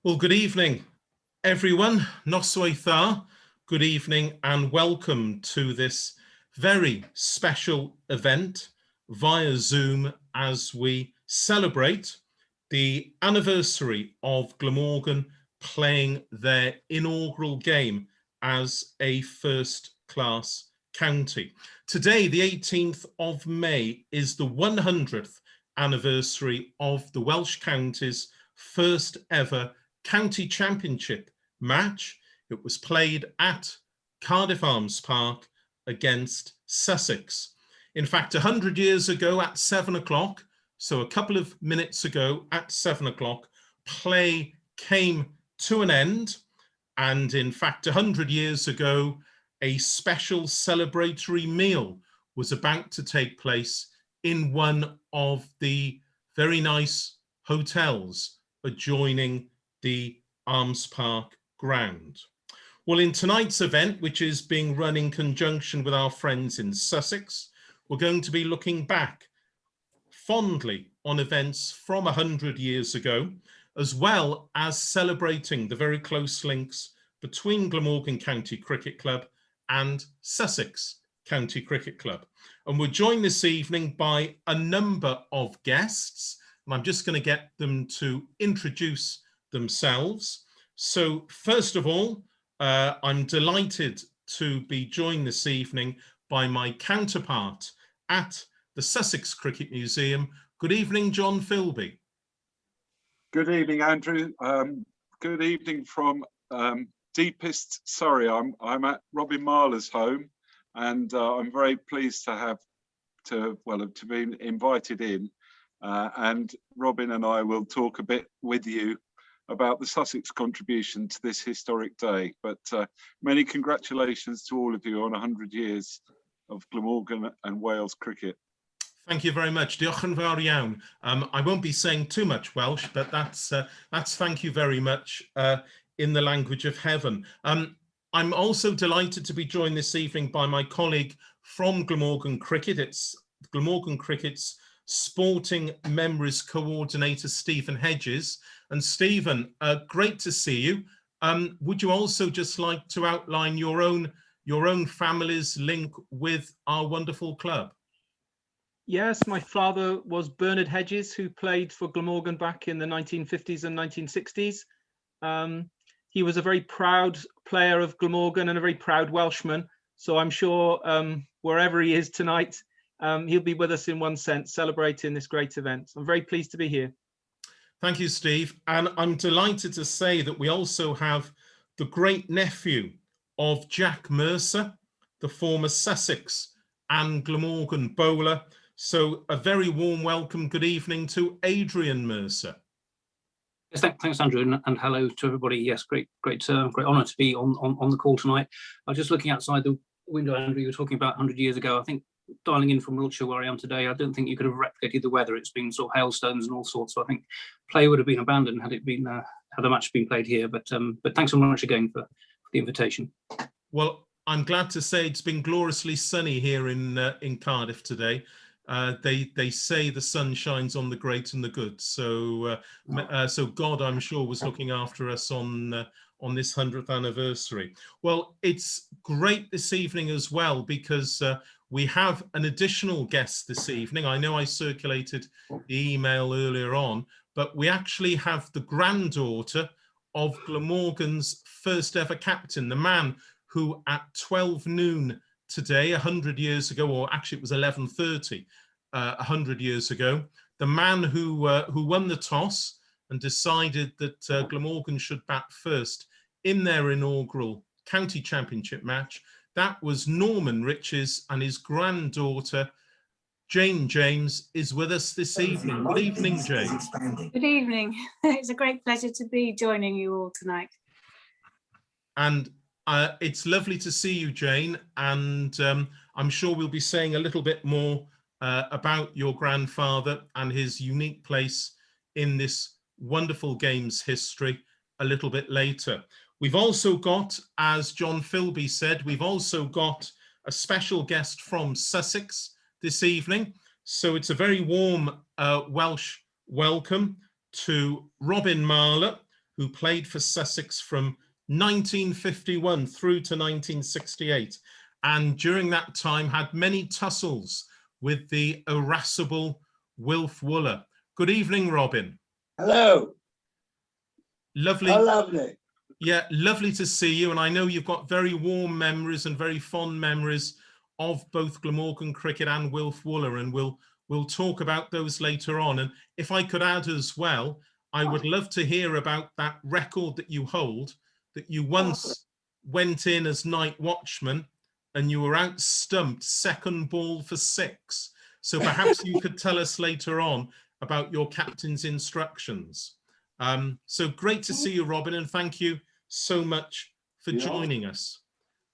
Well, good evening, everyone. Noswaith dda. Good evening and welcome to this very special event via Zoom as we celebrate the anniversary of Glamorgan playing their inaugural game as a first-class county. Today, the 18th of May, is the 100th anniversary of the Welsh County's first ever county championship match. It was played at Cardiff Arms Park against Sussex. In fact, 100 years ago at 7 o'clock, so a couple of minutes ago at 7 o'clock, play came to an end. And in fact, 100 years ago, a special celebratory meal was about to take place in one of the very nice hotels adjoining the Arms Park ground. Well, in tonight's event, which is being run in conjunction with our friends in Sussex, we're going to be looking back fondly on events from 100 years ago, as well as celebrating the very close links between Glamorgan County Cricket Club and Sussex County Cricket Club. And we're joined this evening by a number of guests, and I'm just going to get them to introduce themselves. So first of all, I'm delighted to be joined this evening by my counterpart at the Sussex Cricket Museum. Good evening, John Philby. Good evening, Andrew. Good evening from deepest Surrey. I'm at Robin Marla's home, and I'm very pleased to be invited in. And Robin and I will talk a bit with you about the Sussex contribution to this historic day. But many congratulations to all of you on 100 years of Glamorgan and Wales cricket. Thank you very much. Diolch yn fawr iawn. I won't be saying too much Welsh, but that's thank you very much in the language of heaven. I'm also delighted to be joined this evening by my colleague from Glamorgan Cricket. It's Glamorgan Cricket's Sporting Memories Coordinator, Stephen Hedges. And Stephen, great to see you. Would you also just like to outline your own family's link with our wonderful club? Yes, my father was Bernard Hedges, who played for Glamorgan back in the 1950s and 1960s. He was a very proud player of Glamorgan and a very proud Welshman. So I'm sure wherever he is tonight, he'll be with us in one sense, celebrating this great event. I'm very pleased to be here. Thank you, Steve. And I'm delighted to say that we also have the great nephew of Jack Mercer, the former Sussex and Glamorgan bowler. So a very warm welcome, good evening to Adrian Mercer. Yes, thanks, Andrew, and hello to everybody. Yes, great honour to be on the call tonight. I was just looking outside the window, Andrew. You were talking about 100 years ago. I think dialing in from Wiltshire, where I am today, I don't think you could have replicated the weather. It's been sort of hailstones and all sorts. So I think play would have been abandoned had the match been played here. But thanks so much again for the invitation. Well, I'm glad to say it's been gloriously sunny here in Cardiff today. They say the sun shines on the great and the good. So so God, I'm sure, was looking after us on this 100th anniversary. Well, it's great this evening as well because we have an additional guest this evening. I know I circulated the email earlier on, but we actually have the granddaughter of Glamorgan's first ever captain, the man who at 12 noon today, 100 years ago, or actually it was 11:30, 100 years ago, the man who won the toss and decided that Glamorgan should bat first in their inaugural county championship match. That was Norman Riches, and his granddaughter, Jane James, is with us this evening. Good evening, Jane. Good evening. It's a great pleasure to be joining you all tonight. And it's lovely to see you, Jane. And I'm sure we'll be saying a little bit more about your grandfather and his unique place in this wonderful game's history a little bit later. We've also got, as John Philby said, we've also got a special guest from Sussex this evening. So it's a very warm Welsh welcome to Robin Marla, who played for Sussex from 1951 through to 1968, and during that time had many tussles with the irascible Wilf Wooler. Good evening, Robin. Hello. Lovely. How lovely. Yeah, lovely to see you. And I know you've got very warm memories and very fond memories of both Glamorgan cricket and Wilf Wooler, and we'll talk about those later on. And if I could add as well, I would love to hear about that record that you hold, that you once went in as night watchman and you were out stumped second ball for 6. So perhaps you could tell us later on about your captain's instructions. So great to see you, Robin, and thank you so much for joining us.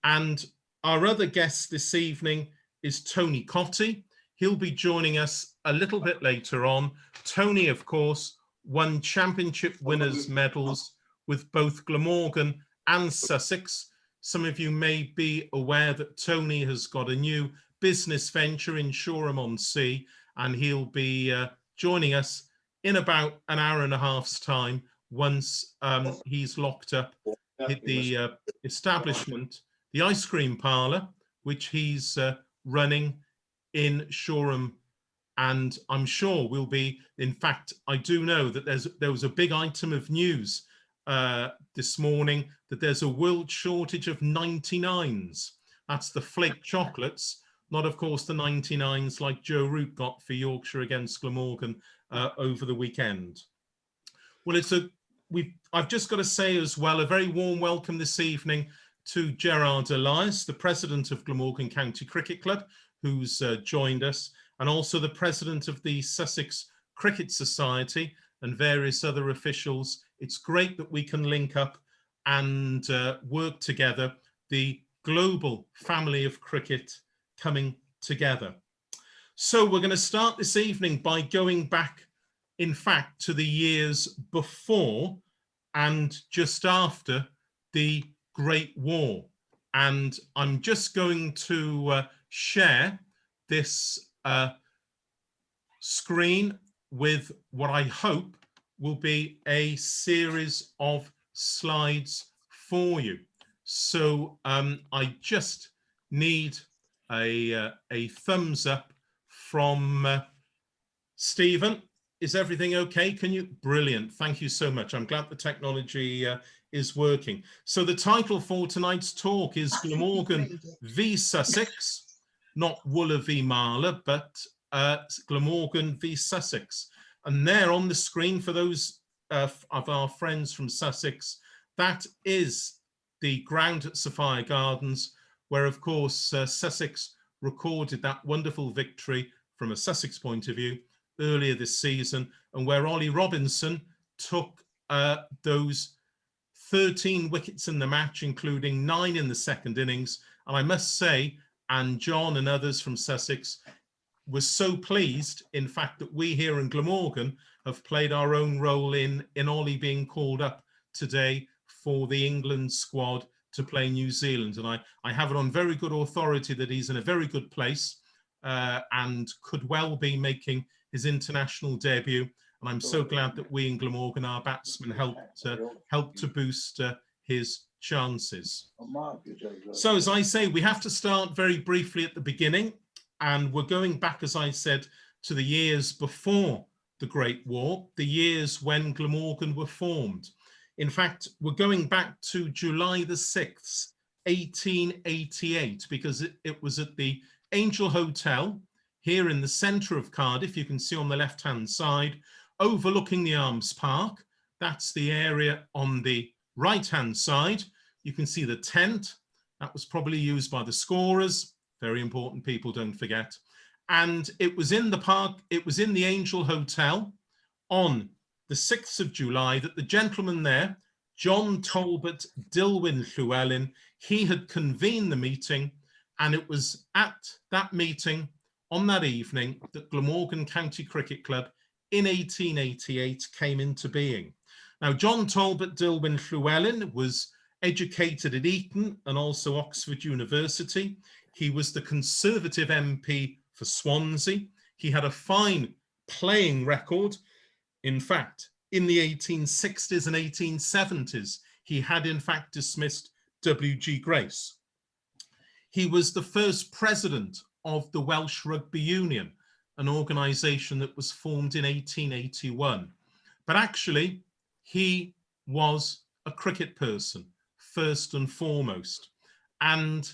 And our other guest this evening is Tony Cotty. He'll be joining us a little bit later on. Tony, of course, won championship winners' medals with both Glamorgan and Sussex. Some of you may be aware that Tony has got a new business venture in Shoreham-on-Sea, and he'll be joining us in about an hour and a half's time once he's locked up at the establishment, the ice cream parlour, which he's running in Shoreham. And I'm sure we'll be, in fact, I do know that there was a big item of news this morning that there's a world shortage of 99s. That's the flake chocolates, not of course the 99s like Joe Root got for Yorkshire against Glamorgan over the weekend. Well, I've just got to say as well, a very warm welcome this evening to Gerard Elias, the president of Glamorgan County Cricket Club, who's joined us, and also the president of the Sussex Cricket Society and various other officials. It's great that we can link up and work together, the global family of cricket coming together. So we're going to start this evening by going back, in fact, to the years before and just after the Great War. And I'm just going to share this screen with what I hope will be a series of slides for you. So I just need a thumbs up from Stephen. Is everything okay? Can you? Brilliant. Thank you so much. I'm glad the technology is working. So the title for tonight's talk is Glamorgan v Sussex, not Wooler v Marla, but Glamorgan v Sussex. And there on the screen, for those of our friends from Sussex, that is the ground at Sophia Gardens, where of course Sussex recorded that wonderful victory from a Sussex point of view earlier this season, and where Ollie Robinson took those 13 wickets in the match, including 9 in the second innings. And I must say, and John and others from Sussex were so pleased, in fact, that we here in Glamorgan have played our own role in Ollie being called up today for the England squad to play New Zealand. And I have it on very good authority that he's in a very good place and could well be making his international debut. And I'm so glad that we in Glamorgan, our batsmen, helped to boost his chances. So as I say, we have to start very briefly at the beginning. And we're going back, as I said, to the years before the Great War, the years when Glamorgan were formed. In fact, we're going back to July the 6th, 1888, because it was at the Angel Hotel here in the centre of Cardiff. You can see on the left-hand side, overlooking the Arms Park. That's the area on the right-hand side. You can see the tent. That was probably used by the scorers. Very important people, don't forget. And it was in the park, it was in the Angel Hotel on the 6th of July that the gentleman there, John Talbot Dilwyn Llewellyn, he had convened the meeting, and it was at that meeting on that evening that Glamorgan County Cricket Club in 1888 came into being. Now, John Talbot Dilwyn Llewellyn was educated at Eton and also Oxford University. He was the Conservative MP for Swansea. He had a fine playing record. In fact, in the 1860s and 1870s, he had in fact dismissed W.G. Grace. He was the first president of the Welsh Rugby Union, an organisation that was formed in 1881. But actually, he was a cricket person, first and foremost. And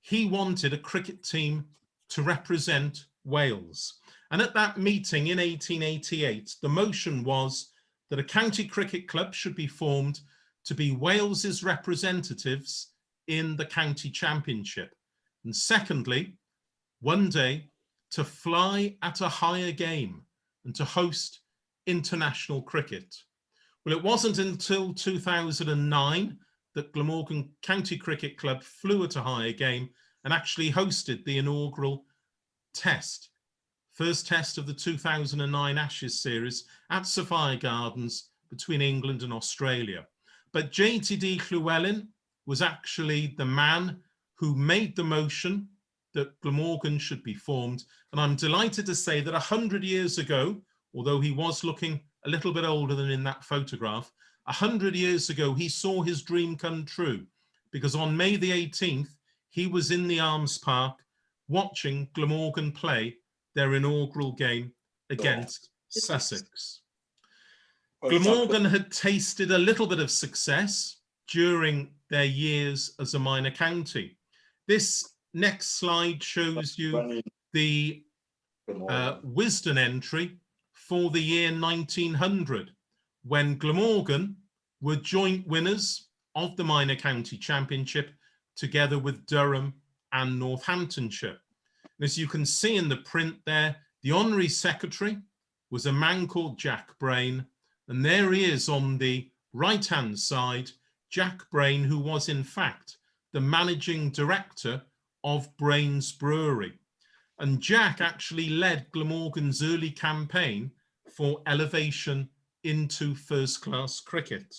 he wanted a cricket team to represent Wales. And at that meeting in 1888, the motion was that a county cricket club should be formed to be Wales's representatives in the county championship. And secondly, one day to fly at a higher game and to host international cricket. Well, it wasn't until 2009 that Glamorgan County Cricket Club flew at a higher game and actually hosted the inaugural test, first test of the 2009 Ashes series at Sophia Gardens between England and Australia. But JTD Llewellyn was actually the man who made the motion that Glamorgan should be formed. And I'm delighted to say that 100 years ago, although he was looking a little bit older than in that photograph, 100 years ago, he saw his dream come true, because on May the 18th, he was in the Arms Park watching Glamorgan play their inaugural game against Sussex. Glamorgan had tasted a little bit of success during their years as a minor county. This next slide shows you the Wisden entry for the year 1900, when Glamorgan were joint winners of the Minor County Championship together with Durham and Northamptonshire. And as you can see in the print there, the honorary secretary was a man called Jack Brain, and there he is on the right-hand side, Jack Brain, who was in fact the managing director of Brain's Brewery. And Jack actually led Glamorgan's early campaign for elevation into first-class cricket.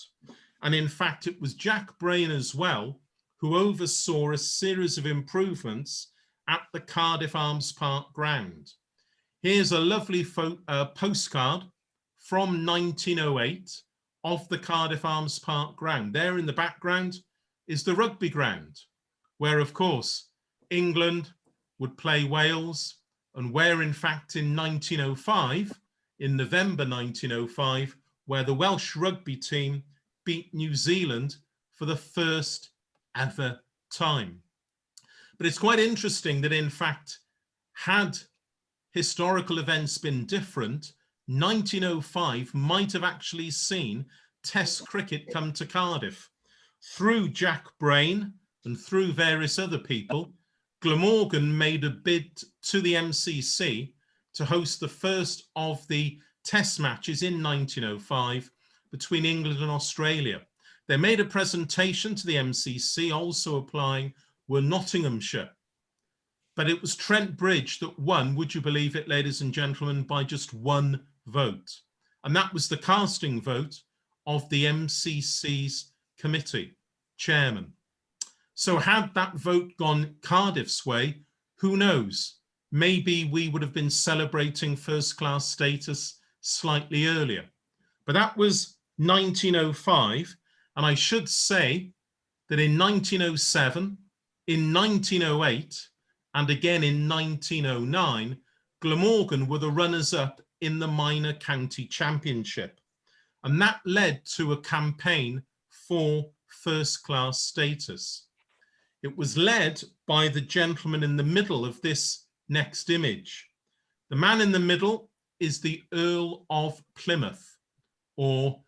And in fact, it was Jack Brain as well who oversaw a series of improvements at the Cardiff Arms Park ground. Here's a lovely postcard from 1908 of the Cardiff Arms Park ground. There in the background is the rugby ground, where of course England would play Wales, and where in fact in 1905, in November 1905, where the Welsh rugby team beat New Zealand for the first ever time. But it's quite interesting that in fact, had historical events been different, 1905 might have actually seen Test cricket come to Cardiff. Through Jack Brain and through various other people, Glamorgan made a bid to the MCC to host the first of the Test matches in 1905 between England and Australia. They made a presentation to the MCC, also applying were Nottinghamshire. But it was Trent Bridge that won, would you believe it, ladies and gentlemen, by just one vote. And that was the casting vote of the MCC's committee chairman. So had that vote gone Cardiff's way, who knows? Maybe we would have been celebrating first-class status slightly earlier. But that was 1905. And I should say that in 1907, in 1908, and again in 1909, Glamorgan were the runners-up in the Minor County Championship. And that led to a campaign for first-class status. It was led by the gentleman in the middle of this next image. The man in the middle is the Earl of Plymouth, or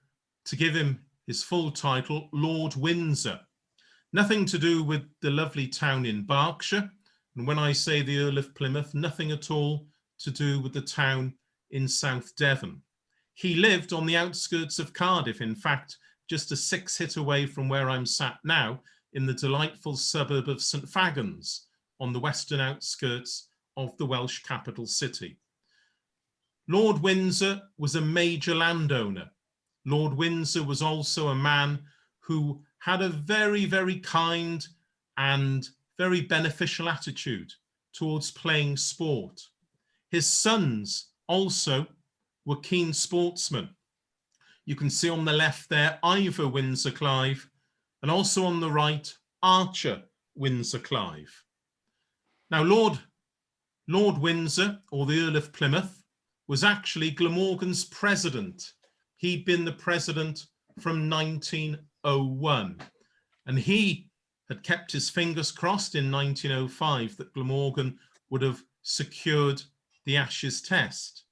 to give him his full title, Lord Windsor. Nothing to do with the lovely town in Berkshire. And when I say the Earl of Plymouth, nothing at all to do with the town in South Devon. He lived on the outskirts of Cardiff, in fact, just a 6-hit away from where I'm sat now, in the delightful suburb of St Fagans, on the western outskirts of the Welsh capital city. Lord Windsor was a major landowner. Lord Windsor was also a man who had a very, very kind and very beneficial attitude towards playing sport. His sons also were keen sportsmen. You can see on the left there, Ivor Windsor-Clive, and also on the right, Archer Windsor-Clive. Now, Lord Windsor, or the Earl of Plymouth, was actually Glamorgan's president. He'd been the president from 1901, and he had kept his fingers crossed in 1905 that Glamorgan would have secured the Ashes Test.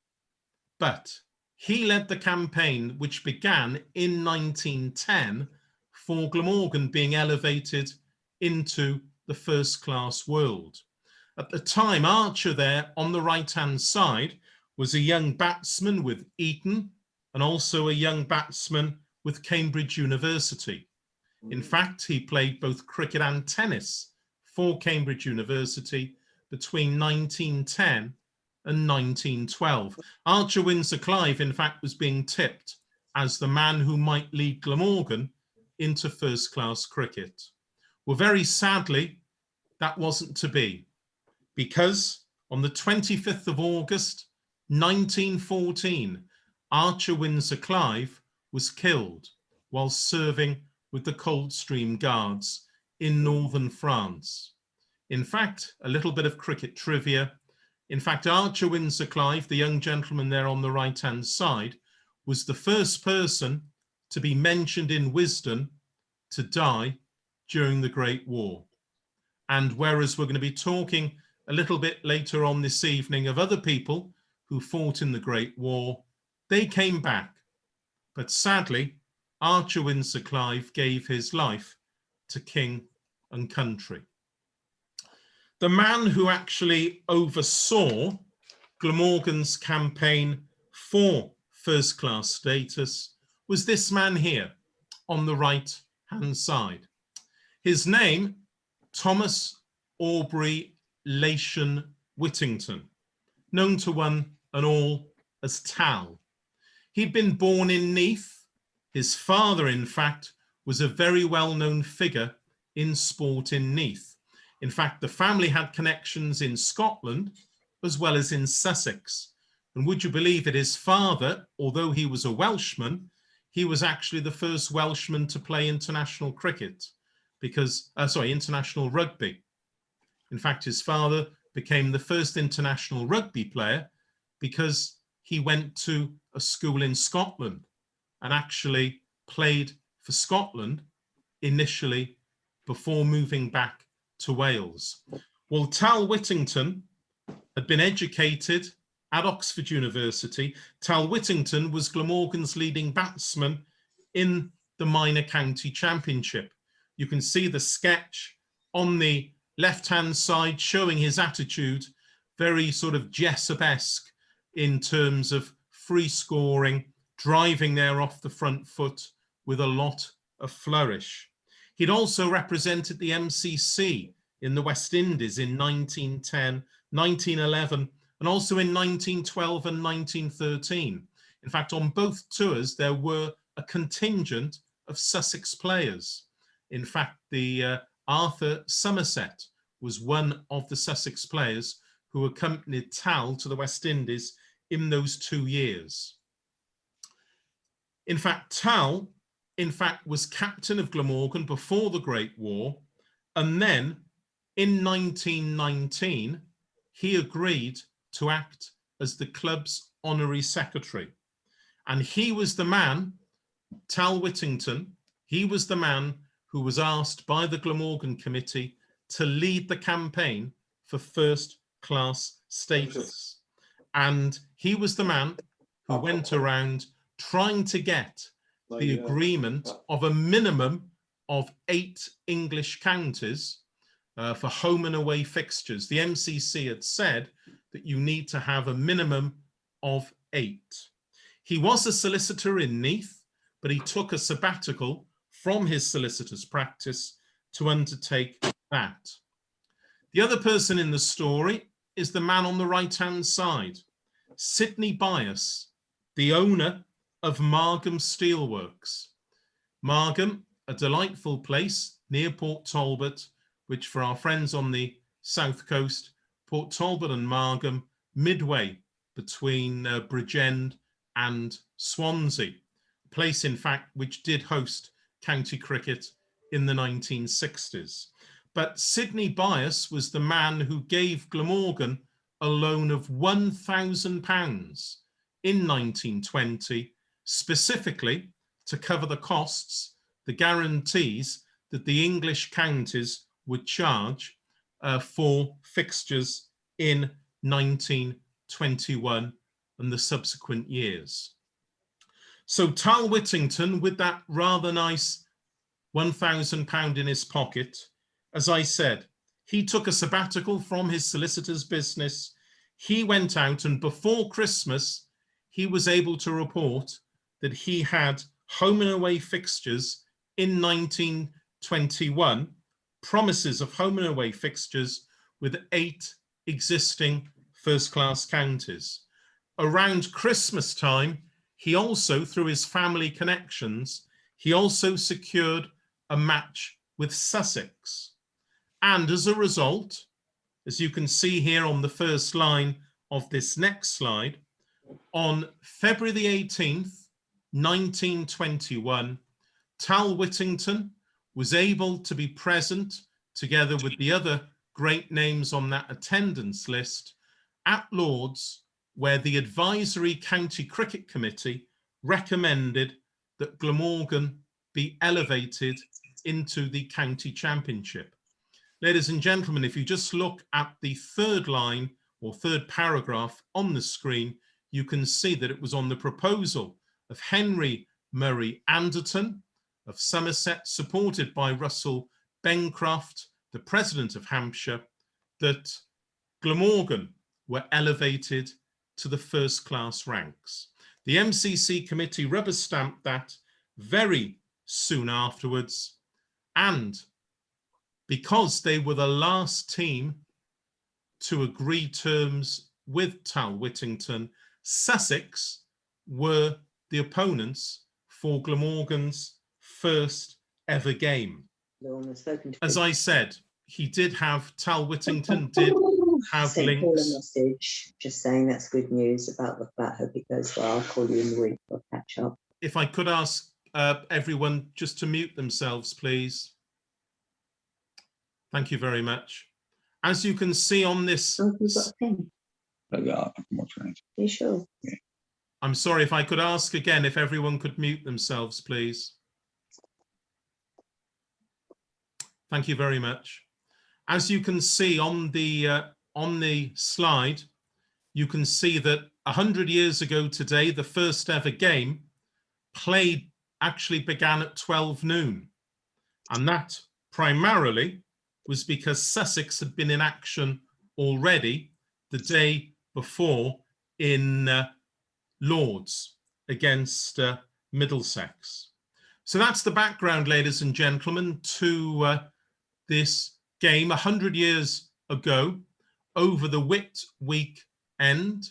But he led the campaign which began in 1910 for Glamorgan being elevated into the first-class world. At the time, Archer there on the right-hand side was a young batsman with Eton and also a young batsman with Cambridge University. In fact, he played both cricket and tennis for Cambridge University between 1910 and 1912. Archer Windsor-Clive, in fact, was being tipped as the man who might lead Glamorgan into first-class cricket. Well, very sadly, that wasn't to be, because on the 25th of August, 1914, Archer Windsor-Clive was killed while serving with the Coldstream Guards in northern France. In fact, a little bit of cricket trivia. In fact, Archer Windsor-Clive, the young gentleman there on the right-hand side, was the first person to be mentioned in Wisden to die during the Great War. And whereas we're going to be talking a little bit later on this evening of other people who fought in the Great War, they came back. But sadly, Archer Windsor-Clive gave his life to king and country. The man who actually oversaw Glamorgan's campaign for first-class status was this man here on the right-hand side. His name, Thomas Aubrey Lation Whittington, known to one and all as Tal. He'd been born in Neath. His father, in fact, was a very well-known figure in sport in Neath. In fact, the family had connections in Scotland as well as in Sussex. And would you believe it, his father, although he was a Welshman, he was actually the first Welshman to play international cricket, international rugby. In fact, his father became the first international rugby player because he went to a school in Scotland and actually played for Scotland initially before moving back to Wales. Well, Tal Whittington had been educated at Oxford University. Tal Whittington was Glamorgan's leading batsman in the Minor County Championship. You can see the sketch on the left-hand side showing his attitude, very sort of Jessup-esque in terms of free scoring, driving there off the front foot with a lot of flourish. He'd also represented the MCC in the West Indies in 1910, 1911, and also in 1912 and 1913. In fact, on both tours, there were a contingent of Sussex players. In fact, the Arthur Somerset was one of the Sussex players who accompanied Tal to the West Indies in those 2 years. In fact, Tal, was captain of Glamorgan before the Great War, and then in 1919, he agreed to act as the club's honorary secretary. And he was the man, Tal Whittington, he was the man who was asked by the Glamorgan Committee to lead the campaign for first-class status. And he was the man who went around trying to get the agreement of a minimum of 8 English counties for home and away fixtures. The MCC had said that you need to have a minimum of 8. He was a solicitor in Neath, but he took a sabbatical from his solicitor's practice to undertake that. The other person in the story is the man on the right-hand side, Sidney Bias, the owner of Margam Steelworks. Margam, a delightful place near Port Talbot, which for our friends on the south coast, Port Talbot and Margam, midway between Bridgend and Swansea. place, in fact, which did host county cricket in the 1960s. But Sidney Bias was the man who gave Glamorgan a loan of £1,000 in 1920, specifically to cover the costs, the guarantees that the English counties would charge for fixtures in 1921 and the subsequent years. So Tal Whittington, with that rather nice £1,000 in his pocket, as I said, he took a sabbatical from his solicitor's business. He went out, and before Christmas, he was able to report that he had home and away fixtures in 1921, promises of home and away fixtures with 8 existing first-class counties. Around Christmas time, he also, through his family connections, he also secured a match with Sussex. And as a result, as you can see here on the first line of this next slide, on February the 18th, 1921, Tal Whittington was able to be present together with the other great names on that attendance list at Lord's, where the Advisory County Cricket Committee recommended that Glamorgan be elevated into the county championship. Ladies and gentlemen, if you just look at the third line or third paragraph on the screen, you can see that it was on the proposal of Henry Murray Anderton of Somerset, supported by Russell Bencroft, the president of Hampshire, that Glamorgan were elevated to the first class ranks. The MCC committee rubber stamped that very soon afterwards, and because they were the last team to agree terms with Tal Whittington, Sussex were the opponents for Glamorgan's first ever game. As I said, he did have, Tal Whittington did have links. Paul a message, just saying that's good news about the flat. Hope it goes well. I'll call you in the week for a catch up. If I could ask everyone just to mute themselves, please. Thank you very much. As you can see on this... Oh, you've got a pen. You sure? Yeah. I'm sorry, if I could ask again if everyone could mute themselves, please. Thank you very much. As you can see on the slide, you can see that 100 years ago today, the first ever game played actually began at 12 noon. And that primarily was because Sussex had been in action already the day before in Lord's against Middlesex. So that's the background, ladies and gentlemen, to this game 100 years ago over the Whit weekend.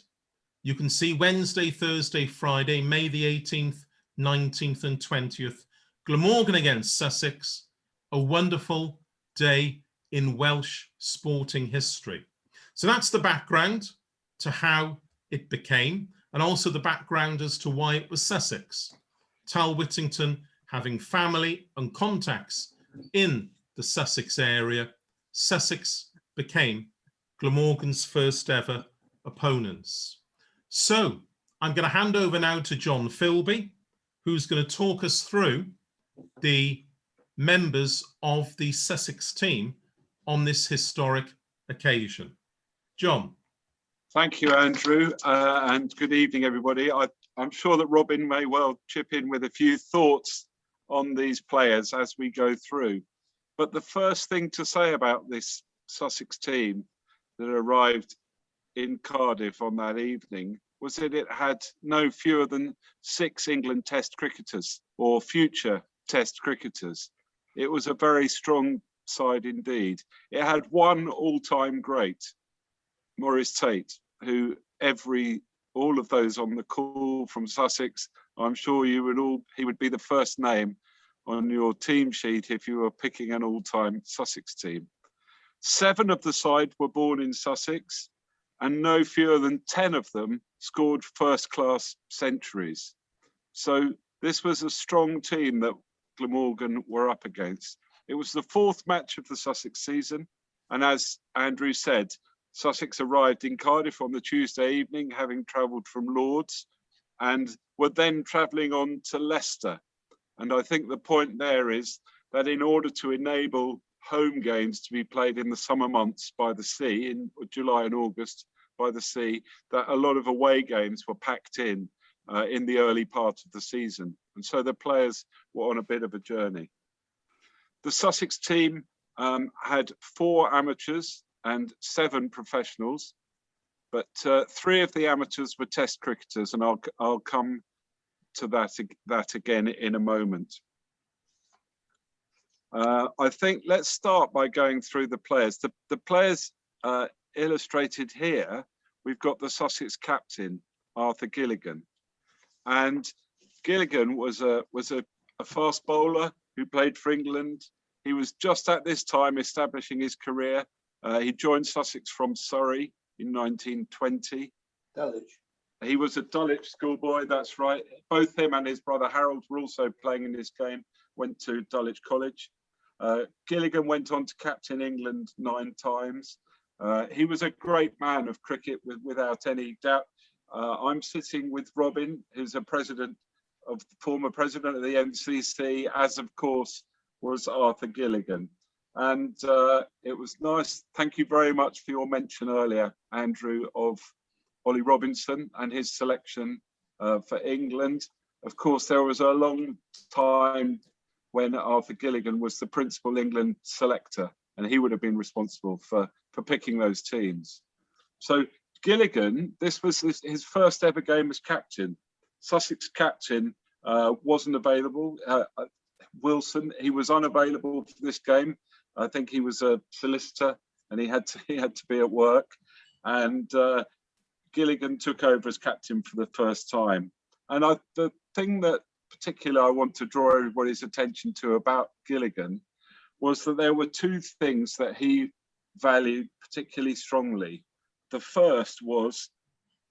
You can see Wednesday, Thursday, Friday, May the 18th, 19th and 20th, Glamorgan against Sussex, a wonderful day in Welsh sporting history. So that's the background to how it became, and also the background as to why it was Sussex. Tal Whittington having family and contacts in the Sussex area, Sussex became Glamorgan's first ever opponents. So I'm going to hand over now to John Philby, who's going to talk us through the members of the Sussex team on this historic occasion. John. Thank you, Andrew, and good evening, everybody. I'm sure that Robin may well chip in with a few thoughts on these players as we go through. But the first thing to say about this Sussex team that arrived in Cardiff on that evening was that it had no fewer than 6 England Test cricketers or future Test cricketers. It was a very strong side indeed. It had one all-time great, Maurice Tate, who all of those on the call from Sussex, I'm sure he would be the first name on your team sheet if you were picking an all-time Sussex team. 7 of the side were born in Sussex, and no fewer than 10 of them scored first-class centuries. So This was a strong team that Glamorgan were up against. It was the 4th match of the Sussex season, and as Andrew said, Sussex arrived in Cardiff on the Tuesday evening, having travelled from Lords, and were then travelling on to Leicester. And I think the point there is that in order to enable home games to be played in the summer months by the sea, in July and August by the sea, that a lot of away games were packed in the early part of the season. And so the players were on a bit of a journey. The Sussex team had 4 amateurs and 7 professionals, but 3 of the amateurs were Test cricketers, and I'll come to that again in a moment. I think let's start by going through the players. The players illustrated here, we've got the Sussex captain, Arthur Gilligan. And Gilligan was a fast bowler who played for England. He was just at this time establishing his career. He joined Sussex from Surrey in 1920. Dulwich. He was a Dulwich schoolboy, that's right. Both him and his brother Harold were also playing in this game, went to Dulwich College. Gilligan went on to captain England 9 times. He was a great man of cricket without any doubt. I'm sitting with Robin, who's a former president of the NCC, as of course was Arthur Gilligan. And it was nice. Thank you very much for your mention earlier, Andrew, of Ollie Robinson and his selection for England. Of course, there was a long time when Arthur Gilligan was the principal England selector, and he would have been responsible for picking those teams. So Gilligan, this was his first ever game as captain. Sussex captain wasn't available. Wilson, he was unavailable for this game. I think he was a solicitor and he had to be at work. And Gilligan took over as captain for the first time. And the thing that particularly I want to draw everybody's attention to about Gilligan was that there were 2 things that he valued particularly strongly. The first was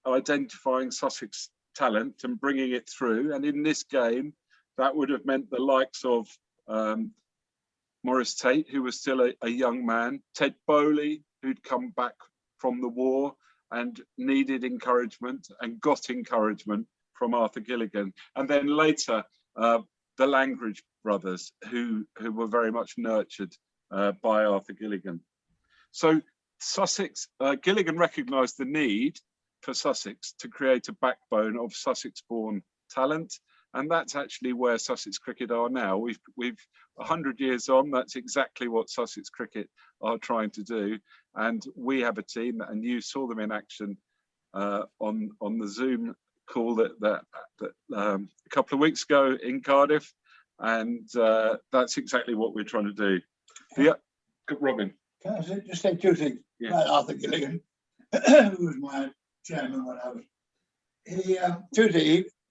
identifying Sussex talent and bringing it through. And in this game, that would have meant the likes of Maurice Tate, who was still a young man, Ted Bowley, who'd come back from the war and needed encouragement and got encouragement from Arthur Gilligan. And then later, the Langridge brothers, who were very much nurtured by Arthur Gilligan. So Sussex, Gilligan recognised the need for Sussex to create a backbone of Sussex-born talent. And that's actually where Sussex cricket are now. We've 100 years on, that's exactly what Sussex cricket are trying to do. And we have a team, and you saw them in action on the Zoom call that a couple of weeks ago in Cardiff. And that's exactly what we're trying to do. Yeah, Robin. Can I just say 2 things about Arthur Gilligan, who was my chairman when I was.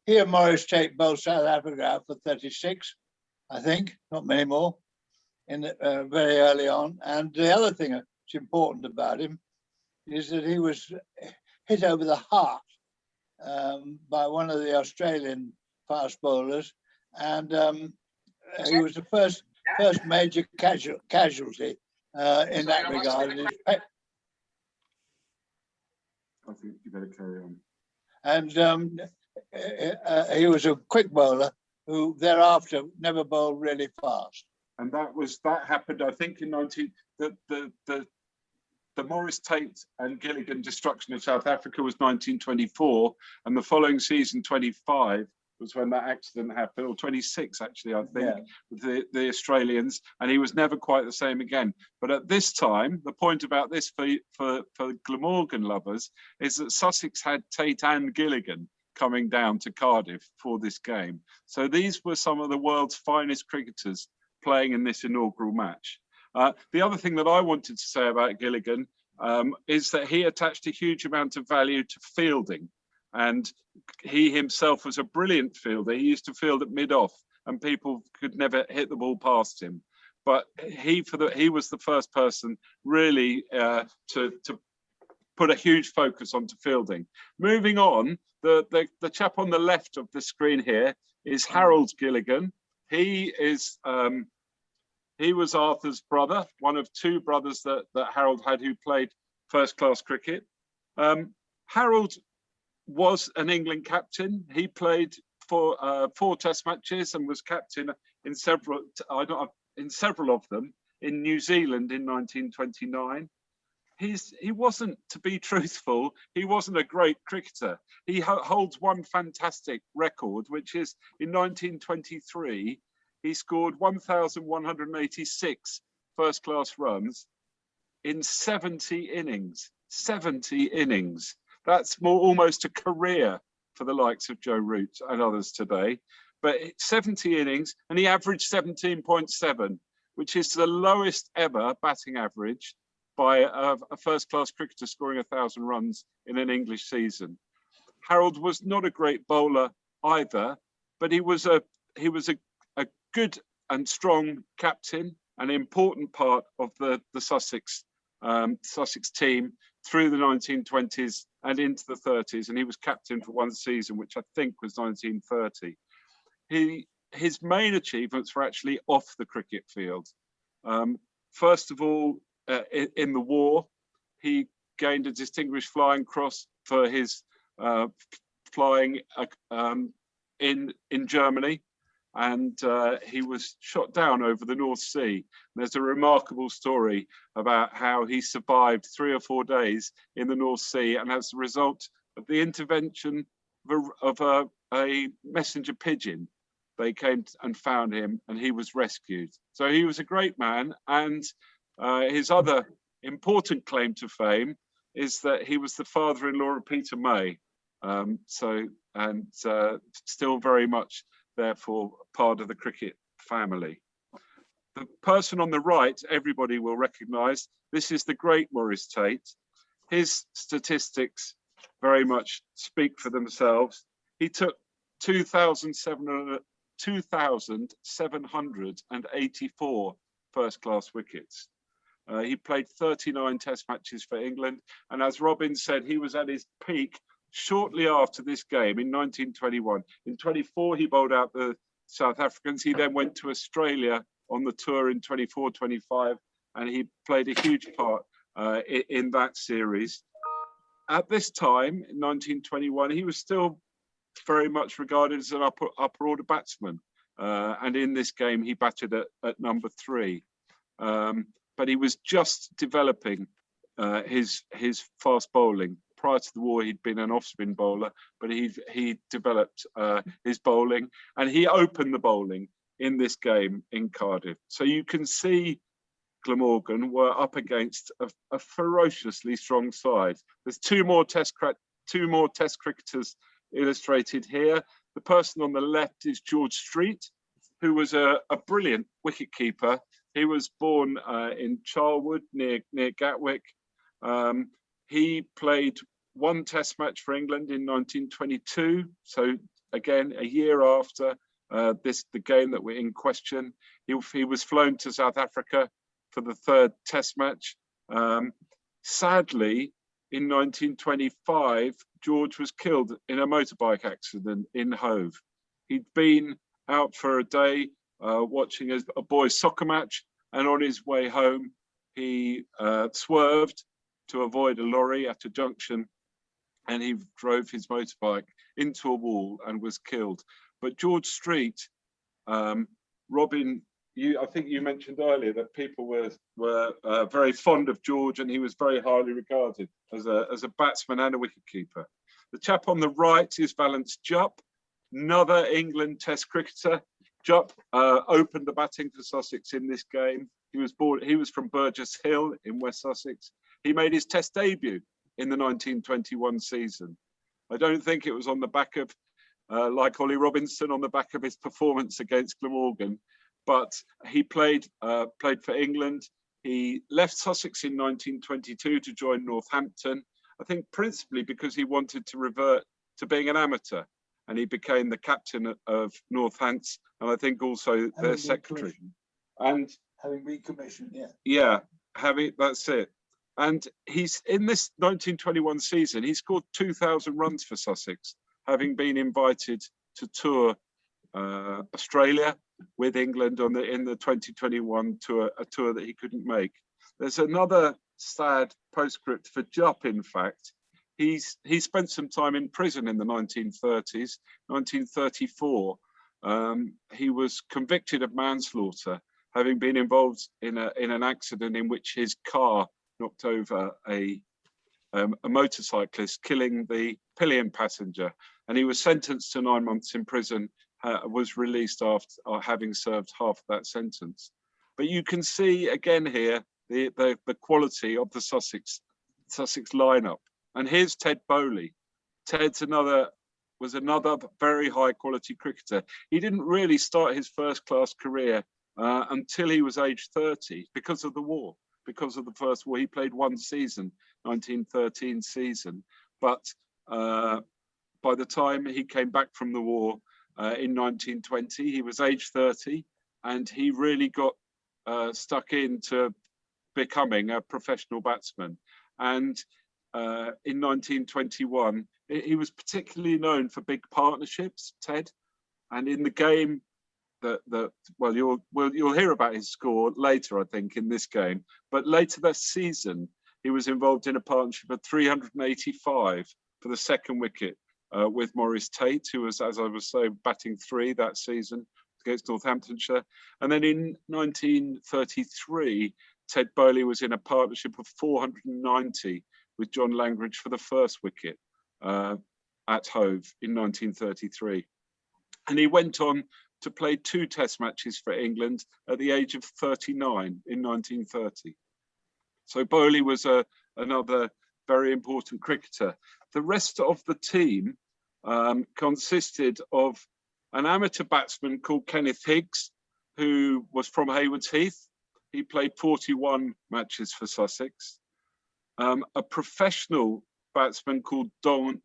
He and Maurice Tate bowled South Africa out for 36, I think, not many more, very early on. And the other thing that's important about him is that he was hit over the heart by one of the Australian fast bowlers, and he was the first major casualty in that regard. I think you better carry on. And he was a quick bowler who thereafter never bowled really fast. And that happened, I think, in the Maurice Tate and Gilligan destruction of South Africa was 1924, and the following season, 25, was when that accident happened, or 26 actually, I think, with the Australians, and he was never quite the same again. But at this time, the point about this for Glamorgan lovers is that Sussex had Tate and Gilligan coming down to Cardiff for this game. So these were some of the world's finest cricketers playing in this inaugural match. The other thing that I wanted to say about Gilligan is that he attached a huge amount of value to fielding. And he himself was a brilliant fielder. He used to field at mid-off and people could never hit the ball past him. But he was the first person really to put a huge focus onto fielding. Moving on, the chap on the left of the screen here is Harold Gilligan. He was Arthur's brother, one of two brothers that Harold had who played first-class cricket. Harold was an England captain. He played for 4 Test matches and was captain in several of them in New Zealand in 1929. He wasn't, to be truthful, he wasn't a great cricketer. He holds one fantastic record, which is in 1923, he scored 1,186 first-class runs in 70 innings. 70 innings. That's almost a career for the likes of Joe Root and others today. But 70 innings, and he averaged 17.7, which is the lowest ever batting average by a first-class cricketer scoring 1,000 runs in an English season. Harold was not a great bowler either, but he was a good and strong captain, an important part of the Sussex team through the 1920s and into the 30s, and he was captain for one season, which I think was 1930. His main achievements were actually off the cricket field. First of all, in the war, he gained a distinguished flying cross for his flying in Germany, and he was shot down over the North Sea. There's a remarkable story about how he survived 3 or 4 days in the North Sea, and as a result of the intervention of a messenger pigeon, they came and found him, and he was rescued. So he was a great man, and his other important claim to fame is that he was the father-in-law of Peter May. Still very much, therefore, part of the cricket family. The person on the right, everybody will recognise, this is the great Maurice Tate. His statistics very much speak for themselves. He took 2,784 first-class wickets. He played 39 Test matches for England, and as Robin said, he was at his peak shortly after this game in 1921. In 24, he bowled out the South Africans. He then went to Australia on the tour in 24-25, and he played a huge part in that series. At this time, in 1921, he was still very much regarded as an upper order batsman. And in this game, he batted at number 3. But he was just developing his fast bowling. Prior to the war, he'd been an off-spin bowler, but he developed his bowling, and he opened the bowling in this game in Cardiff. So you can see Glamorgan were up against a ferociously strong side. There's two more test cricketers illustrated here. The person on the left is George Street, who was a brilliant wicketkeeper. He was born in Charlwood near Gatwick. He played one Test match for England in 1922. So again, a year after the game that we're in question, he was flown to South Africa for the 3rd Test match. Sadly, in 1925, George was killed in a motorbike accident in Hove. He'd been out for a day watching a boys' soccer match, and on his way home, he swerved to avoid a lorry at a junction, and he drove his motorbike into a wall and was killed. But George Street, Robin, I think you mentioned earlier that people were very fond of George, and he was very highly regarded as a batsman and a wicketkeeper. The chap on the right is Valence Jupp, another England Test cricketer. Jupp opened the batting for Sussex in this game. He was from Burgess Hill in West Sussex. He made his Test debut in the 1921 season. I don't think it was on the back of, like Ollie Robinson, on the back of his performance against Glamorgan, but he played for England. He left Sussex in 1922 to join Northampton, I think principally because he wanted to revert to being an amateur, and he became the captain of Northants, and I think also their secretary. And having been commissioned, yeah, that's it. And he's in this 1921 season, he scored 2,000 runs for Sussex, having been invited to tour Australia with England in the 2021 tour, a tour that he couldn't make. There's another sad postscript for Jupp, in fact. He spent some time in prison in the 1930s. 1934, he was convicted of manslaughter, having been involved in an accident in which his car knocked over a motorcyclist, killing the pillion passenger, and he was sentenced to 9 months in prison. Was released after having served half that sentence. But you can see again here the quality of the Sussex lineup. And here's Ted Bowley. Ted's was another very high quality cricketer. He didn't really start his first class career until he was age 30 because of the war. Because of the First War, he played one season, 1913 season. But by the time he came back from the war in 1920, he was age 30, and he really got stuck into becoming a professional batsman. And in 1921, he was particularly known for big partnerships, Ted. And in the game well, you'll hear about his score later, I think, in this game. But later that season, he was involved in a partnership of 385 for the second wicket with Maurice Tate, who was, as I was saying, batting 3 that season against Northamptonshire. And then in 1933, Ted Bowley was in a partnership of 490 with John Langridge for the first wicket at Hove in 1933. And he went on to play 2 test matches for England at the age of 39 in 1930. So Bowley was another very important cricketer. The rest of the team consisted of an amateur batsman called Kenneth Higgs, who was from Haywards Heath. He played 41 matches for Sussex. A professional batsman called Don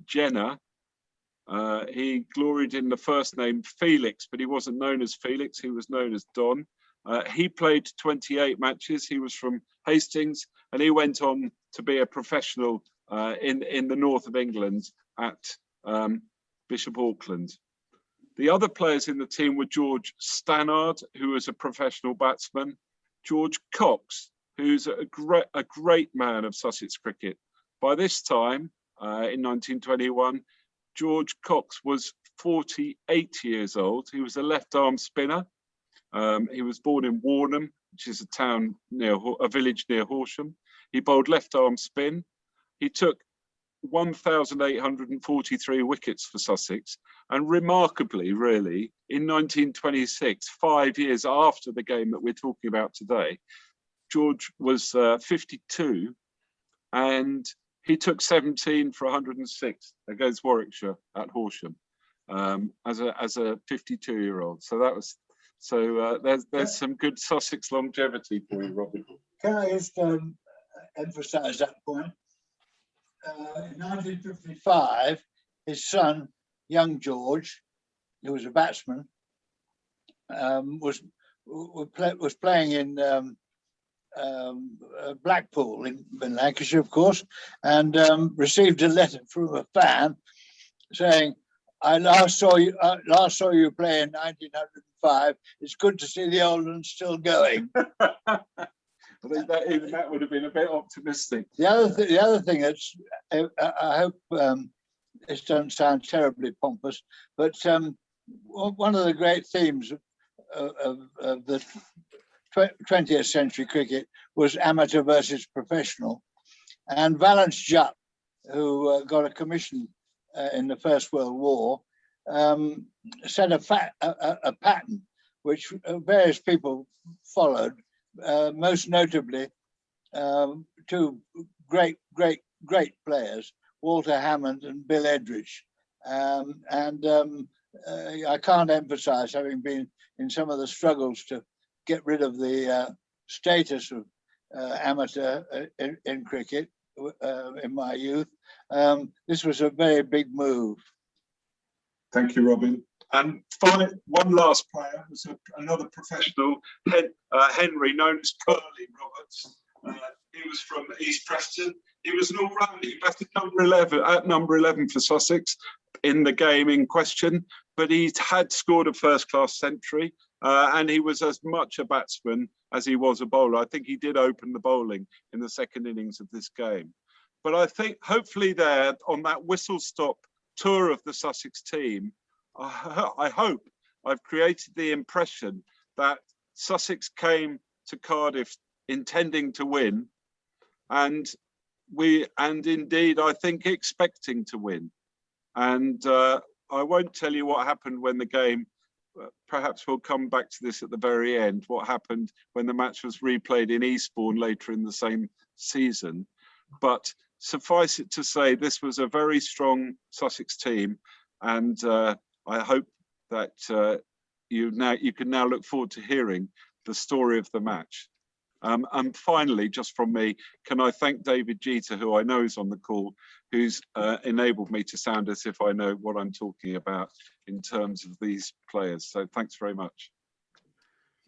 Jenner. He gloried in the first name Felix, but he wasn't known as Felix, he was known as Don. He played 28 matches. He was from Hastings, and he went on to be a professional in the north of England at Bishop Auckland. The other players in the team were George Stannard, who was a professional batsman, George Cox, who's a great man of Sussex cricket. By this time, in 1921, George Cox was 48 years old. He was a left-arm spinner. He was born in Warnham, which is a village near Horsham. He bowled left-arm spin. He took 1,843 wickets for Sussex, and remarkably, really, in 1926, 5 years after the game that we're talking about today, George was 52, and he took 17 for 106 against Warwickshire at Horsham as a 52-year-old. So that was there's some good Sussex longevity for you, Robin. Can I just emphasise that point? In 1955, his son, young George, who was a batsman, was playing in Blackpool in Lancashire, of course, and received a letter from a fan saying, "I last saw you play in 1905. It's good to see the old ones still going." I think that would have been a bit optimistic. The other thing that's, I hope this doesn't sound terribly pompous, but one of the great themes of the 20th century cricket was amateur versus professional. And Valence Jupp, who got a commission in the First World War, set a pattern which various people followed. Most notably, 2 great players, Walter Hammond and Bill Edridge. I can't emphasize, having been in some of the struggles to get rid of the status of amateur in cricket in my youth, this was a very big move. Thank you, Robin. And finally, one last player was another professional, Henry, known as Curly Roberts. He was from East Preston. He was an all-rounder. He batted number 11 for Sussex in the game in question, but he had scored a first-class century, and he was as much a batsman as he was a bowler. I think he did open the bowling in the second innings of this game. But I think hopefully there on that whistle-stop tour of the Sussex team, I hope I've created the impression that Sussex came to Cardiff intending to win, and indeed I think expecting to win. And I won't tell you what happened when the game, perhaps we'll come back to this at the very end, what happened when the match was replayed in Eastbourne later in the same season. But suffice it to say, this was a very strong Sussex team, and I hope that you can now look forward to hearing the story of the match. And finally, just from me, can I thank David Jeter, who I know is on the call, who's enabled me to sound as if I know what I'm talking about in terms of these players. So thanks very much.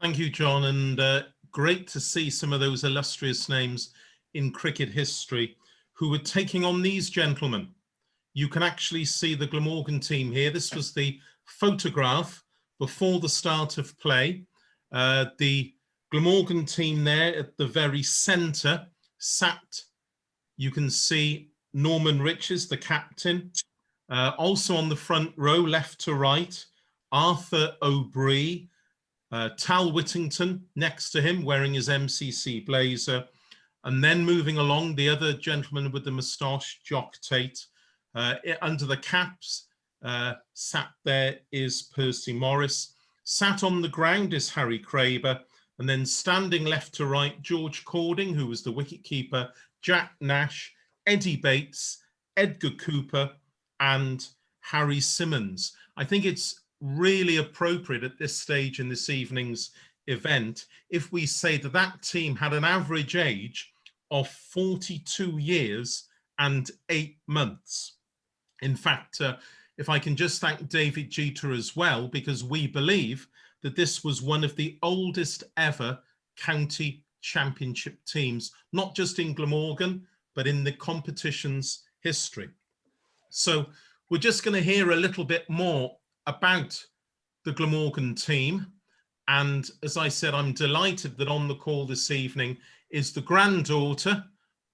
Thank you, John, and great to see some of those illustrious names in cricket history who were taking on these gentlemen. You can actually see the Glamorgan team here. This was the photograph before the start of play. The Glamorgan team there at the very centre sat, you can see Norman Riches, the captain. Also on the front row, left to right, Arthur O'Bree, Tal Whittington next to him wearing his MCC blazer. And then moving along, the other gentleman with the moustache, Jock Tate. Under the caps, sat there is Percy Morris. Sat on the ground is Harry Craber. And then standing left to right, George Cording, who was the wicketkeeper, Jack Nash, Eddie Bates, Edgar Cooper, and Harry Simmons. I think it's really appropriate at this stage in this evening's event if we say that that team had an average age of 42 years and 8 months. In fact, if I can just thank David Jeter as well, because we believe that this was one of the oldest ever county championship teams, not just in Glamorgan, but in the competition's history. So we're just going to hear a little bit more about the Glamorgan team. And as I said, I'm delighted that on the call this evening is the granddaughter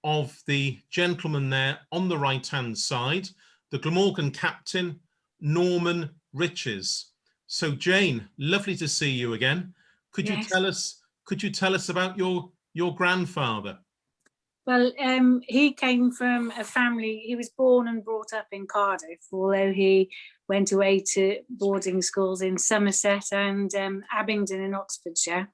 of the gentleman there on the right-hand side, the Glamorgan captain, Norman Riches. So Jane, lovely to see you again. Could Yes. you tell us about your grandfather? Well, he came from a family, he was born and brought up in Cardiff, although he went away to boarding schools in Somerset and Abingdon in Oxfordshire.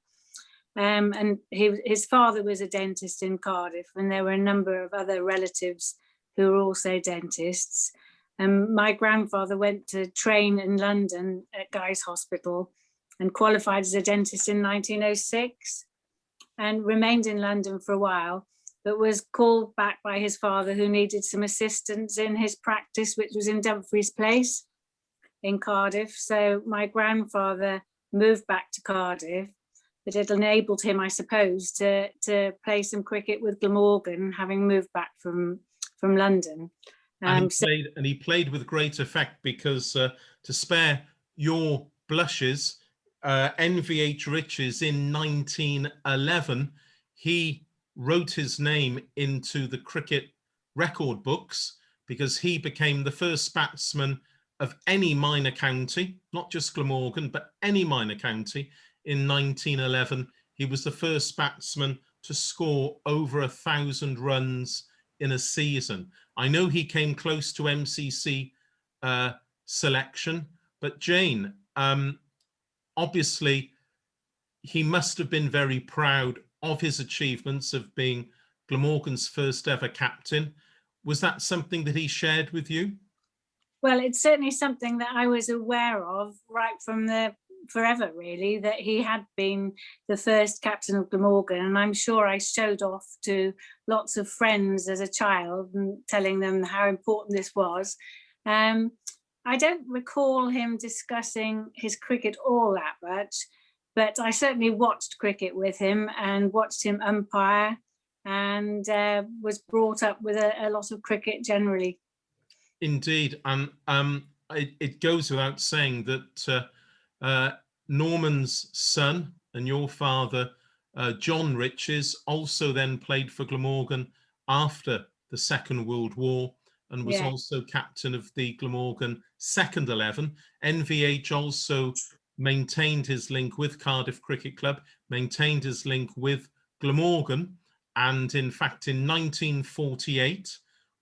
And his father was a dentist in Cardiff, and there were a number of other relatives who were also dentists. My grandfather went to train in London at Guy's Hospital and qualified as a dentist in 1906 and remained in London for a while, but was called back by his father, who needed some assistance in his practice, which was in Dumfries Place in Cardiff. So my grandfather moved back to Cardiff, but it enabled him, I suppose, to play some cricket with Glamorgan, having moved back from London. And he played with great effect, because to spare your blushes, NVH Riches in 1911, he wrote his name into the cricket record books because he became the first batsman of any minor county, not just Glamorgan, but any minor county in 1911. He was the first batsman to score over 1,000 runs in a season. I know he came close to MCC selection, but Jane, obviously he must have been very proud of his achievements of being Glamorgan's first ever captain. Was that something that he shared with you? Well, it's certainly something that I was aware of right from forever, really, that he had been the first captain of Glamorgan, and I'm sure I showed off to lots of friends as a child and telling them how important this was. I don't recall him discussing his cricket all that much, but I certainly watched cricket with him and watched him umpire and was brought up with a lot of cricket generally. Indeed, and it goes without saying that Norman's son and your father, John Riches, also then played for Glamorgan after the Second World War, and was also captain of the Glamorgan second 11. NVH also maintained his link with Cardiff Cricket Club, maintained his link with Glamorgan, and in fact in 1948,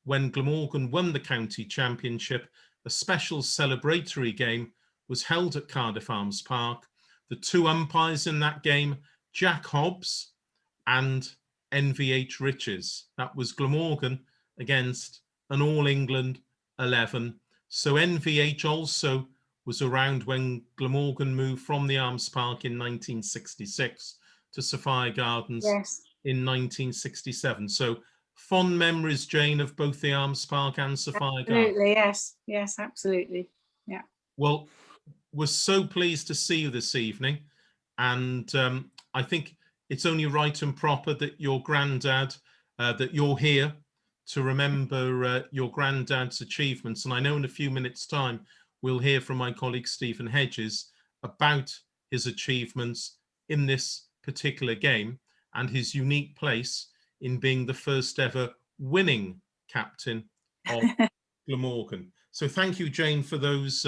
when Glamorgan won the county championship, a special celebratory game was held at Cardiff Arms Park. The two umpires in that game, Jack Hobbs and NVH Riches. That was Glamorgan against an All England 11. So NVH also was around when Glamorgan moved from the Arms Park in 1966 to Sophia Gardens in 1967. So fond memories, Jane, of both the Arms Park and Sophia Gardens. Absolutely, yes, absolutely. Yeah. Well, we're so pleased to see you this evening, and I think it's only right and proper that your granddad, that you're here to remember your granddad's achievements. And I know in a few minutes' time we'll hear from my colleague Stephen Hedges about his achievements in this particular game and his unique place in being the first ever winning captain of Glamorgan. So thank you, Jane, for those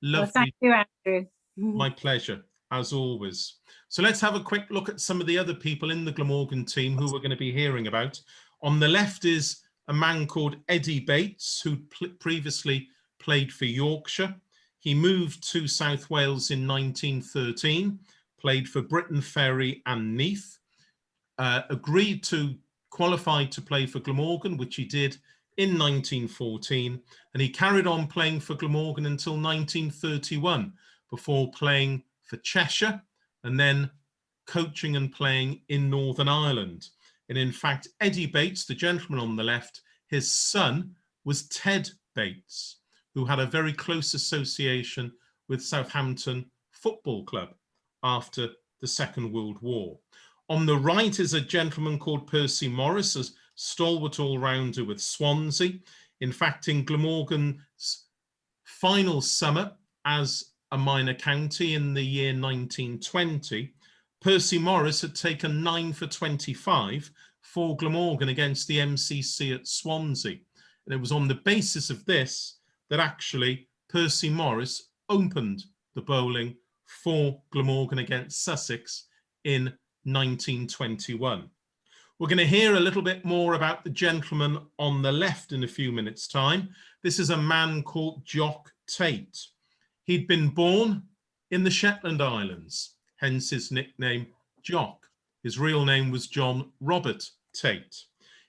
lovely... Well, thank you, Andrew. My pleasure, as always. So let's have a quick look at some of the other people in the Glamorgan team who we're going to be hearing about. On the left is a man called Eddie Bates, who previously played for Yorkshire. He moved to South Wales in 1913, played for Briton Ferry and Neath, agreed to qualify to play for Glamorgan, which he did in 1914, and he carried on playing for Glamorgan until 1931 before playing for Cheshire and then coaching and playing in Northern Ireland. And in fact, Eddie Bates, the gentleman on the left, his son was Ted Bates, who had a very close association with Southampton Football Club after the Second World War. On the right is a gentleman called Percy Morris, a stalwart all-rounder with Swansea. In fact, in Glamorgan's final summer as a minor county in the year 1920, Percy Morris had taken 9 for 25 for Glamorgan against the MCC at Swansea. And it was on the basis of this that actually Percy Morris opened the bowling for Glamorgan against Sussex in 1921. We're going to hear a little bit more about the gentleman on the left in a few minutes' time. This is a man called Jock Tate. He'd been born in the Shetland Islands, hence his nickname Jock. His real name was John Robert Tate.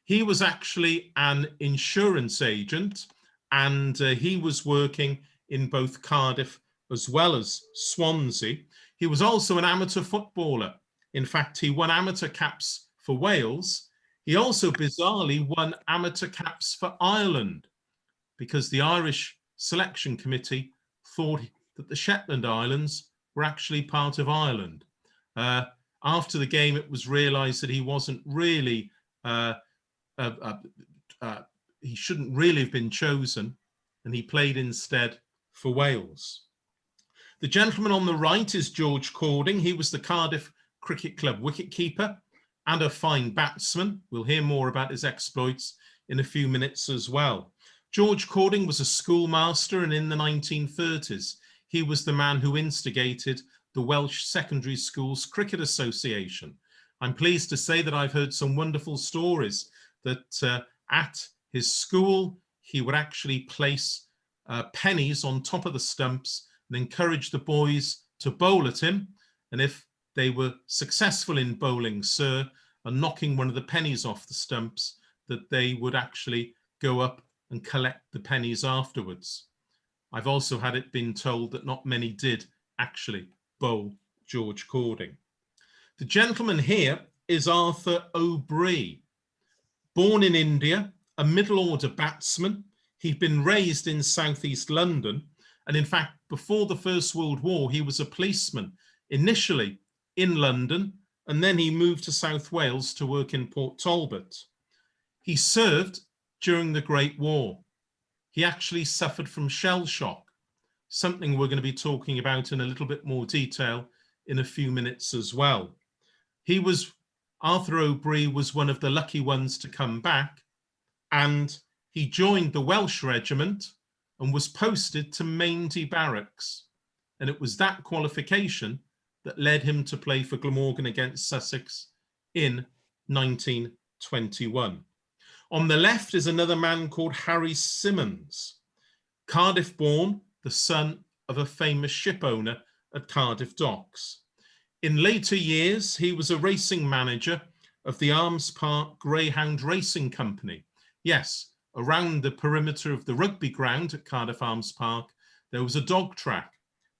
He was actually an insurance agent, and he was working in both Cardiff as well as Swansea. He was also an amateur footballer. In fact, he won amateur caps for Wales. He also bizarrely won amateur caps for Ireland because the Irish selection committee thought that the Shetland Islands were actually part of Ireland. After the game, it was realised that he wasn't really, he shouldn't really have been chosen, and he played instead for Wales. The gentleman on the right is George Cording. He was the Cardiff Cricket Club wicketkeeper and a fine batsman. We'll hear more about his exploits in a few minutes as well. George Cording was a schoolmaster, and in the 1930s, he was the man who instigated the Welsh Secondary Schools Cricket Association. I'm pleased to say that I've heard some wonderful stories that at his school, he would actually place pennies on top of the stumps and encourage the boys to bowl at him. And if they were successful in bowling Sir and knocking one of the pennies off the stumps, that they would actually go up and collect the pennies afterwards. I've also had it been told that not many did actually bowl George Cording. The gentleman here is Arthur O'Bree. Born in India, a middle-order batsman, he'd been raised in southeast London, and in fact, before the First World War, he was a policeman, initially in London, and then he moved to South Wales to work in Port Talbot. He served during the Great War. He actually suffered from shell shock, something we're going to be talking about in a little bit more detail in a few minutes as well. Arthur O'Brien was one of the lucky ones to come back, and he joined the Welsh Regiment and was posted to Maiden Barracks. And it was that qualification that led him to play for Glamorgan against Sussex in 1921. On the left is another man called Harry Simmons, Cardiff born, the son of a famous ship owner at Cardiff Docks. In later years, he was a racing manager of the Arms Park Greyhound Racing Company. Yes, around the perimeter of the rugby ground at Cardiff Arms Park, there was a dog track,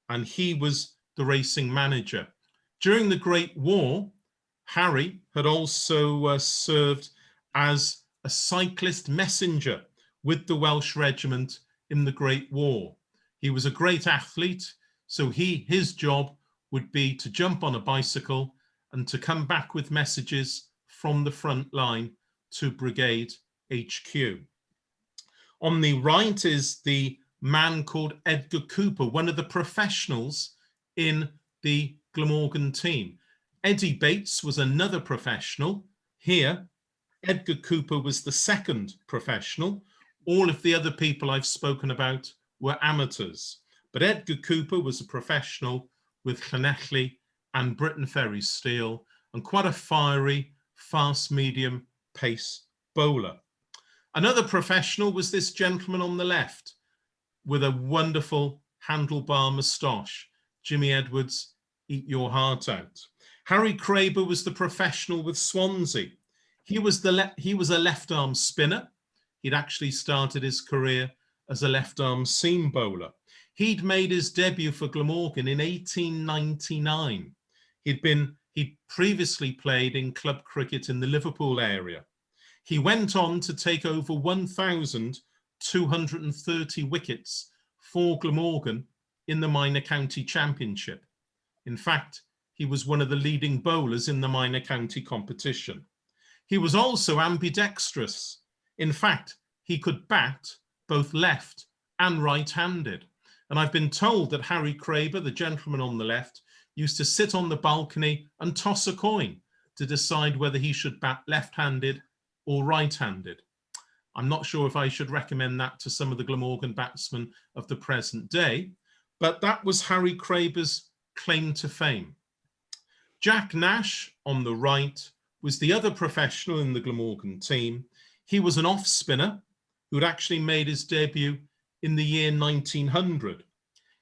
and he was the racing manager. During the Great War, Harry had also served as a cyclist messenger with the Welsh Regiment in the Great War. He was a great athlete, so his job would be to jump on a bicycle and to come back with messages from the front line to Brigade HQ. On the right is the man called Edgar Cooper, one of the professionals in the Glamorgan team. Eddie Bates was another professional. Here, Edgar Cooper was the second professional. All of the other people I've spoken about were amateurs, but Edgar Cooper was a professional with Llanelli and Britain Ferry Steel, and quite a fiery, fast medium pace bowler. Another professional was this gentleman on the left with a wonderful handlebar moustache. Jimmy Edwards, eat your heart out. Harry Craber was the professional with Swansea. He was a left arm spinner. He'd actually started his career as a left arm seam bowler. He'd made his debut for Glamorgan in 1899. He'd previously played in club cricket in the Liverpool area. He went on to take over 1,230 wickets for Glamorgan in the Minor County Championship. In fact, he was one of the leading bowlers in the Minor County competition. He was also ambidextrous. In fact, he could bat both left and right-handed. And I've been told that Harry Craber, the gentleman on the left, used to sit on the balcony and toss a coin to decide whether he should bat left-handed or right-handed. I'm not sure if I should recommend that to some of the Glamorgan batsmen of the present day, but that was Harry Craber's claim to fame. Jack Nash on the right was the other professional in the Glamorgan team. He was an off-spinner who had actually made his debut in the year 1900.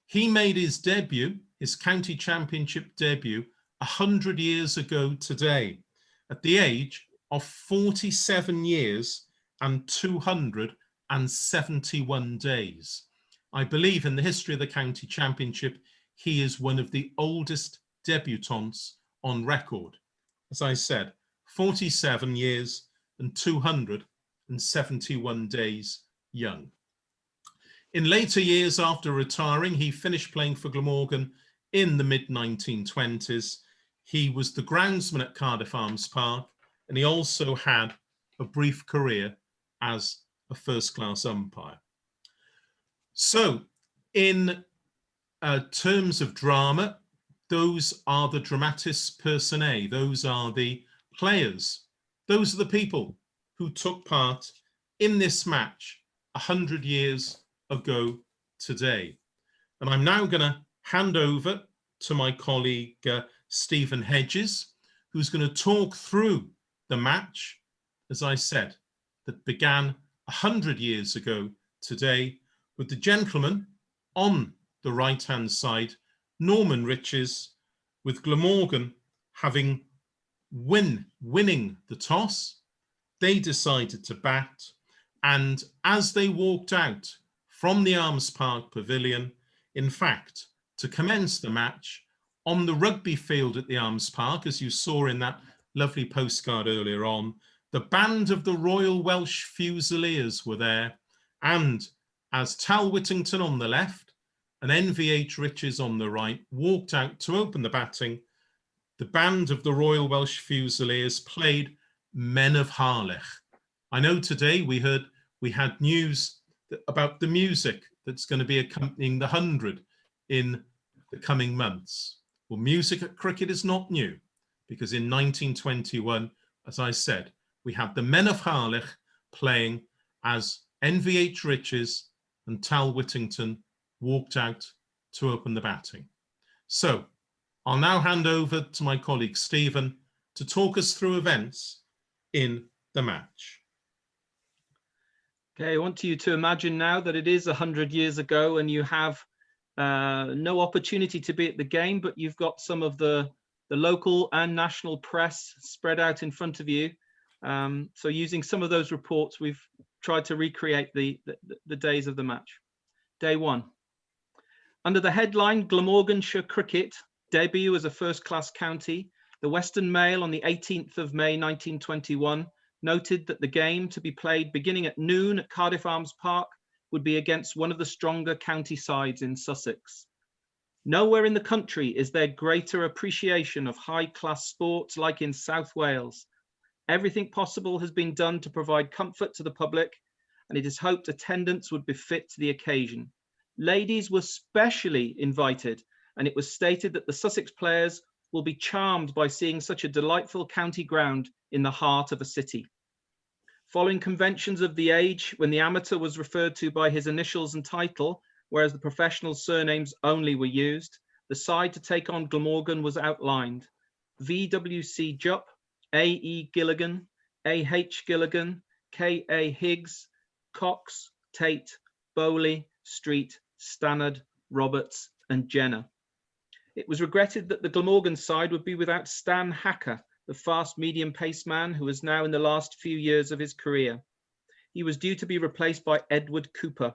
He made his debut, his county championship debut, 100 years ago today, at the age of 47 years and 271 days. I believe in the history of the county championship, he is one of the oldest debutants on record. As I said, 47 years and 271 days young. In later years after retiring, he finished playing for Glamorgan in the mid-1920s. He was the groundsman at Cardiff Arms Park, and he also had a brief career as a first-class umpire. So, in terms of drama, those are the dramatis personae, those are the players, those are the people who took part in this match 100 years ago today. And I'm now going to hand over to my colleague Stephen Hedges, who's going to talk through the match, as I said, that began 100 years ago today with the gentleman on the right-hand side, Norman Riches, with Glamorgan having winning the toss. They decided to bat, and as they walked out from the Arms Park Pavilion, in fact, to commence the match on the rugby field at the Arms Park, as you saw in that lovely postcard earlier on, the band of the Royal Welsh Fusiliers were there, and as Tal Whittington on the left and NVH Riches on the right walked out to open the batting, the band of the Royal Welsh Fusiliers played Men of Harlech. I know today we had news about the music that's going to be accompanying the 100 in the coming months. Well, music at cricket is not new, because in 1921, as I said, we had the Men of Harlech playing as NVH Riches and Tal Whittington walked out to open the batting. So I'll now hand over to my colleague Stephen to talk us through events in the match. Okay, I want you to imagine now that it is 100 years ago and you have no opportunity to be at the game, but you've got some of the local and national press spread out in front of you. So using some of those reports, we've tried to recreate the days of the match. Day one. Under the headline Glamorganshire Cricket, debut as a first-class county, the Western Mail on the 18th of May 1921 noted that the game, to be played beginning at noon at Cardiff Arms Park, would be against one of the stronger county sides in Sussex. Nowhere in the country is there greater appreciation of high-class sports like in South Wales. Everything possible has been done to provide comfort to the public, and it is hoped attendance would befit the occasion. Ladies were specially invited, and it was stated that the Sussex players will be charmed by seeing such a delightful county ground in the heart of a city. Following conventions of the age, when the amateur was referred to by his initials and title, whereas the professional surnames only were used, the side to take on Glamorgan was outlined. VWC Jupp, A.E. Gilligan, A.H. Gilligan, K.A. Higgs, Cox, Tate, Bowley, Street, Stannard, Roberts, and Jenner. It was regretted that the Glamorgan side would be without Stan Hacker, the fast medium pace man who is now in the last few years of his career. He was due to be replaced by Edgar Cooper.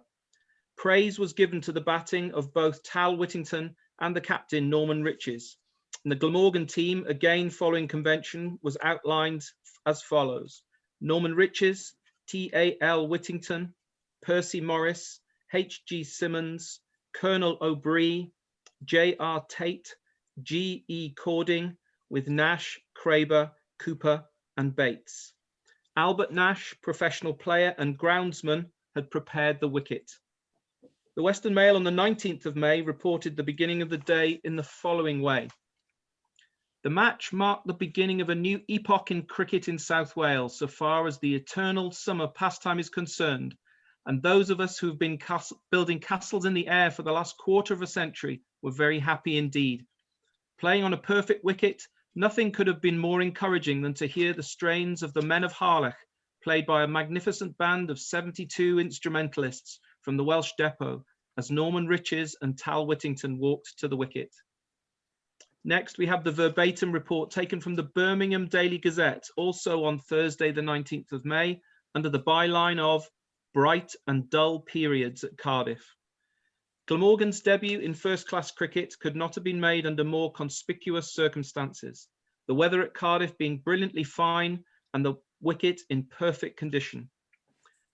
Praise was given to the batting of both Tal Whittington and the captain Norman Riches. And the Glamorgan team, again following convention, was outlined as follows: Norman Riches, T.A.L. Whittington, Percy Morris, H.G. Simmons, Colonel O'Bree, J.R. Tate, G.E. Cording, with Nash, Craber, Cooper, and Bates. Albert Nash, professional player and groundsman, had prepared the wicket. The Western Mail on the 19th of May reported the beginning of the day in the following way. The match marked the beginning of a new epoch in cricket in South Wales, so far as the eternal summer pastime is concerned, and those of us who've been building castles in the air for the last quarter of a century were very happy indeed. Playing on a perfect wicket, nothing could have been more encouraging than to hear the strains of the Men of Harlech, played by a magnificent band of 72 instrumentalists from the Welsh depot, as Norman Riches and Tal Whittington walked to the wicket. Next, we have the verbatim report taken from the Birmingham Daily Gazette, also on Thursday, the 19th of May, under the byline of Bright and Dull Periods at Cardiff. Glamorgan's debut in first-class cricket could not have been made under more conspicuous circumstances, the weather at Cardiff being brilliantly fine and the wicket in perfect condition.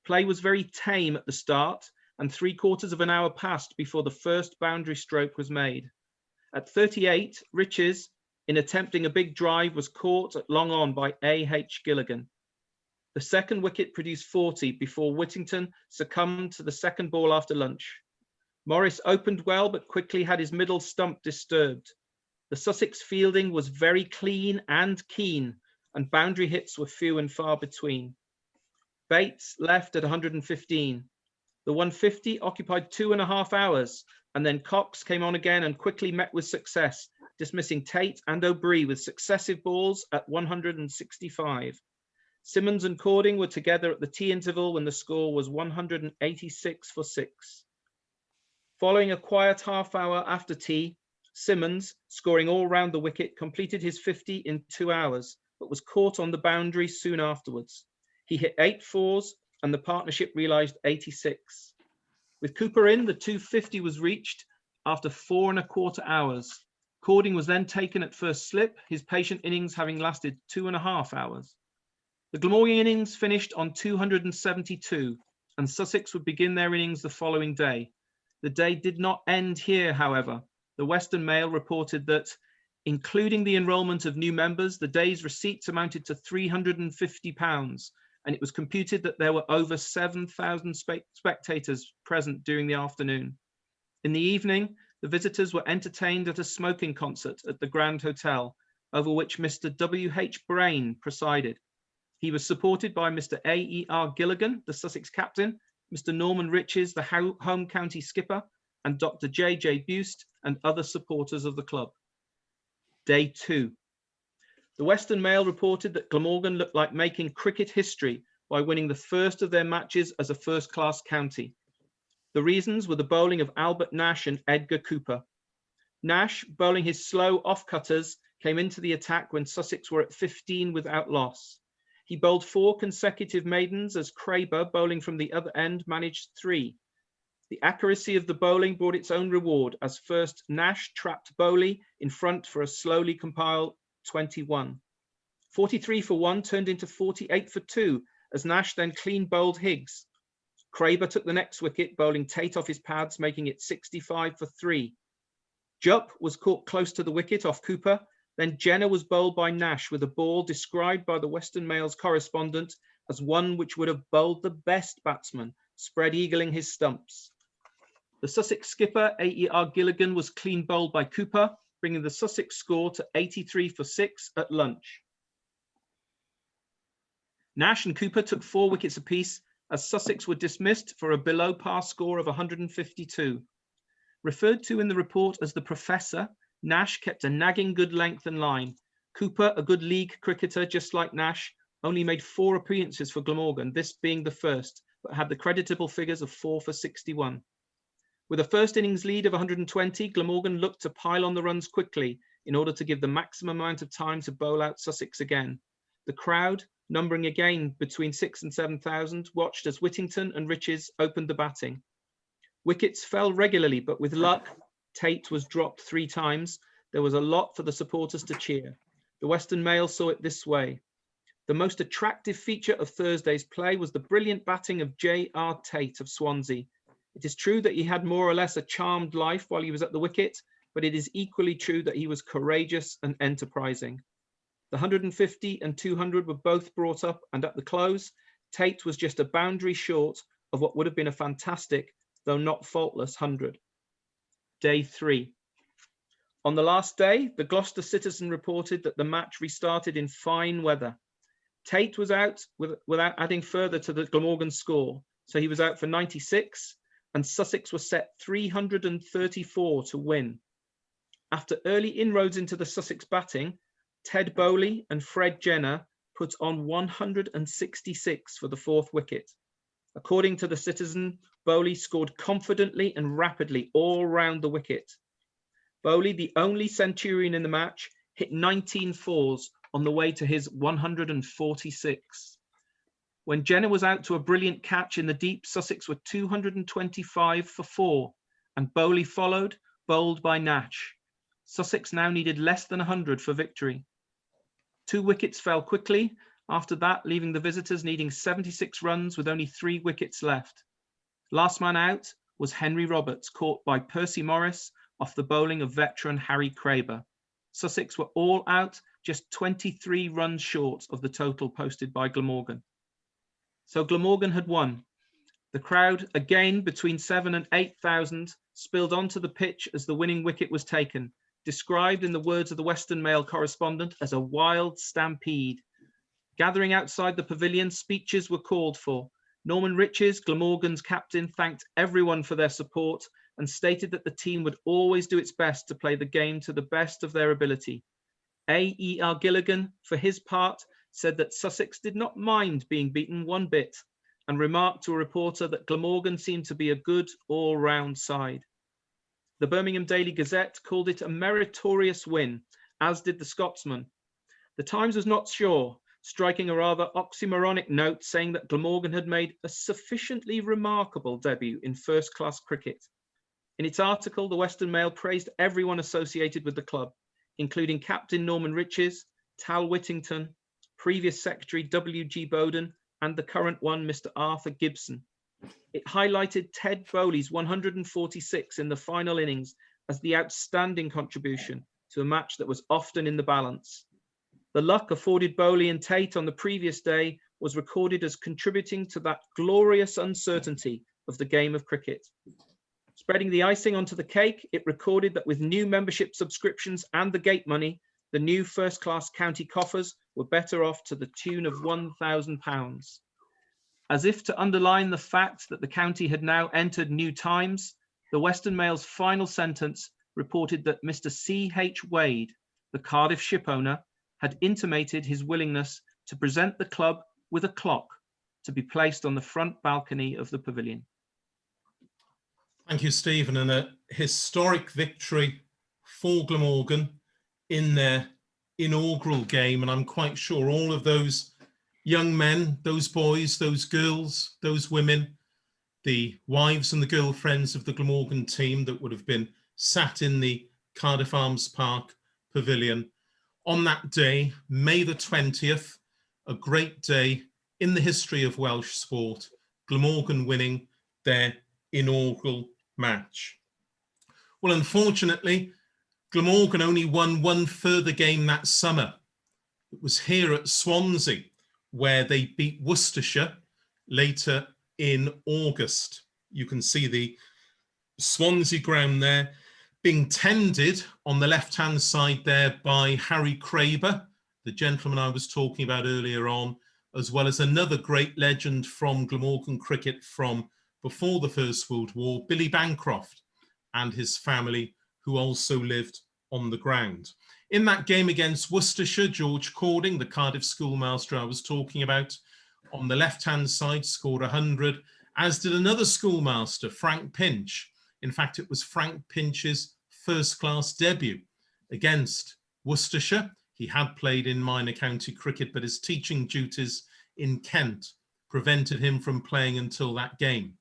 Play was very tame at the start, and 3/4 of an hour passed before the first boundary stroke was made. At 38, Riches, in attempting a big drive, was caught at long on by A.H. Gilligan. The second wicket produced 40 before Whittington succumbed to the second ball after lunch. Morris opened well, but quickly had his middle stump disturbed. The Sussex fielding was very clean and keen, and boundary hits were few and far between. Bates left at 115. The 150 occupied 2.5 hours, and then Cox came on again and quickly met with success, dismissing Tate and O'Bree with successive balls at 165. Simmons and Cording were together at the tea interval when the score was 186 for 6. Following a quiet half hour after tea, Simmons, scoring all round the wicket, completed his 50 in 2 hours, but was caught on the boundary soon afterwards. He hit 8 fours and the partnership realised 86. With Cooper in, the 250 was reached after 4.25 hours. Cording was then taken at first slip, his patient innings having lasted 2.5 hours. The Glamorgan innings finished on 272, and Sussex would begin their innings the following day. The day did not end here, however. The Western Mail reported that Including the enrolment of new members, the day's receipts amounted to £350, and it was computed that there were over 7,000 spectators present during the afternoon. In the evening, the visitors were entertained at a smoking concert at the Grand Hotel, over which Mr. W.H. Brain presided. He was supported by Mr. A.E.R. Gilligan, the Sussex captain, Mr. Norman Riches, the home county skipper, and Dr. J.J. Buste and other supporters of the club. Day 2. The Western Mail reported that Glamorgan looked like making cricket history by winning the first of their matches as a first-class county. The reasons were the bowling of Albert Nash and Edgar Cooper. Nash, bowling his slow off-cutters, came into the attack when Sussex were at 15 without loss. He bowled 4 consecutive maidens as Craber, bowling from the other end, managed 3. The accuracy of the bowling brought its own reward, as first Nash trapped Bowley in front for a slowly compiled 21. 43 for 1 turned into 48 for 2, as Nash then clean bowled Higgs. Craber took the next wicket, bowling Tate off his pads, making it 65 for 3. Jupp was caught close to the wicket off Cooper. Then Jenner was bowled by Nash with a ball described by the Western Mail's correspondent as one which would have bowled the best batsman, spread eagling his stumps. The Sussex skipper, A.E.R. Gilligan, was clean bowled by Cooper, bringing the Sussex score to 83 for 6 at lunch. Nash and Cooper took 4 wickets apiece, as Sussex were dismissed for a below par score of 152. Referred to in the report as the Professor, Nash kept a nagging good length and line. Cooper, a good league cricketer just like Nash, only made 4 appearances for Glamorgan, this being the first, but had the creditable figures of 4 for 61. With a first innings lead of 120, Glamorgan looked to pile on the runs quickly in order to give the maximum amount of time to bowl out Sussex again. The crowd, numbering again between 6,000 and 7,000, watched as Whittington and Riches opened the batting. Wickets fell regularly, but with luck, Tate was dropped 3 times. There was a lot for the supporters to cheer. The Western Mail saw it this way. The most attractive feature of Thursday's play was the brilliant batting of J.R. Tate of Swansea. It is true that he had more or less a charmed life while he was at the wicket, but it is equally true that he was courageous and enterprising. The 150 and 200 were both brought up, and at the close, Tate was just a boundary short of what would have been a fantastic, though not faultless, 100. Day 3. On the last day, the Gloucester Citizen reported that the match restarted in fine weather. Tate was out without adding further to the Glamorgan score, so he was out for 96, and Sussex was set 334 to win. After early inroads into the Sussex batting, Ted Bowley and Fred Jenner put on 166 for the 4th wicket. According to the Citizen, Bowley scored confidently and rapidly all round the wicket. Bowley, the only centurion in the match, hit 19 fours on the way to his 146. When Jenner was out to a brilliant catch in the deep, Sussex were 225 for 4, and Bowley followed, bowled by Nash. Sussex now needed less than 100 for victory. 2 wickets fell quickly, after that leaving the visitors needing 76 runs with only 3 wickets left. Last man out was Henry Roberts, caught by Percy Morris off the bowling of veteran Harry Craber. Sussex were all out, just 23 runs short of the total posted by Glamorgan. So Glamorgan had won. The crowd, again between 7,000 and 8,000, spilled onto the pitch as the winning wicket was taken, described in the words of the Western Mail correspondent as a wild stampede. Gathering outside the pavilion, speeches were called for. Norman Riches, Glamorgan's captain, thanked everyone for their support and stated that the team would always do its best to play the game to the best of their ability. A.E.R. Gilligan, for his part, said that Sussex did not mind being beaten one bit and remarked to a reporter that Glamorgan seemed to be a good all-round side. The Birmingham Daily Gazette called it a meritorious win, as did the Scotsman. The Times was not sure, striking a rather oxymoronic note saying that Glamorgan had made a sufficiently remarkable debut in first-class cricket. In its article, the Western Mail praised everyone associated with the club, including Captain Norman Riches, Tal Whittington, previous Secretary W.G. Bowden, and the current one, Mr. Arthur Gibson. It highlighted Ted Bowley's 146 in the final innings as the outstanding contribution, to a match that was often in the balance. The luck afforded Bowley and Tate on the previous day was recorded as contributing to that glorious uncertainty of the game of cricket. Spreading the icing onto the cake, it recorded that with new membership subscriptions and the gate money, the new first-class county coffers were better off to the tune of £1,000. As if to underline the fact that the county had now entered new times, the Western Mail's final sentence reported that Mr. C.H. Wade, the Cardiff shipowner, had intimated his willingness to present the club with a clock to be placed on the front balcony of the pavilion. Thank you, Stephen. And a historic victory for Glamorgan in their inaugural game. And I'm quite sure all of those young men, those boys, those girls, those women, the wives and the girlfriends of the Glamorgan team that would have been sat in the Cardiff Arms Park pavilion on that day, May the 20th, a great day in the history of Welsh sport, Glamorgan winning their inaugural match. Well, unfortunately, Glamorgan only won one further game that summer. It was here at Swansea, where they beat Worcestershire later in August. You can see the Swansea ground there being tended on the left-hand side there by Harry Craber, the gentleman I was talking about earlier on, as well as another great legend from Glamorgan cricket from before the First World War, Billy Bancroft, and his family, who also lived on the ground. In that game against Worcestershire, George Cording, the Cardiff schoolmaster I was talking about, on the left-hand side scored 100, as did another schoolmaster, Frank Pinch. In fact, it was Frank Pinch's first-class debut against Worcestershire. He had played in minor county cricket, but his teaching duties in Kent prevented him from playing until that game.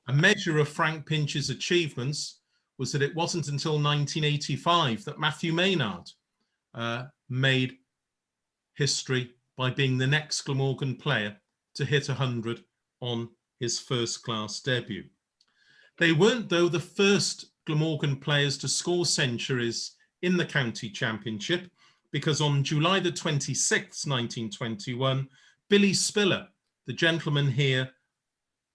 A measure of Frank Pinch's achievements was that it wasn't until 1985 that Matthew Maynard made history by being the next Glamorgan player to hit 100 on his first-class debut. They weren't, though, the first Glamorgan players to score centuries in the county championship, because on July the 26th, 1921, Billy Spiller, the gentleman here,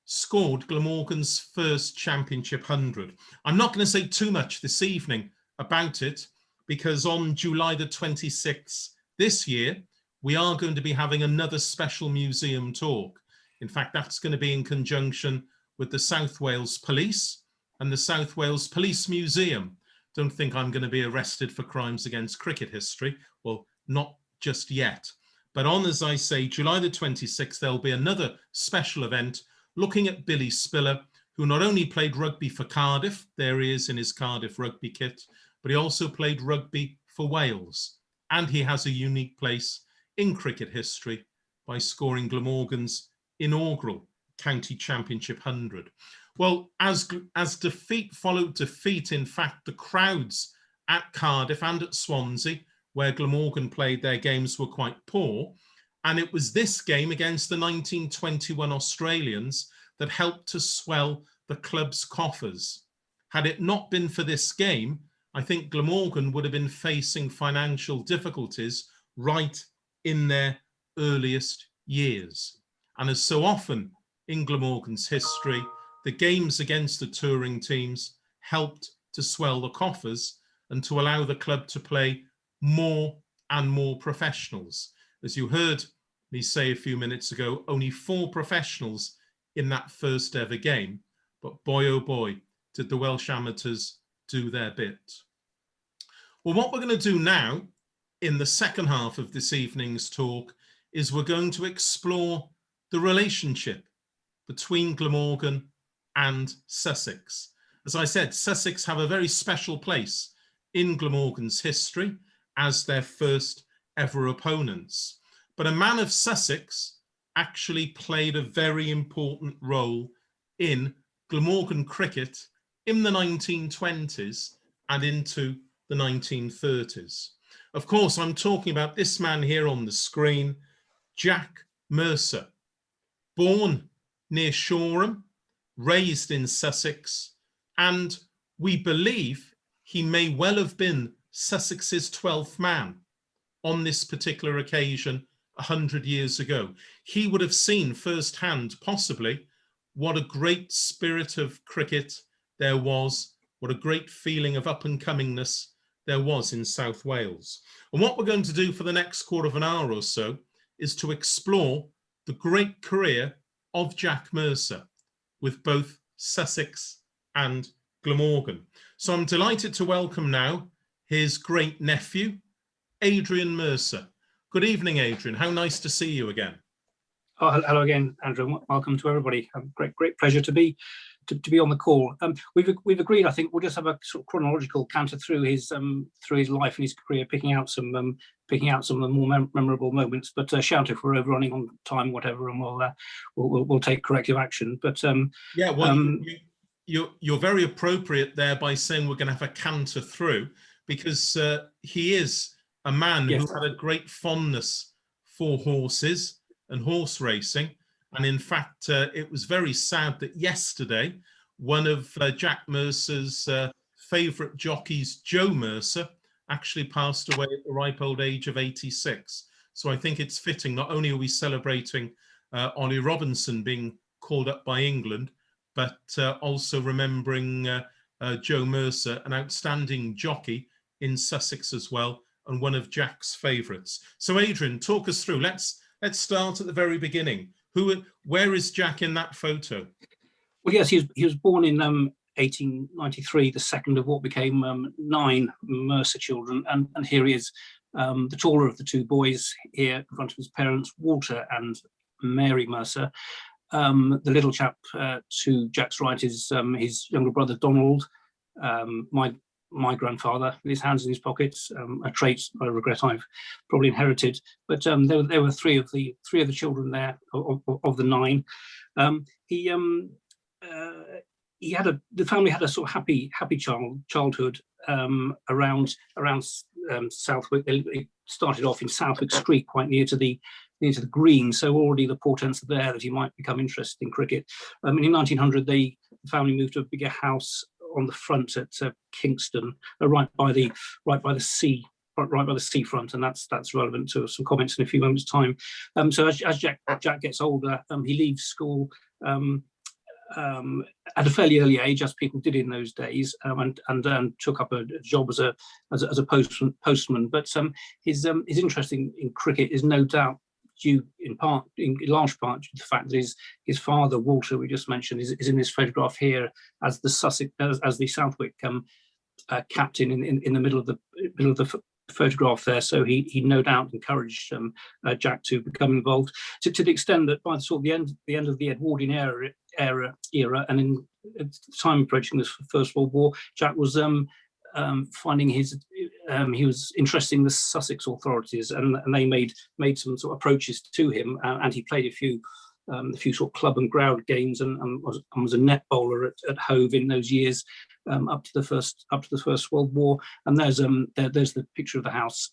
scored Glamorgan's first championship 100. I'm not going to say too much this evening about it, because on July the 26th this year, we are going to be having another special museum talk. In fact, that's going to be in conjunction with the South Wales Police and the South Wales Police Museum. Don't think I'm going to be arrested for crimes against cricket history. Well, not just yet. But on, as I say, July the 26th, there'll be another special event looking at Billy Spiller, who not only played rugby for Cardiff, there he is in his Cardiff rugby kit, but he also played rugby for Wales. And he has a unique place in cricket history by scoring Glamorgan's inaugural county championship 100. Well, as defeat followed defeat, in fact, the crowds at Cardiff and at Swansea, where Glamorgan played their games, were quite poor. And it was this game against the 1921 Australians that helped to swell the club's coffers. Had it not been for this game, I think Glamorgan would have been facing financial difficulties right in their earliest years. And as so often in Glamorgan's history, the games against the touring teams helped to swell the coffers and to allow the club to play more and more professionals. As you heard me say a few minutes ago, only 4 professionals in that first ever game, but boy oh boy, did the Welsh amateurs do their bit. Well, what we're going to do now in the second half of this evening's talk is we're going to explore the relationship between Glamorgan and Sussex. As I said, Sussex have a very special place in Glamorgan's history as their first ever opponents. But a man of Sussex actually played a very important role in Glamorgan cricket in the 1920s and into the 1930s. Of course, I'm talking about this man here on the screen, Jack Mercer, born near Shoreham, raised in Sussex, and we believe he may well have been Sussex's 12th man on this particular occasion 100 years ago. He would have seen firsthand, possibly, what a great spirit of cricket there was, what a great feeling of up-and-comingness there was in South Wales. And what we're going to do for the next quarter of an hour or so is to explore the great career of Jack Mercer with both Sussex and Glamorgan. So I'm delighted to welcome now his great nephew, Adrian Mercer. Good evening, Adrian. How nice to see you again. Oh, hello again, Andrew. Welcome to everybody. Great pleasure to be on the call. We've agreed. I think we'll just have a sort of chronological canter through his life and his career, picking out some of the more memorable moments. But shout if we're overrunning on time, whatever, and we'll take corrective action. But yeah, well, you're very appropriate there by saying we're going to have a canter through, because he is a man who had a great fondness for horses and horse racing. And in fact, it was very sad that yesterday, one of Jack Mercer's favourite jockeys, Joe Mercer, actually passed away at the ripe old age of 86. So I think it's fitting. Not only are we celebrating Ollie Robinson being called up by England, but also remembering Joe Mercer, an outstanding jockey in Sussex as well, and one of Jack's favourites. So Adrian, talk us through. Let's start at the very beginning. Where is Jack in that photo? Well, yes, he was born in 1893, the second of what became 9 Mercer children, and here he is, the taller of the 2 boys here in front of his parents, Walter and Mary Mercer. The little chap to Jack's right is his younger brother Donald, my grandfather, with his hands in his pockets, a trait I regret I've probably inherited. But there were 3 of the children there of the 9. The family had a sort of happy childhood around Southwick. It started off in Southwick Street, quite near to the green. So already the portents are there that he might become interested in cricket. In 1900, the family moved to a bigger house on the front at Kingston, right by the seafront, and that's relevant to some comments in a few moments' time. So as Jack gets older, he leaves school at a fairly early age, as people did in those days, and took up a job as a postman. But his interest in cricket is no doubt due in large part to the fact that his father, Walter, we just mentioned, is in this photograph here as the Southwick captain in the middle of the photograph there. So he no doubt encouraged Jack to become involved to the extent that by the end of the Edwardian era, and in time approaching the First World War, Jack was finding he was interested in the Sussex authorities, and they made some sort of approaches to him, and he played a few sort of club and ground games, and was a net bowler at Hove in those years, up to the First World War. And there's the picture of the house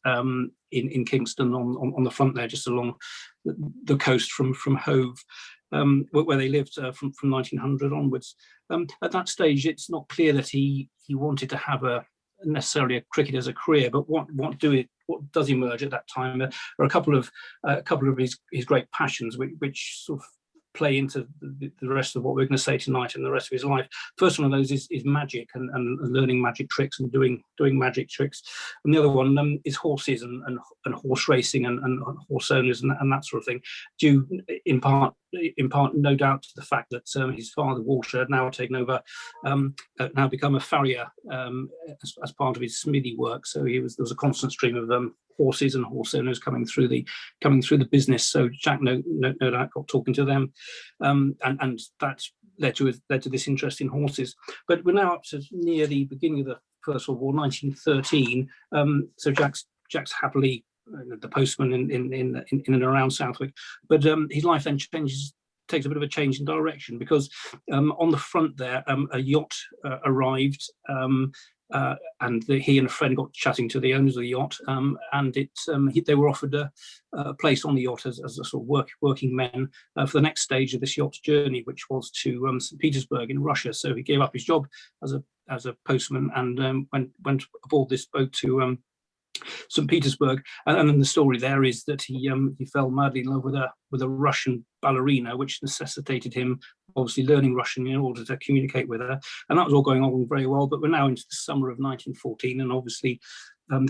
in Kingston on the front there, just along the coast from Hove, where they lived from 1900 onwards. At that stage, it's not clear that he wanted to have necessarily a cricket as a career, but what does emerge at that time are a couple of his great passions, which sort of play into the rest of what we're going to say tonight and the rest of his life. First one of those is magic and learning magic tricks and doing magic tricks, and the other one is horses and horse racing and horse owners and that sort of thing, due in part no doubt to the fact that his father Walter had now taken over, now become a farrier as part of his smithy work. So there was a constant stream of horses and horse owners coming through the business. So Jack no doubt got talking to them, and that led to this interest in horses. But we're now up to near the beginning of the First World War, 1913. So Jack's happily the postman in and around Southwick, but his life then takes a bit of a change in direction, because on the front there, a yacht arrived, and he and a friend got chatting to the owners of the yacht, and they were offered a place on the yacht as a sort of working men for the next stage of this yacht's journey, which was to St. Petersburg in Russia. So he gave up his job as as a postman, and went aboard this boat to St. Petersburg, and then the story there is that he fell madly in love with a Russian ballerina, which necessitated him obviously learning Russian in order to communicate with her, and that was all going on very well. But we're now into the summer of 1914, and obviously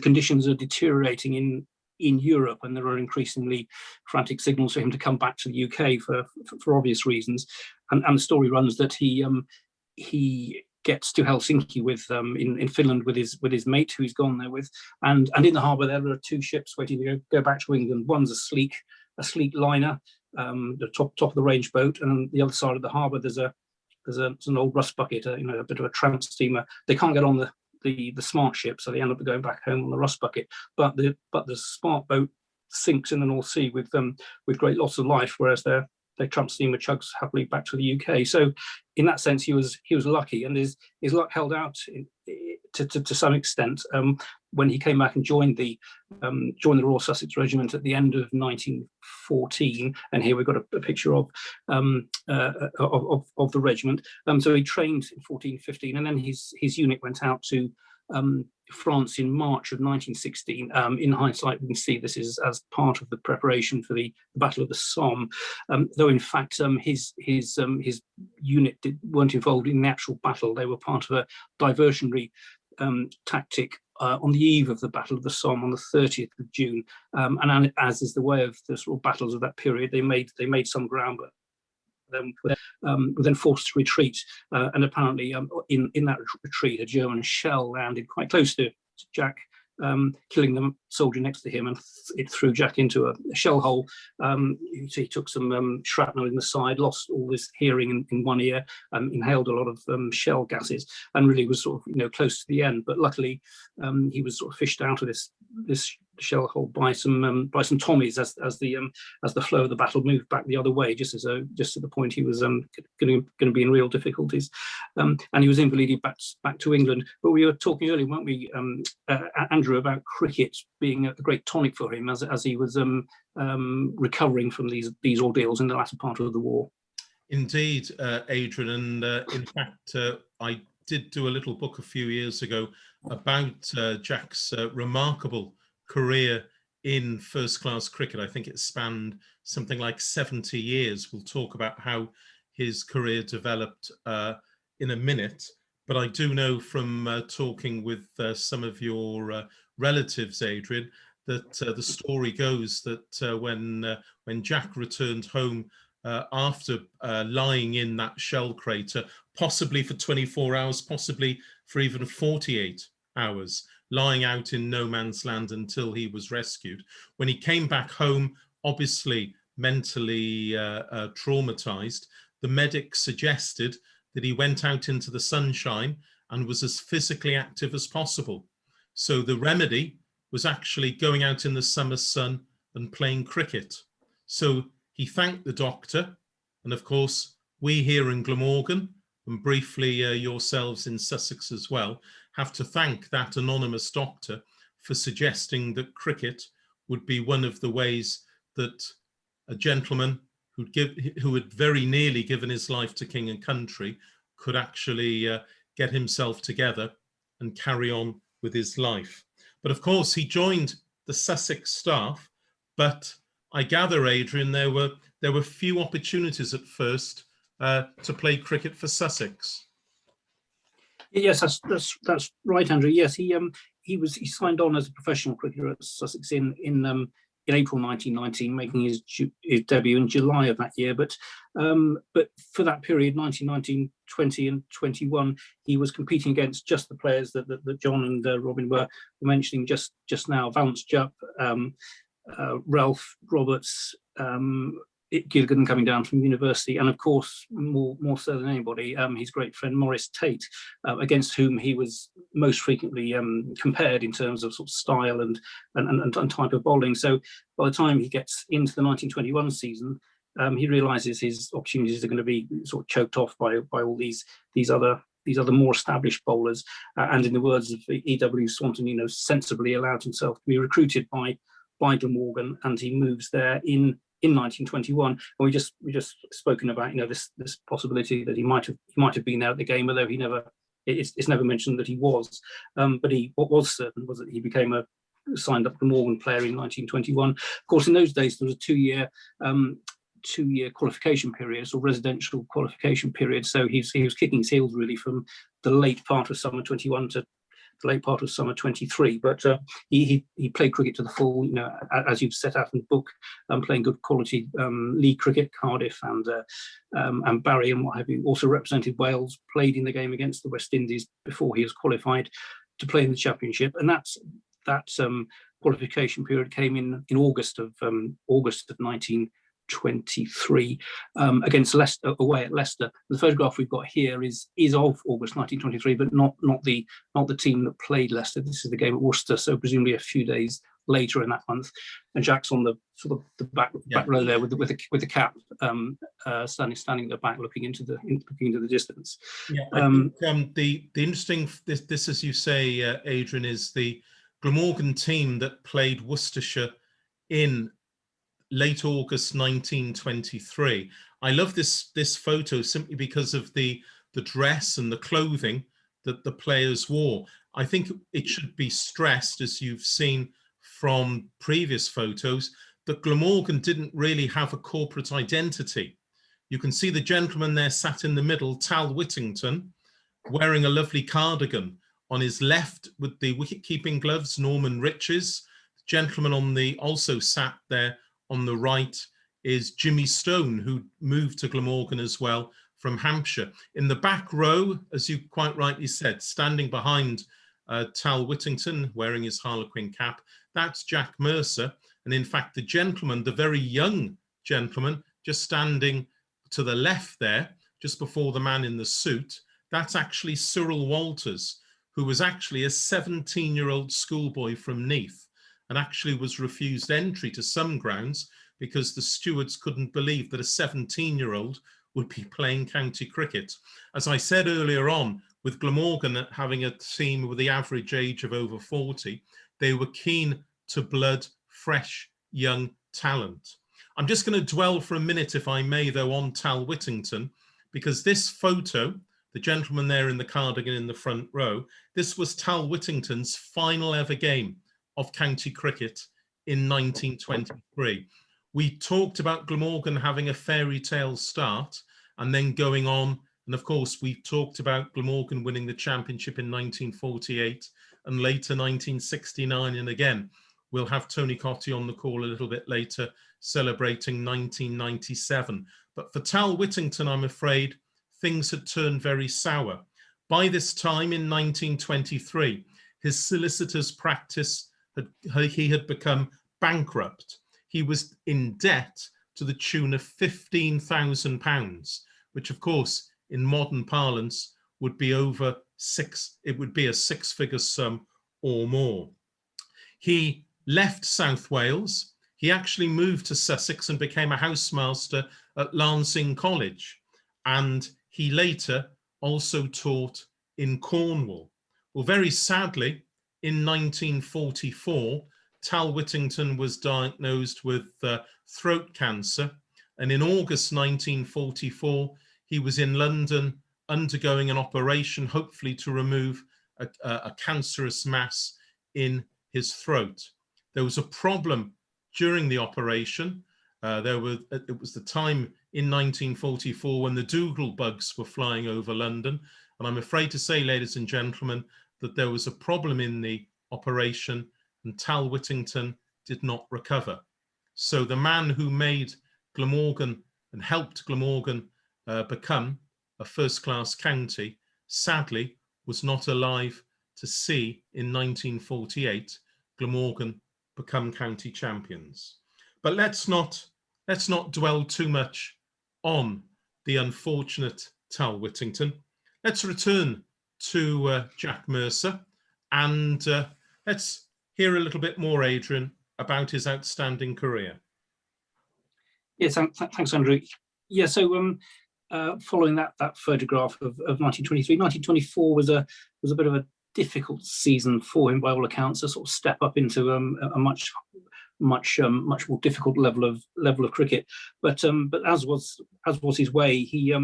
conditions are deteriorating in Europe, and there are increasingly frantic signals for him to come back to the UK for obvious reasons. And the story runs that he gets to Helsinki with in Finland with his mate who he's gone there with, and in the harbour there are two ships waiting to go back to England. One's a sleek liner, the top of the range boat, and on the other side of the harbour there's an old rust bucket, a bit of a tramp steamer. They can't get on the smart ship, so they end up going back home on the rust bucket. But the smart boat sinks in the North Sea with great loss of life, whereas their tramp steamer chugs happily back to the UK. So in that sense, he was lucky, and his luck held out to some extent when he came back and joined the Royal Sussex Regiment at the end of 1914. And here we've got a picture of the regiment. So he trained in 14-15, and then his unit went out to France in March of 1916. In hindsight, we can see this is as part of the preparation for the Battle of the Somme, though in fact his unit weren't involved in the actual battle. They were part of a diversionary tactic on the eve of the Battle of the Somme on the 30th of June. And as is the way of the sort of battles of that period, they made some ground, but were then forced to retreat, and apparently in that retreat a German shell landed quite close to Jack, killing the soldier next to him, and it threw Jack into a shell hole. He took some shrapnel in the side, lost all his hearing in one ear, inhaled a lot of shell gases, and really was sort of close to the end. But luckily he was sort of fished out of this shell hole by some Tommies as the flow of the battle moved back the other way, just at the point he was going to be in real difficulties, and he was invalided back to England. But we were talking earlier, weren't we, Andrew, about cricket being a great tonic for him as he was recovering from these ordeals in the latter part of the war. Indeed, Adrian, and in fact I did do a little book a few years ago about Jack's remarkable career in first-class cricket. I think it spanned something like 70 years. We'll talk about how his career developed in a minute, but I do know from talking with some of your relatives, Adrian, that the story goes that when Jack returned home after lying in that shell crater, possibly for 24 hours, possibly for even 48 hours, lying out in no man's land until he was rescued. When he came back home, obviously mentally traumatized, the medic suggested that he went out into the sunshine and was as physically active as possible. So the remedy was actually going out in the summer sun and playing cricket. So he thanked the doctor, and of course we here in Glamorgan, and briefly yourselves in Sussex as well, have to thank that anonymous doctor for suggesting that would be one of the ways that a gentleman who had very nearly given his life to king and country could actually get himself together and carry on with his life. But of course, he joined the Sussex staff, but I gather, Adrian, there were few opportunities at first to play cricket for Sussex. Yes, that's right, Andrew. Yes, he signed on as a professional cricketer at Sussex in April 1919, making his debut in July of that year. But for that period, 1919, 20 and 21, he was competing against just the players that John and Robin were mentioning just now: Valence Jupp, Ralph Roberts, Gilligan coming down from university, and of course, more so than anybody, his great friend Maurice Tate, against whom he was most frequently compared in terms of sort of style and type of bowling. So by the time he gets into the 1921 season, he realises his opportunities are going to be sort of choked off by all these other more established bowlers. And in the words of E.W. Swanton, sensibly allowed himself to be recruited by Glamorgan, and he moves there in 1921, and we just spoken about this possibility that he might have been there at the game, although he never it's never mentioned that he was. But what was certain was that he became a signed up Glamorgan player in 1921. Of course, in those days there was a two-year qualification period, or residential qualification period. So he was kicking his heels really from the late part of summer 21 to the late part of summer 23. But he played cricket to the full, you know, as you've set out in the book, playing good quality league cricket, Cardiff and Barry and what have you. Also represented Wales, played in the game against the West Indies before he was qualified to play in the Championship, and that qualification period came in August of 1923 against Leicester, away at Leicester. The photograph we've got here is of August 1923, but not the team that played Leicester. This is the game at Worcester, so presumably a few days later in that month. And Jack's on the sort of the back row there with the cap, standing at the back, looking into the distance. Yeah, I think, the interesting this as you say, Adrian, is the Glamorgan team that played Worcestershire in late August 1923. I love this photo simply because of the dress and the clothing that the players wore. I think it should be stressed, as you've seen from previous photos, that Glamorgan didn't really have a corporate identity. You can see the gentleman there sat in the middle, Tal Whittington, wearing a lovely cardigan. On his left with the wicket-keeping gloves, Norman Riches. The gentleman also sat there on the right is Jimmy Stone, who moved to Glamorgan as well from Hampshire. In the back row, as you quite rightly said, standing behind Tal Whittington, wearing his Harlequin cap, that's Jack Mercer. And in fact, the gentleman, the very young gentleman, just standing to the left there, just before the man in the suit, that's actually Cyril Walters, who was actually a 17-year-old schoolboy from Neath and actually was refused entry to some grounds because the stewards couldn't believe that a 17-year-old would be playing county cricket. As I said earlier on, with Glamorgan having a team with the average age of over 40, they were keen to blood fresh young talent. I'm just going to dwell for a minute, if I may, though, on Tal Whittington, because this photo, the gentleman there in the cardigan in the front row, this was Tal Whittington's final ever game of county cricket in 1923. We talked about Glamorgan having a fairy tale start and then going on. And of course, we talked about Glamorgan winning the championship in 1948 and later 1969. And again, we'll have Tony Cotty on the call a little bit later, celebrating 1997. But for Tal Whittington, I'm afraid, things had turned very sour. By this time in 1923, his solicitor's practice, he had become bankrupt. He was in debt to the tune of £15,000, which of course, in modern parlance, would be a six-figure sum or more. He left South Wales. He actually moved to Sussex and became a housemaster at Lancing College. And he later also taught in Cornwall. Well, very sadly, in 1944, Tal Whittington was diagnosed with throat cancer. And in August 1944, he was in London undergoing an operation, hopefully to remove a cancerous mass in his throat. There was a problem during the operation. It was the time in 1944 when the Dougal bugs were flying over London. And I'm afraid to say, ladies and gentlemen, that there was a problem in the operation and Tal Whittington did not recover. So the man who made Glamorgan and helped Glamorgan become a first-class county, sadly, was not alive to see in 1948 Glamorgan become county champions. But let's not dwell too much on the unfortunate Tal Whittington. Let's return to Jack Mercer and let's hear a little bit more, Adrian, about his outstanding career. Yes, thanks, Andrew. Yeah, so following that photograph of 1923, 1924 was a bit of a difficult season for him by all accounts, a sort of step up into a much much more difficult level of cricket. But as was his way, he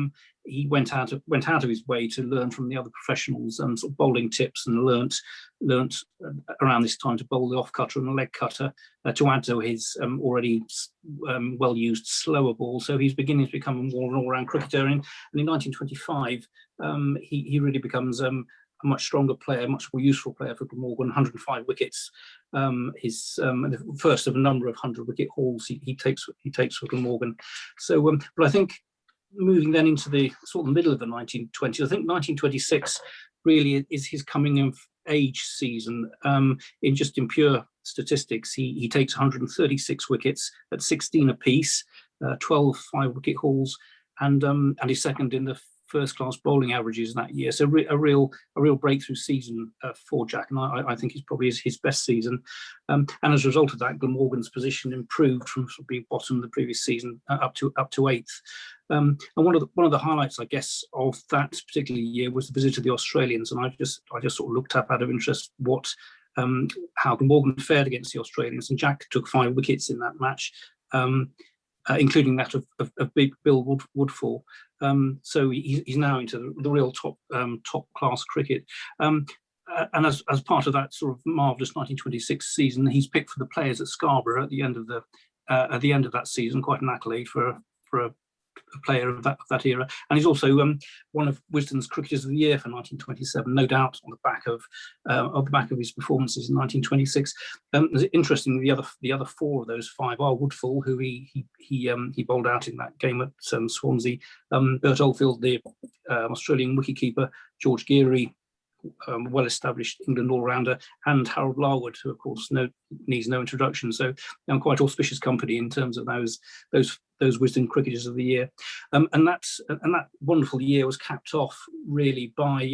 went out of his way to learn from the other professionals and sort of bowling tips, and learnt around this time to bowl the off cutter and the leg cutter to add to his already well used slower ball. So he's beginning to become more an all round cricketer. And in 1925, he really becomes a much stronger player, much more useful player for Glamorgan. 105 wickets, his the first of a number of 100-wicket hauls he takes for Glamorgan. So, but I think moving then into the sort of middle of the 1920s, I think 1926 really is his coming of age season. In pure statistics, he takes 136 wickets at 16 apiece, 12 5-wicket hauls, and he's second in the first-class bowling averages that year. So a real breakthrough season for Jack, and I think it's probably his best season. And as a result of that, Glamorgan's position improved from sort of being bottom the previous season up to eighth. And one of the highlights, I guess, of that particular year was the visit of the Australians. And I just sort of looked up out of interest how Glamorgan fared against the Australians, and Jack took 5 wickets in that match, including that of Big Bill Woodfall. So he's now into the real top class cricket. And as part of that sort of marvellous 1926 season, he's picked for the players at Scarborough at the end of that season. Quite an accolade for a player of that era, and he's also one of Wisden's Cricketers of the Year for 1927, no doubt on the back of his performances in 1926. Interestingly, the other 4 of those 5 are Woodfall, who he bowled out in that game at Swansea, Bert Oldfield, the Australian wicketkeeper, George Geary, well-established England all-rounder, and Harold Larwood, who of course needs no introduction. So quite auspicious company in terms of those Wisden Cricketers of the Year. And that wonderful year was capped off really by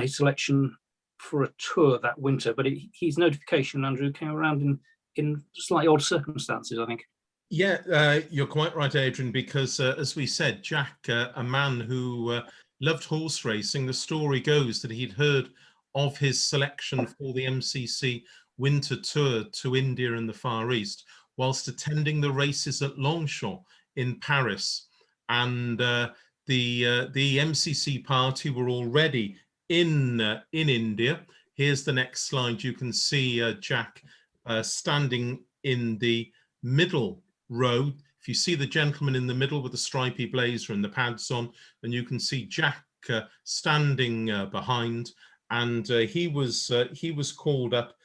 his selection for a tour that winter. But his notification, Andrew, came around in slightly odd circumstances, I think. Yeah, you're quite right, Adrian, because as we said, Jack, a man who loved horse racing, the story goes that he'd heard of his selection for the MCC winter tour to India and the Far East whilst attending the races at Longchamp in Paris. And the MCC party were already in India. Here's the next slide. You can see Jack standing in the middle row. If you see the gentleman in the middle with the stripy blazer and the pads on, and you can see Jack standing behind, and he was called up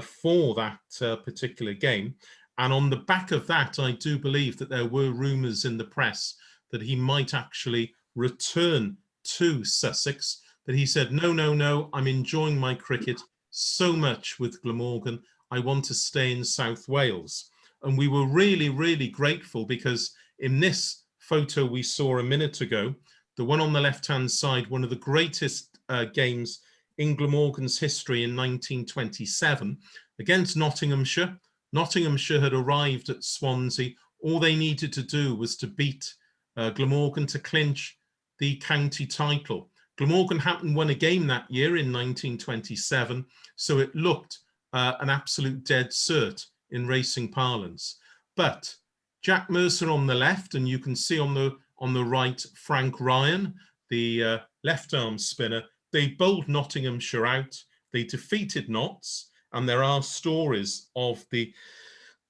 for that particular game. And on the back of that, I do believe that there were rumours in the press that he might actually return to Sussex, that he said, no, I'm enjoying my cricket so much with Glamorgan, I want to stay in South Wales. And we were really, really grateful, because in this photo we saw a minute ago, the one on the left-hand side, one of the greatest games in Glamorgan's history in 1927 against Nottinghamshire. Nottinghamshire had arrived at Swansea. All they needed to do was to beat Glamorgan to clinch the county title. Glamorgan hadn't won a game that year in 1927, so it looked an absolute dead cert in racing parlance. But Jack Mercer on the left, and you can see on the right Frank Ryan, the left arm spinner. They bowled Nottinghamshire out. They defeated Notts, and there are stories of the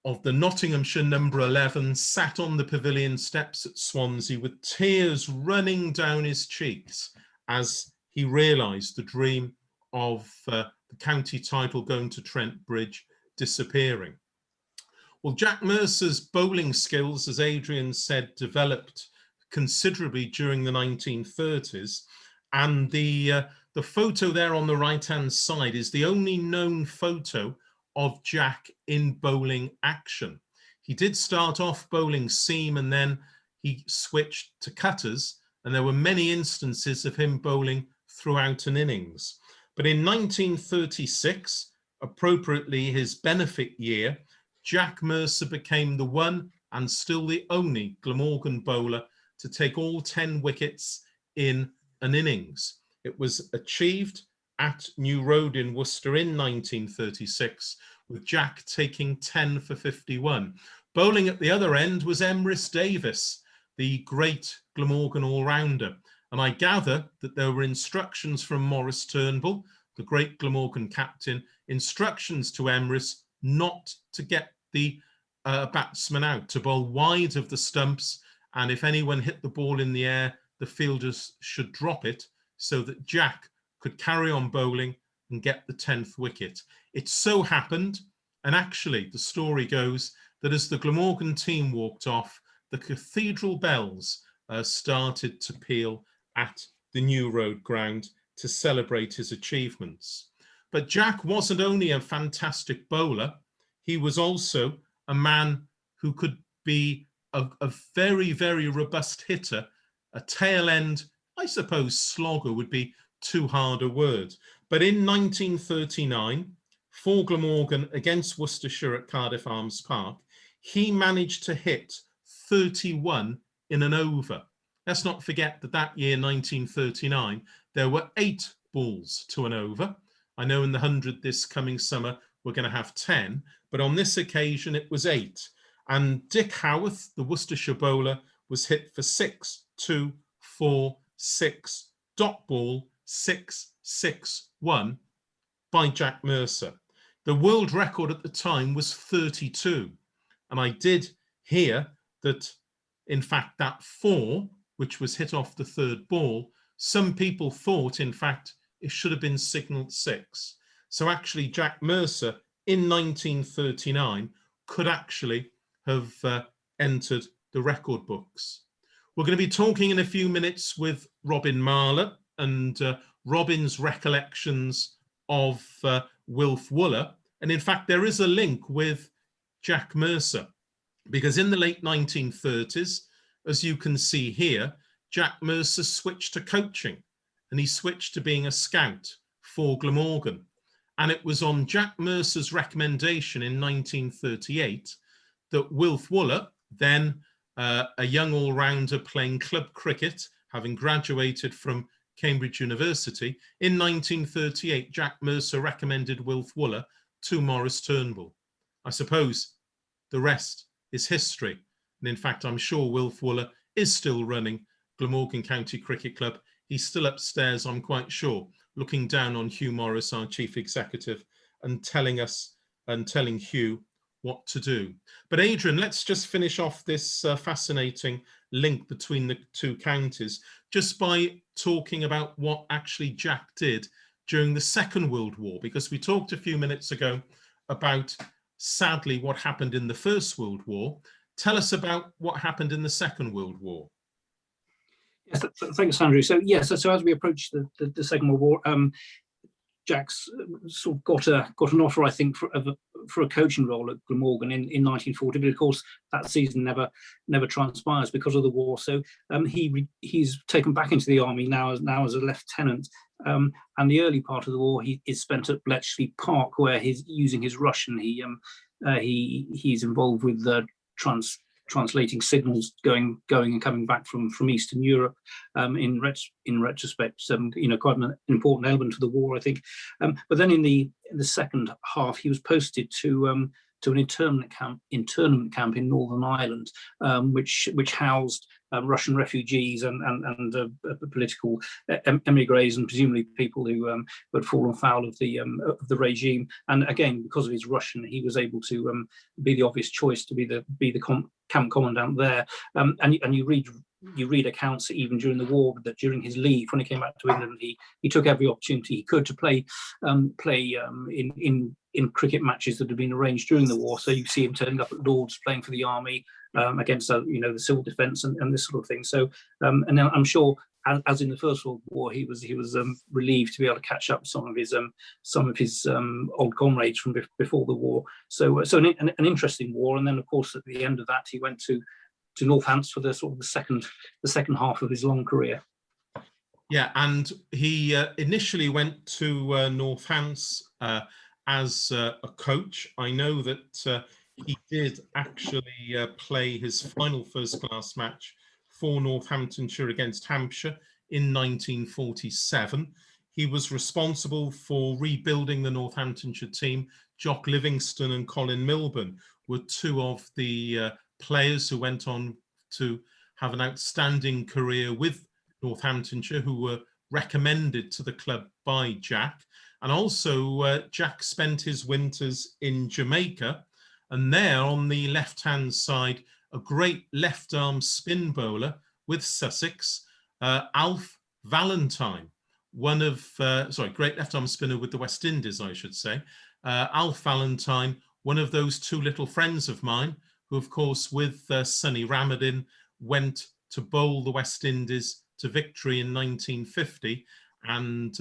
Nottinghamshire number 11 sat on the pavilion steps at Swansea with tears running down his cheeks as he realised the dream of the county title going to Trent Bridge disappearing. Well, Jack Mercer's bowling skills, as Adrian said, developed considerably during the 1930s, and the photo there on the right-hand side is the only known photo of Jack in bowling action. He did start off bowling seam, and then he switched to cutters, and there were many instances of him bowling throughout an innings. But in 1936, appropriately his benefit year, Jack Mercer became the one and still the only Glamorgan bowler to take all 10 wickets in an innings. It was achieved at New Road in Worcester in 1936, with Jack taking 10 for 51. Bowling at the other end was Emrys Davis, the great Glamorgan all-rounder. And I gather that there were instructions from Maurice Turnbull, the great Glamorgan captain, instructions to Emrys not to get the batsman out, to bowl wide of the stumps, and if anyone hit the ball in the air, the fielders should drop it so that Jack could carry on bowling and get the 10th wicket. It so happened, and actually the story goes, that as the Glamorgan team walked off, the cathedral bells started to peal at the New Road ground to celebrate his achievements. But Jack wasn't only a fantastic bowler, he was also a man who could be a very, very robust hitter, a tail end, I suppose slogger would be too hard a word. But in 1939, for Glamorgan against Worcestershire at Cardiff Arms Park, he managed to hit 31 in an over. Let's not forget that that year, 1939, there were 8 balls to an over. I know in the 100 this coming summer, we're going to have 10, but on this occasion, it was 8. And Dick Howarth, the Worcestershire bowler, was hit for 6, 2, 4, 6, dot ball, 6, 6, 1 by Jack Mercer. The world record at the time was 32. And I did hear that, in fact, that 4, which was hit off the 3rd ball, some people thought, in fact, it should have been signalled 6. So actually, Jack Mercer in 1939 could actually have entered the record books. We're going to be talking in a few minutes with Robin Marla and Robin's recollections of Wilf Wooler. And in fact, there is a link with Jack Mercer, because in the late 1930s, as you can see here, Jack Mercer switched to coaching and he switched to being a scout for Glamorgan. And it was on Jack Mercer's recommendation in 1938 that Wilf Wooler, then a young all-rounder playing club cricket, having graduated from Cambridge University, in 1938, Jack Mercer recommended Wilf Wooler to Maurice Turnbull. I suppose the rest is history. And in fact, I'm sure Wilf Wooler is still running Glamorgan County Cricket Club. He's still upstairs, I'm quite sure, looking down on Hugh Morris, our chief executive, and telling Hugh what to do. But Adrian, let's just finish off this fascinating link between the two counties just by talking about what actually Jack did during the Second World War, because we talked a few minutes ago about, sadly, what happened in the First World War. Tell us about what happened in the Second World War. Yes, thanks, Andrew. So yes, so as we approach the Second World War, Jack's sort of got an offer, I think, for a coaching role at Glamorgan in 1940, but of course that season never transpires because of the war. So he's taken back into the army now as a lieutenant. And the early part of the war he is spent at Bletchley Park, where he's using his Russian. He's involved with translating signals going and coming back from Eastern Europe. In retrospect, quite an important element of the war, I think. But then in the second half, he was posted to an internment camp in Northern Ireland, which housed Russian refugees and political emigres, and presumably people who had fallen foul of the regime. And again, because of his Russian, he was able to be the obvious choice to be the camp commandant there. And you read accounts even during the war that during his leave, when he came back to England, he took every opportunity he could to play in cricket matches that had been arranged during the war. So you see him turning up at Lord's playing for the army against the civil defence and this sort of thing. So and I'm sure, as in the First World War, he was relieved to be able to catch up some of his old comrades from before the war. So an interesting war. And then of course at the end of that he went to Northants for the second half of his long career. Yeah, and he initially went to Northants as a coach. I know that he did actually play his final first-class match for Northamptonshire against Hampshire in 1947. He was responsible for rebuilding the Northamptonshire team Jock Livingston and Colin Milburn were two of the players who went on to have an outstanding career with Northamptonshire, who were recommended to the club by Jack. And also Jack spent his winters in Jamaica, and there on the left-hand side, a great left-arm spin bowler with Sussex, Alf Valentine, one of, great left-arm spinner with the West Indies, I should say. Alf Valentine, one of those two little friends of mine, who of course with Sonny Ramadin went to bowl the West Indies to victory in 1950. And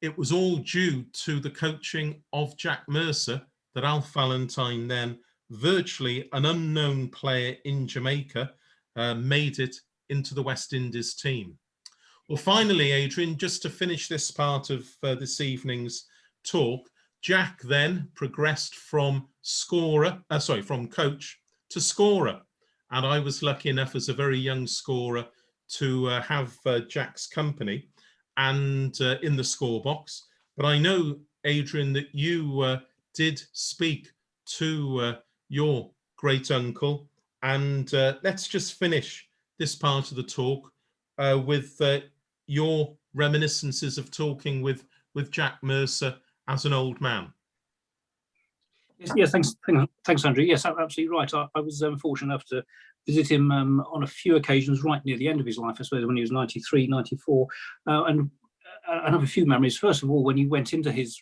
it was all due to the coaching of Jack Mercer that Alf Valentine, then virtually an unknown player in Jamaica, made it into the West Indies team. Well, finally, Adrian, just to finish this part of this evening's talk, Jack then progressed from from coach to scorer. And I was lucky enough as a very young scorer to have Jack's company and in the score box. But I know, Adrian, that you did speak to your great uncle, and let's just finish this part of the talk with your reminiscences of talking with Jack Mercer as an old man. Yes, thanks, Andrew. Yes, absolutely right. I was fortunate enough to visit him on a few occasions right near the end of his life, I suppose, when he was 93, 94, and I have a few memories. First of all, when he went into his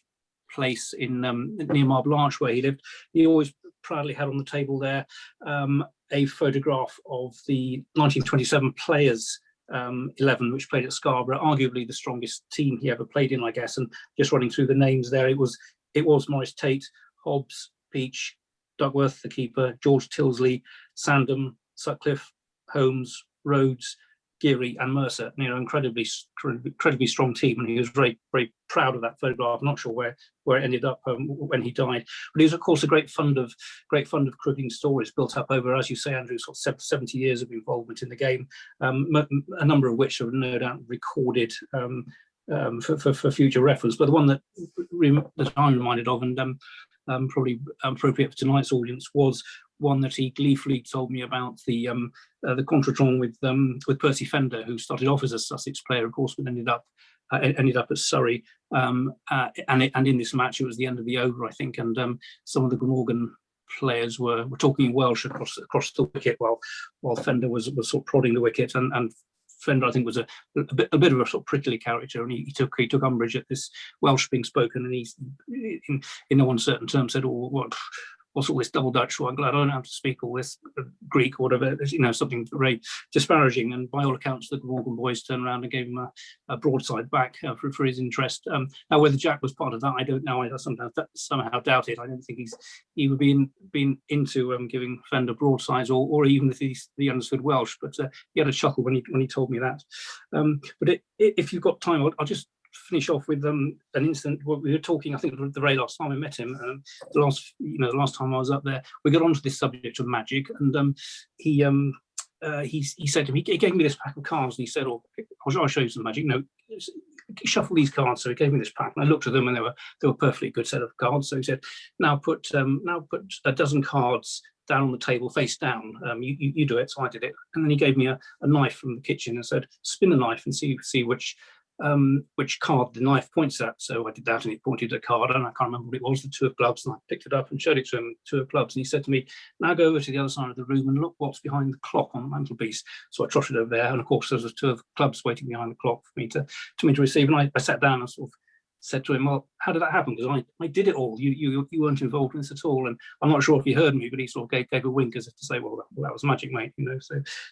place in near Marble Arch where he lived, he always proudly had on the table there a photograph of the 1927 Players 11, which played at Scarborough, arguably the strongest team he ever played in, I guess. And just running through the names there, it was Maurice Tate, Hobbs, Peach, Duckworth, the keeper, George Tilsley, Sandham, Sutcliffe, Holmes, Rhodes, Geary, and Mercer. You know, incredibly strong team, and he was very, very proud of that photograph. I'm not sure where it ended up when he died, but he was, of course, a great fund of cricketing stories built up over, as you say, Andrew, sort of 70 years of involvement in the game. A number of which are no doubt recorded for future reference. But the one that I'm reminded of, and probably appropriate for tonight's audience, was one that he gleefully told me about, the contretemps with Percy Fender, who started off as a Sussex player, of course, but ended up at Surrey. And in this match, it was the end of the over, I think, and some of the Glamorgan players were talking in Welsh across the wicket while Fender was sort of prodding the wicket, and Fender, I think, was a bit of a sort of prickly character, and he took umbrage at this Welsh being spoken, and he, in no uncertain terms, said, "Oh, what's all this double Dutch? Well, I'm glad I don't have to speak all this Greek or whatever." You know, something very disparaging. And by all accounts, the Glamorgan boys turned around and gave him a broadside back for his interest. Now, whether Jack was part of that, I don't know. I sometimes somehow doubt it. I don't think he would be into giving Fender broadsides, or even if he understood Welsh. But he had a chuckle when he told me that. But if you've got time, I'll just finish off with an incident. We were talking, I think, the very last time I met him, the last time I was up there, we got onto this subject of magic, and he said to me, he gave me this pack of cards, and he said, I'll show you some magic. No, shuffle these cards. So he gave me this pack, and I looked at them, and they were a perfectly good set of cards. So he said, now put a dozen cards down on the table face down. You do it. So I did it, and then he gave me a knife from the kitchen and said, spin the knife and see which card the knife points at. So I did that, and he pointed at a card, and I can't remember what it was, the two of clubs, and I picked it up and showed it to him, two of clubs, and he said to me, now go over to the other side of the room and look what's behind the clock on the mantelpiece. So I trotted over there, and of course there was two of clubs waiting behind the clock for me to receive, and I sat down and sort of said to him, well, how did that happen? Because I did it all. You weren't involved in this at all. And I'm not sure if he heard me, but he sort of gave a wink as if to say, well, that was magic, mate. You know,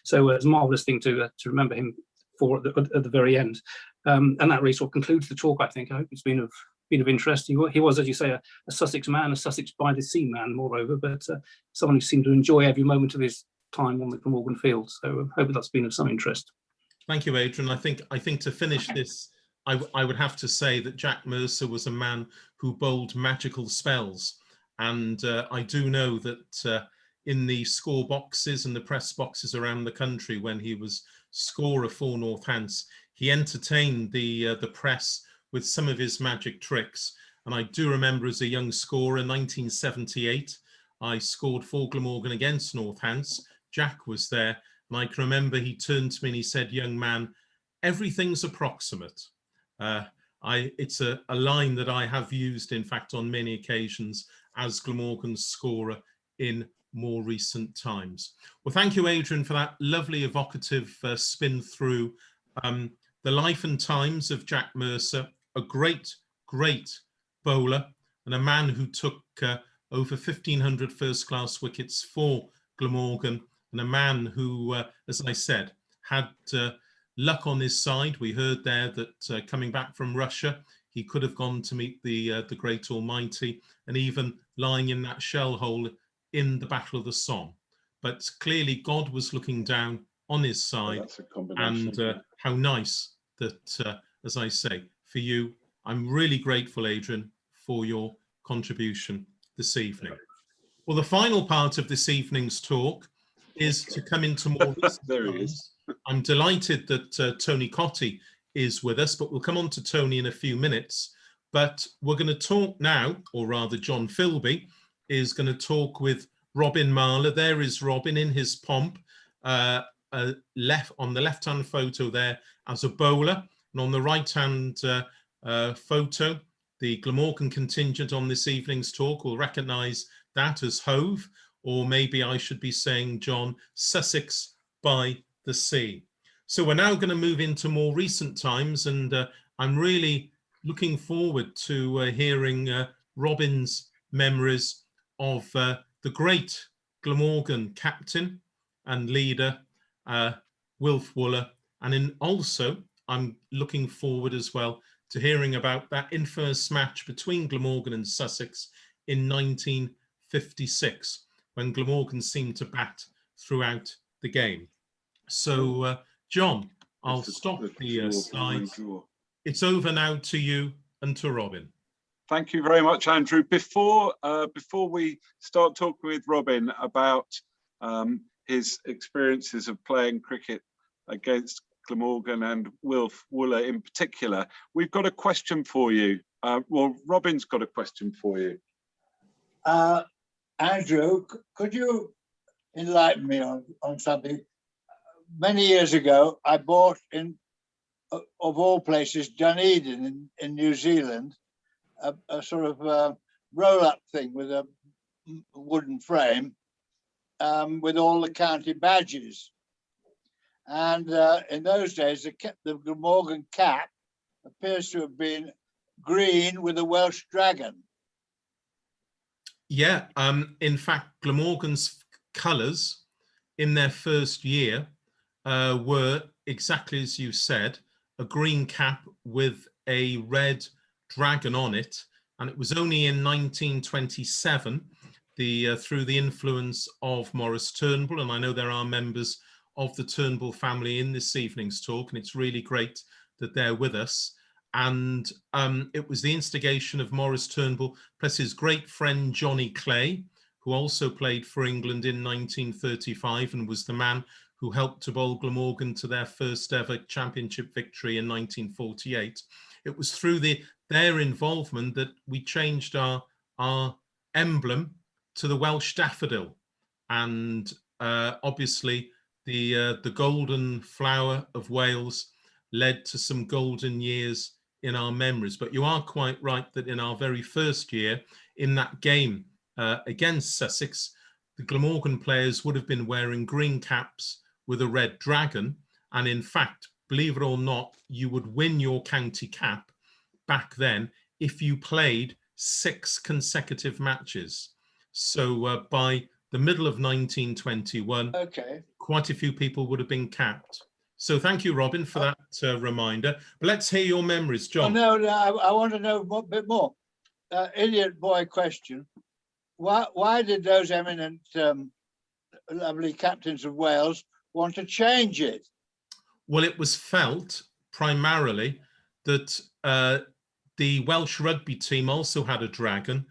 so it's a marvelous thing to remember him for at the very end. And that really sort of concludes the talk, I think. I hope it's been of interest. He was, as you say, a Sussex man, a Sussex by the sea man, moreover, but someone who seemed to enjoy every moment of his time on the Glamorgan field. So I hope that's been of some interest. Thank you, Adrian. I think to finish this, I would have to say that Jack Mercer was a man who bowled magical spells. And I do know that in the score boxes and the press boxes around the country, when he was scorer for Northants, he entertained the press with some of his magic tricks. And I do remember as a young scorer, 1978, I scored for Glamorgan against Northants. Jack was there, and I can remember he turned to me and he said, "Young man, everything's approximate." It's a line that I have used, in fact, on many occasions as Glamorgan's scorer in more recent times. Well, thank you, Adrian, for that lovely evocative spin through the life and times of Jack Mercer, a great, great bowler and a man who took over 1,500 first-class wickets for Glamorgan, and a man who, as I said, had luck on his side. We heard there that coming back from Russia, he could have gone to meet the great Almighty, and even lying in that shell hole in the Battle of the Somme. But clearly God was looking down on his side, that's a combination. and how nice that, as I say, for you, I'm really grateful, Adrian, for your contribution this evening. Well, the final part of this evening's talk is to come into more recent There he times. is. I'm delighted that Tony Cotty is with us, but we'll come on to Tony in a few minutes. But we're going to talk now, or rather John Philby is going to talk with Robin Marla. There is Robin in his pomp, on the left-hand photo there as a bowler, and on the right-hand photo, the Glamorgan contingent on this evening's talk will recognise that as Hove, or maybe I should be saying, John, Sussex by the sea. So we're now going to move into more recent times, and I'm really looking forward to hearing Robin's memories of the great Glamorgan captain and leader, Wilf Wooler, and also I'm looking forward as well to hearing about that infamous match between Glamorgan and Sussex in 1956, when Glamorgan seemed to bat throughout the game. So, John, I'll stop the slides. It's over now to you and to Robin. Thank you very much, Andrew. Before we start talking with Robin about his experiences of playing cricket against Glamorgan and Wilf Wooler in particular, we've got a question for you. Well, Robin's got a question for you. Andrew, could you enlighten me on something? Many years ago, I bought of all places, Dunedin in New Zealand, a sort of roll-up thing with a wooden frame with all the county badges. And in those days, the Glamorgan cap appears to have been green with a Welsh dragon. Yeah, in fact, Glamorgan's colours in their first year were exactly as you said, a green cap with a red dragon on it. And it was only in 1927, through the influence of Maurice Turnbull, and I know there are members of the Turnbull family in this evening's talk, and it's really great that they're with us. And it was the instigation of Maurice Turnbull, plus his great friend Johnny Clay, who also played for England in 1935 and was the man who helped to bowl Glamorgan to their first ever championship victory in 1948. It was through their involvement that we changed our emblem to the Welsh daffodil, and obviously the golden flower of Wales led to some golden years in our memories. But you are quite right that in our very first year, in that game against Sussex, the Glamorgan players would have been wearing green caps with a red dragon. And in fact, believe it or not, you would win your county cap back then if you played 6 consecutive matches. So by the middle of 1921, quite a few people would have been capped. So thank you, Robin, for that reminder. But let's hear your memories, John. Oh, no, I want to know a bit more. Idiot boy question. Why did those eminent, lovely captains of Wales want to change it? Well, it was felt primarily that the Welsh rugby team also had a dragon,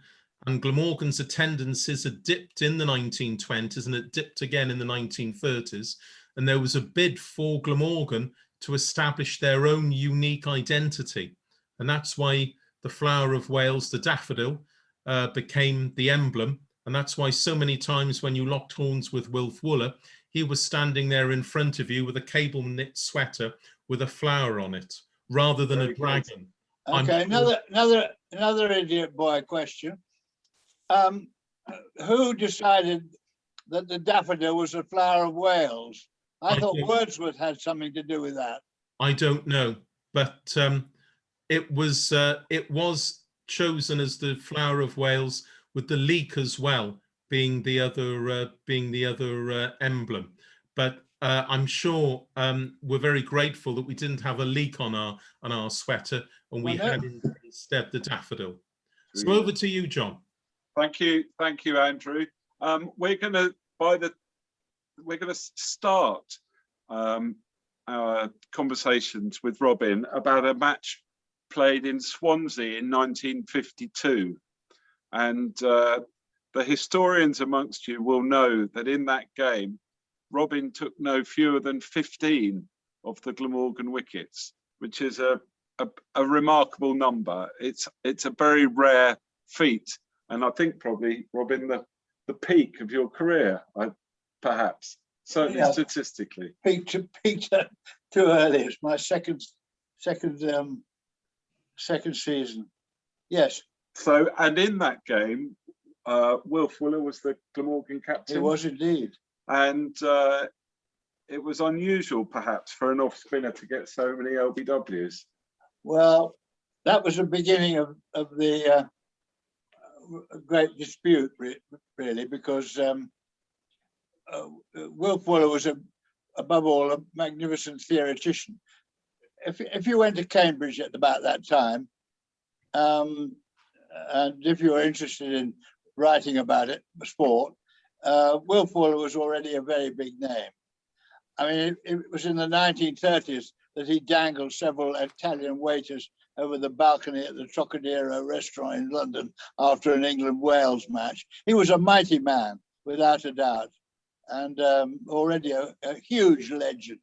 and Glamorgan's attendances had dipped in the 1920s and it dipped again in the 1930s. And there was a bid for Glamorgan to establish their own unique identity. And that's why the flower of Wales, the daffodil, became the emblem. And that's why so many times when you locked horns with Wilf Wooler, he was standing there in front of you with a cable knit sweater with a flower on it, rather than a dragon. Okay, another idiot boy question. Who decided that the daffodil was the flower of Wales? I thought Wordsworth had something to do with that. I don't know, but it was chosen as the flower of Wales, with the leek as well being the other emblem. But I'm sure we're very grateful that we didn't have a leek on our sweater, and we had instead the daffodil. So over to you, John. Thank you, Andrew. We're going to start our conversations with Robin about a match played in Swansea in 1952, and the historians amongst you will know that in that game, Robin took no fewer than 15 of the Glamorgan wickets, which is a remarkable number. It's a very rare feat, and I think probably, Robin, the peak of your career, perhaps, certainly statistically. Peak too early. It's my second season. Yes. So, and in that game, Wilf Wooler was the Glamorgan captain. He was indeed. And it was unusual, perhaps, for an off spinner to get so many LBWs. Well, that was the beginning of the great dispute, really, because Wilf Wooler was, above all, a magnificent theoretician. If you went to Cambridge at about that time, and if you were interested in writing about it, sport, Wilf Wooler was already a very big name. I mean, it was in the 1930s that he dangled several Italian waiters over the balcony at the Trocadero restaurant in London after an England-Wales match. He was a mighty man, without a doubt, and already a huge legend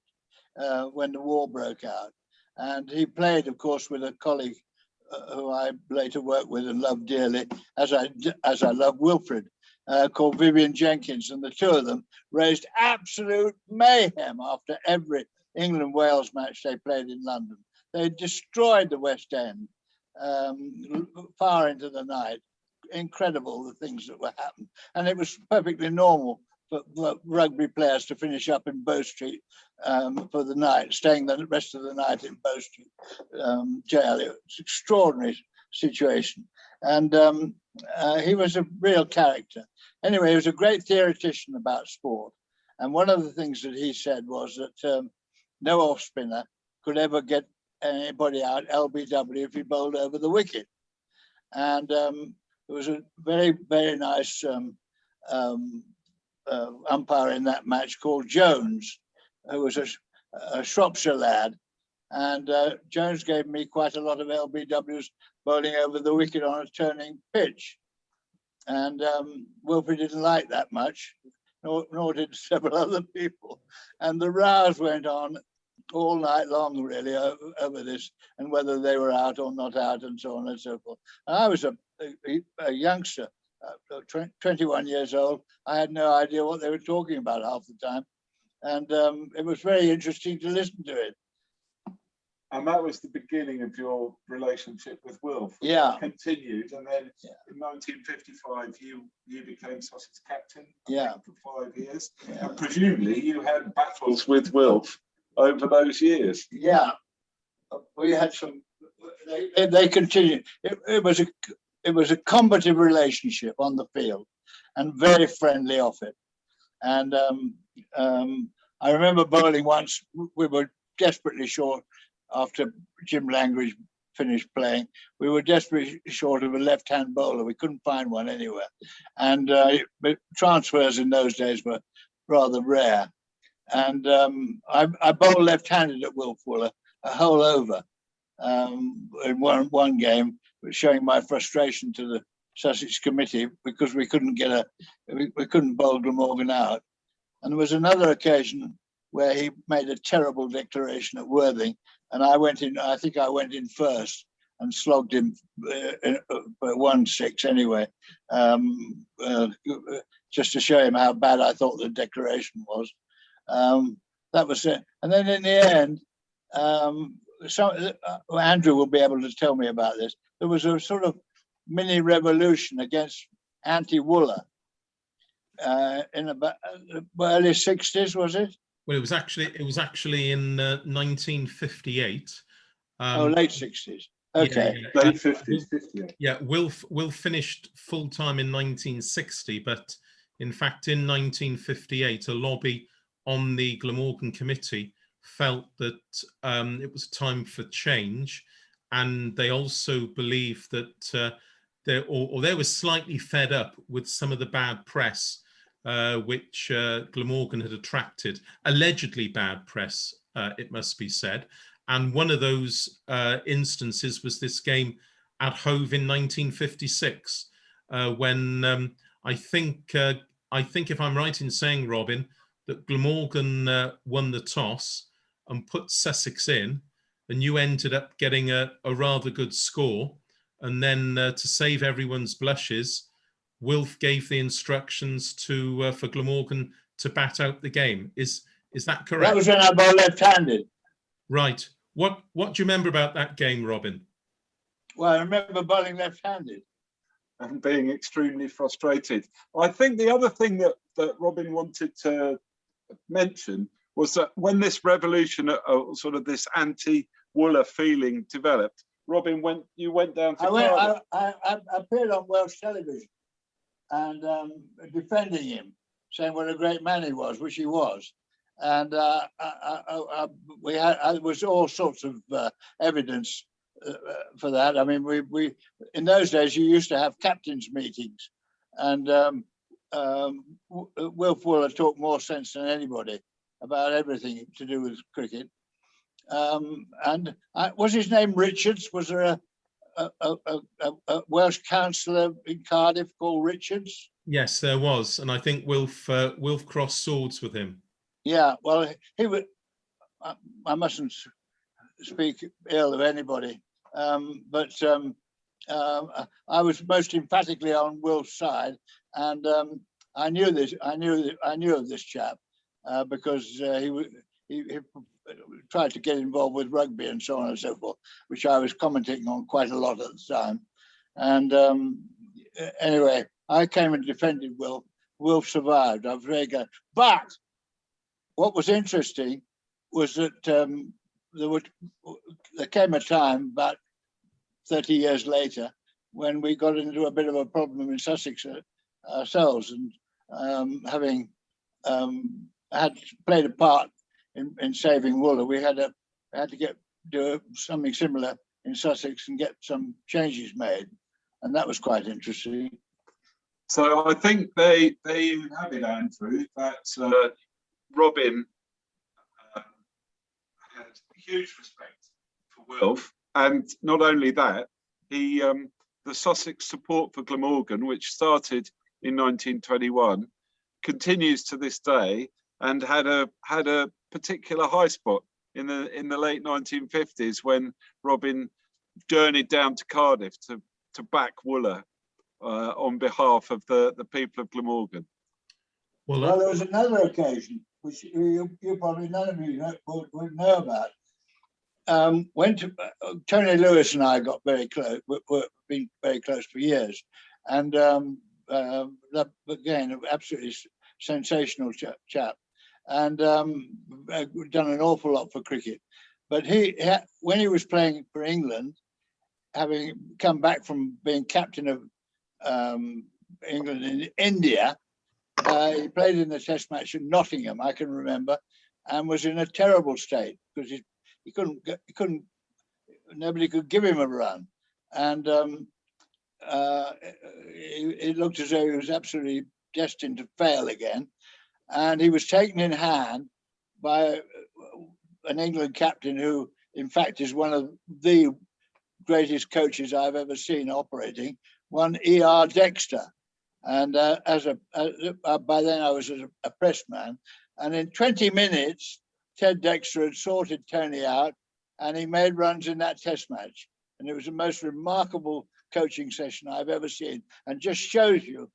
when the war broke out. And he played, of course, with a colleague who I later worked with and loved dearly, as I love Wilfred, called Vivian Jenkins, and the two of them raised absolute mayhem after every England-Wales match they played in London. They destroyed the West End far into the night. Incredible, the things that were happening. And it was perfectly normal for rugby players to finish up in Bow Street for the night, staying the rest of the night in Bow Street jail. It was an extraordinary situation. And he was a real character. Anyway, he was a great theoretician about sport. And one of the things that he said was that no off-spinner could ever get anybody out LBW if he bowled over the wicket. And there was a very, very nice umpire in that match called Jones, who was a Shropshire lad. And Jones gave me quite a lot of LBWs bowling over the wicket on a turning pitch. And Wilfred didn't like that much, nor did several other people. And the rows went on all night long, really, over this, and whether they were out or not out, and so on and so forth. And I was a youngster, 21 years old. I had no idea what they were talking about half the time. And it was very interesting to listen to it. And that was the beginning of your relationship with Wilf. Yeah. Continued, and then in 1955 you became Sussex captain. For 5 years. Yeah. And presumably you had battles with Wilf over those years. Yeah, we had some. They continued. It was a combative relationship on the field, and very friendly off it. And I remember bowling once. We were desperately short after Jim Langridge finished playing. We were desperately short of a left-hand bowler. We couldn't find one anywhere, and transfers in those days were rather rare. And I bowled left-handed at Wilf Wooler, a hole over in one game, showing my frustration to the Sussex committee because we couldn't we couldn't bowl Glamorgan out. And there was another occasion where he made a terrible declaration at Worthing, and I went in. I think I went in first, and slogged him for 1-6 anyway, just to show him how bad I thought the declaration was. That was it. And then in the end, Andrew will be able to tell me about this. There was a sort of mini revolution against anti-Wooler in about early 60s, was it? Well, it was actually in 1958. Late 60s. Okay. Yeah. Late 50s, 58. Yeah, Will finished full time in 1960, but in fact, in 1958, a lobby on the Glamorgan committee felt that it was time for change, and they also believed that they were slightly fed up with some of the bad press which Glamorgan had attracted, allegedly bad press, it must be said. And one of those instances was this game at Hove in 1956, when I think if I'm right in saying, Robin, that Glamorgan won the toss and put Sussex in, and you ended up getting a rather good score. And then to save everyone's blushes, Wilf gave the instructions for Glamorgan to bat out the game. Is that correct? That was when I bowled left-handed. Right. What do you remember about that game, Robin? Well, I remember bowling left-handed. And being extremely frustrated. I think the other thing that Robin wanted to mention was that when this revolution, sort of this anti-Wooler feeling developed, Robin, you went down to Cardiff. I appeared on Welsh television and defending him, saying what a great man he was, which he was. And there was all sorts of evidence for that. I mean, we in those days you used to have captains' meetings, and Wilf Wooler talked more sense than anybody about everything to do with cricket. And was his name Richards? Was there a Welsh councillor in Cardiff called Richards? Yes, there was, and I think Wilf crossed swords with him. Yeah, well, he would. I mustn't speak ill of anybody, but I was most emphatically on Wilf's side, and I knew this. I knew of this chap because he tried to get involved with rugby and so on and so forth, which I was commenting on quite a lot at the time. And anyway, I came and defended Wilf. Wilf survived. I was very glad. But what was interesting was that there came a time about 30 years later when we got into a bit of a problem in Sussex ourselves, and having had played a part in saving Wooler, we had to do something similar in Sussex and get some changes made, and that was quite interesting. So I think they have it, Andrew, that Robin had huge respect for Wilf, and not only that, the Sussex support for Glamorgan, which started in 1921, continues to this day, and had a particular high spot in the late 1950s when Robin journeyed down to Cardiff to back Wooler on behalf of the people of Glamorgan. Well, there was another occasion which you probably none of you would know about. When Tony Lewis and I got very close, we've been very close for years, and again, absolutely sensational chap, and done an awful lot for cricket. But when he was playing for England, having come back from being captain of England in India, he played in the Test match in Nottingham, I can remember, and was in a terrible state because he couldn't. Nobody could give him a run, and it looked as though he was absolutely destined to fail again. And he was taken in hand by an England captain who, in fact, is one of the greatest coaches I've ever seen operating, one E.R. Dexter. And by then I was a press man. And in 20 minutes, Ted Dexter had sorted Tony out, and he made runs in that Test match. and it was the most remarkable coaching session I've ever seen, and just shows you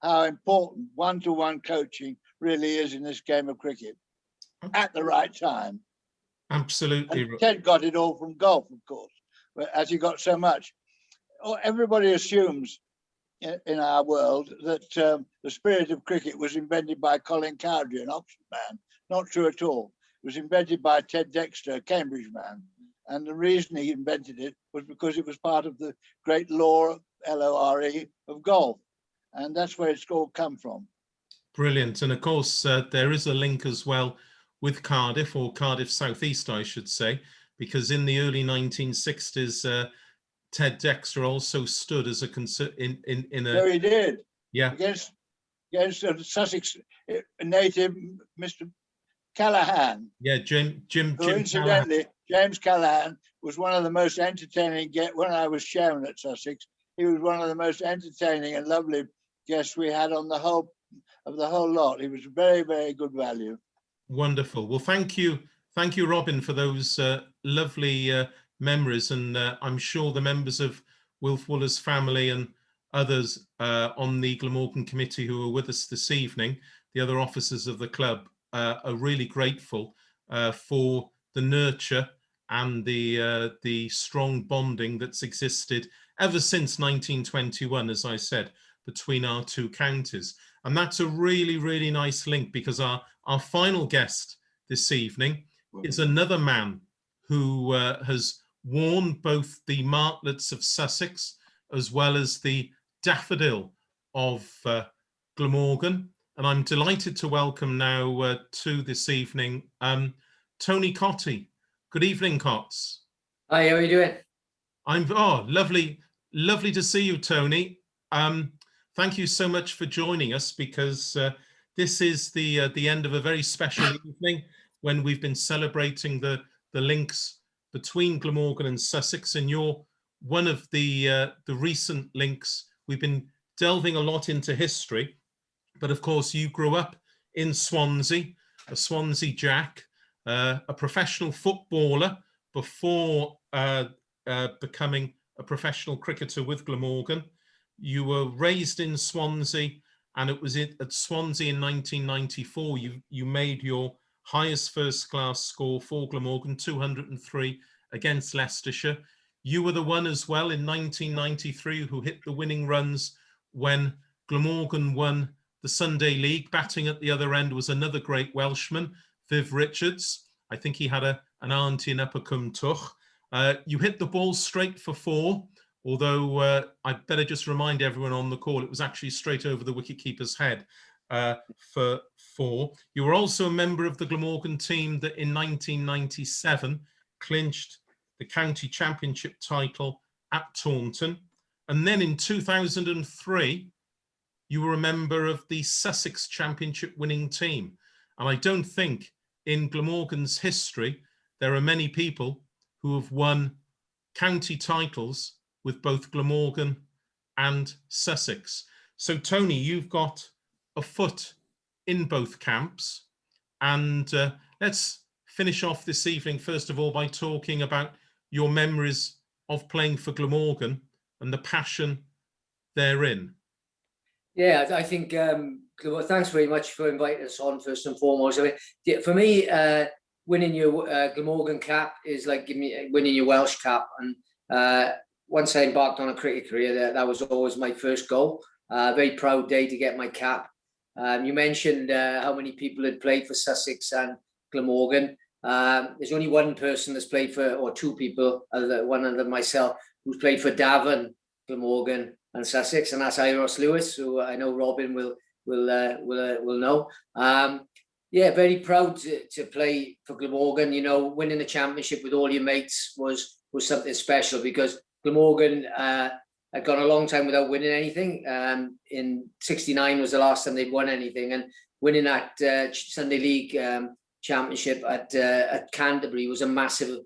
how important one-to-one coaching really is in this game of cricket at the right time. Absolutely. And Ted got it all from golf, of course, but as he got so much. Everybody assumes in our world that the spirit of cricket was invented by Colin, an Oxford man. Not true at all. It was invented by Ted Dexter, a Cambridge man. And the reason he invented it was because it was part of the great lore, L-O-R-E, of golf. And that's where it's all come from. Brilliant. And of course, there is a link as well with Cardiff, or Cardiff South East, I should say, because in the early 1960s, Ted Dexter also stood as a in a. No, he did. Yeah. Against Sussex native Mr. Callahan. Yeah, Jim Incidentally, James Callahan was one of the most entertaining when I was chairman at Sussex. He was one of the most entertaining and lovely guests we had on the whole lot. He was very, very good value. Wonderful. Well, thank you, Robin, for those lovely memories, and I'm sure the members of Wilf Wooler's family and others on the Glamorgan committee who are with us this evening, the other officers of the club, are really grateful for the nurture and the strong bonding that's existed ever since 1921, as I said, between our two counties. And that's a really, really nice link, because our final guest this evening is another man who has worn both the martlets of Sussex as well as the daffodil of Glamorgan. And I'm delighted to welcome now to this evening, Tony Cotty. Good evening, Cots. Hi, how are you doing? Lovely to see you, Tony. Thank you so much for joining us, because this is the end of a very special evening when we've been celebrating the links between Glamorgan and Sussex, and you're one of the recent links. We've been delving a lot into history, but of course you grew up in Swansea, a Swansea Jack, a professional footballer before becoming a professional cricketer with Glamorgan. You were raised in Swansea, and it was at Swansea in 1994 you made your highest first-class score for Glamorgan, 203 against Leicestershire. You were the one as well in 1993 who hit the winning runs when Glamorgan won the Sunday League. Batting at the other end was another great Welshman, Viv Richards. I think he had an auntie in Upper Cwmtwch. You hit the ball straight for four, although I'd better just remind everyone on the call, it was actually straight over the wicketkeeper's head for four. You were also a member of the Glamorgan team that in 1997 clinched the county championship title at Taunton. And then in 2003, you were a member of the Sussex championship winning team. And I don't think in Glamorgan's history, there are many people who have won county titles with both Glamorgan and Sussex. So Tony, you've got a foot in both camps, and let's finish off this evening first of all by talking about your memories of playing for Glamorgan and the passion therein. Yeah, I think thanks very much for inviting us on first and foremost. I mean, for me, winning your Glamorgan cap is like winning your Welsh cap, and once I embarked on a cricket career, that was always my first goal. Very proud day to get my cap. You mentioned how many people had played for Sussex and Glamorgan. There's only one person that's played for, or two people, one other than myself, who's played for Davern, Glamorgan and Sussex, and that's Iros Lewis, who I know Robin will know. Yeah, very proud to play for Glamorgan. You know, winning the championship with all your mates was something special, because Glamorgan had gone a long time without winning anything. In '69 was the last time they'd won anything, and winning that Sunday League championship at Canterbury was a massive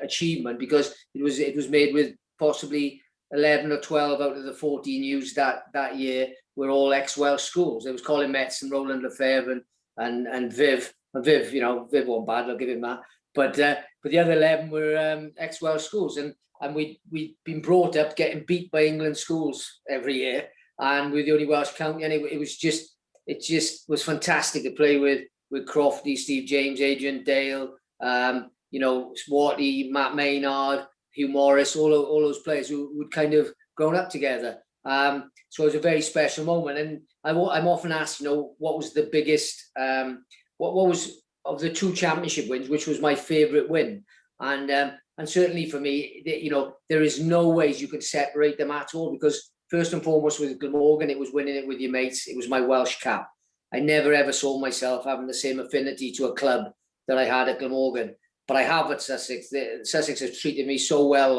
achievement, because it was made with possibly 11 or 12 out of the 14 used that year were all ex-Welsh schools. There was Colin Metz and Roland Lefebvre and Viv. And Viv, you know, Viv wasn't bad, I'll give him that. but the other 11 were ex-Welsh schools, and we'd been brought up getting beat by England schools every year, and we're the only Welsh county, and it just was fantastic to play with Crofty, Steve James, Adrian Dale, you know, Swarty, Matt Maynard, Hugh Morris, all those players who'd kind of grown up together. So it was a very special moment, and I'm often asked, you know, what was the biggest, what was of the 2 championship wins, which was my favourite win, and certainly for me, you know, there is no ways you can separate them at all, because first and foremost with Glamorgan, it was winning it with your mates. It was my Welsh cap. I never ever saw myself having the same affinity to a club that I had at Glamorgan, but I have at Sussex. Sussex has treated me so well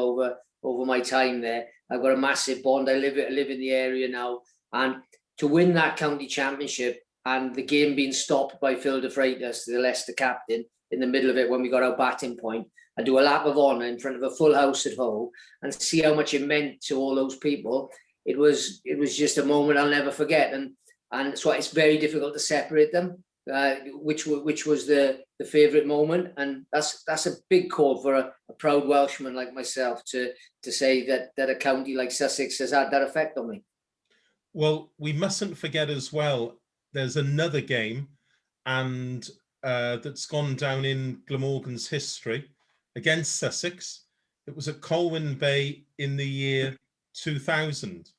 over my time there. I've got a massive bond. I live in the area now, and to win that county championship and the game being stopped by Phil de Freitas, the Leicester captain, in the middle of it when we got our batting point, and do a lap of honour in front of a full house at home and see how much it meant to all those people. It was just a moment I'll never forget, and so it's very difficult to separate them. Which was the favourite moment, and that's a big call for a proud Welshman like myself to say that a county like Sussex has had that effect on me. Well, we mustn't forget as well, there's another game, and that's gone down in Glamorgan's history against Sussex. It was at Colwyn Bay in the year 2000,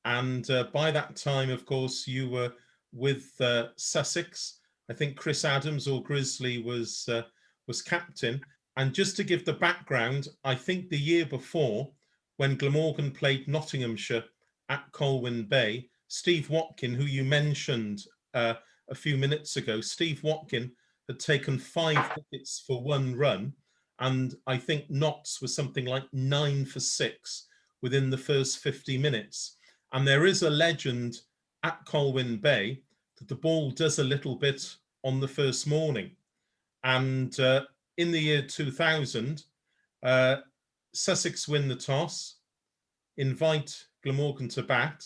and by that time, of course, you were with Sussex. I think Chris Adams or Grizzly was captain. And just to give the background, I think the year before, when Glamorgan played Nottinghamshire at Colwyn Bay, Steve Watkin, who you mentioned a few minutes ago, Steve Watkin had taken 5 wickets for 1 run, and I think Notts was something like 9 for 6 within the first 50 minutes. And there is a legend at Colwyn Bay that the ball does a little bit on the first morning. And in the year 2000, Sussex win the toss, invite Glamorgan to bat.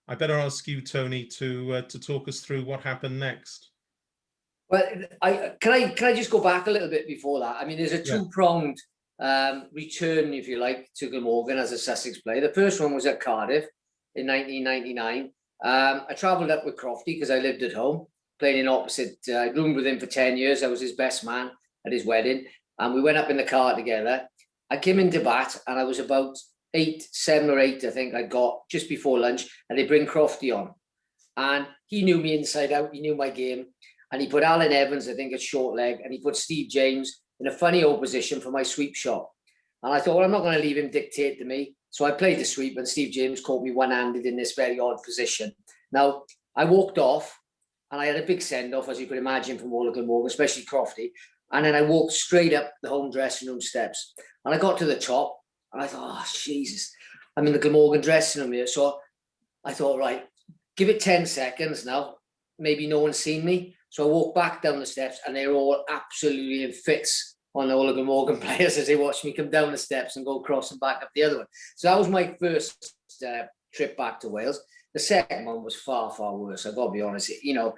I better ask you, Tony, to talk us through what happened next. Well, can I just go back a little bit before that? I mean, there's a two-pronged return, if you like, to Glamorgan as a Sussex player. The first one was at Cardiff in 1999. I travelled up with Crofty because I lived at home, playing in opposite. I roomed with him for 10 years. I was his best man at his wedding, and we went up in the car together. I came into bat, and I was about 7 or 8, I think I got just before lunch, and they bring Crofty on, and he knew me inside out. He knew my game, and he put Alan Evans, I think, at short leg, and he put Steve James in a funny old position for my sweep shot. And I thought, well, I'm not going to leave him dictate to me. So I played the sweep, and Steve James caught me one-handed in this very odd position. Now, I walked off, and I had a big send-off, as you could imagine, from all of Glamorgan, especially Crofty. And then I walked straight up the home dressing room steps. And I got to the top, and I thought, oh, Jesus, I'm in the Glamorgan dressing room here. So I thought, right, give it 10 seconds now. Maybe no one's seen me. So I walked back down the steps, and they were all absolutely in fits on all the Glamorgan players as they watched me come down the steps and go across and back up the other one. So that was my first trip back to Wales. The second one was far, far worse. I've got to be honest. You know,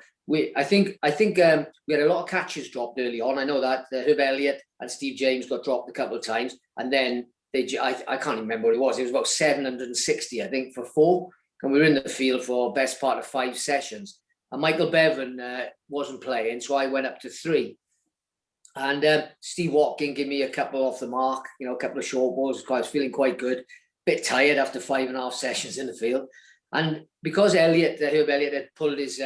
I think we had a lot of catches dropped early on. I know that Herb Elliott and Steve James got dropped a couple of times, and then I can't even remember what it was. It was about 760, I think, for 4, and we were in the field for best part of 5 sessions. And Michael Bevan wasn't playing, so I went up to 3. And Steve Watkin gave me a couple off the mark, you know, a couple of short balls. I was feeling quite good, bit tired after 5.5 sessions in the field. And because Herb Elliott had pulled his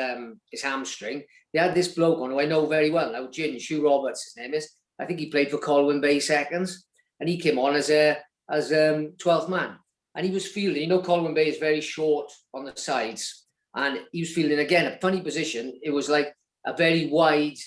hamstring, they had this bloke on who I know very well now, Hugh Roberts, his name is. I think he played for Colwyn Bay Seconds, and he came on as 12th man. And he was fielding, you know, Colwyn Bay is very short on the sides, and he was fielding, again, a funny position. It was like a very wide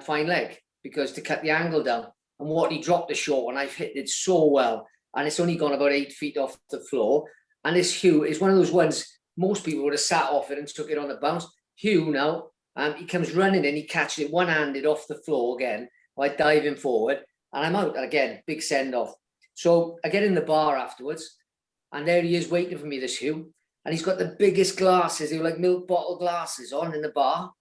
fine leg, because to cut the angle down. And what he dropped the short one, I've hit it so well, and it's only gone about 8 feet off the floor. And this Hugh is one of those ones, most people would have sat off it and took it on the bounce. Hugh now, he comes running in, he catches it one-handed off the floor again, by diving forward, and I'm out again, big send-off. So I get in the bar afterwards, and there he is waiting for me, this Hugh, and he's got the biggest glasses, they were like milk bottle glasses on in the bar.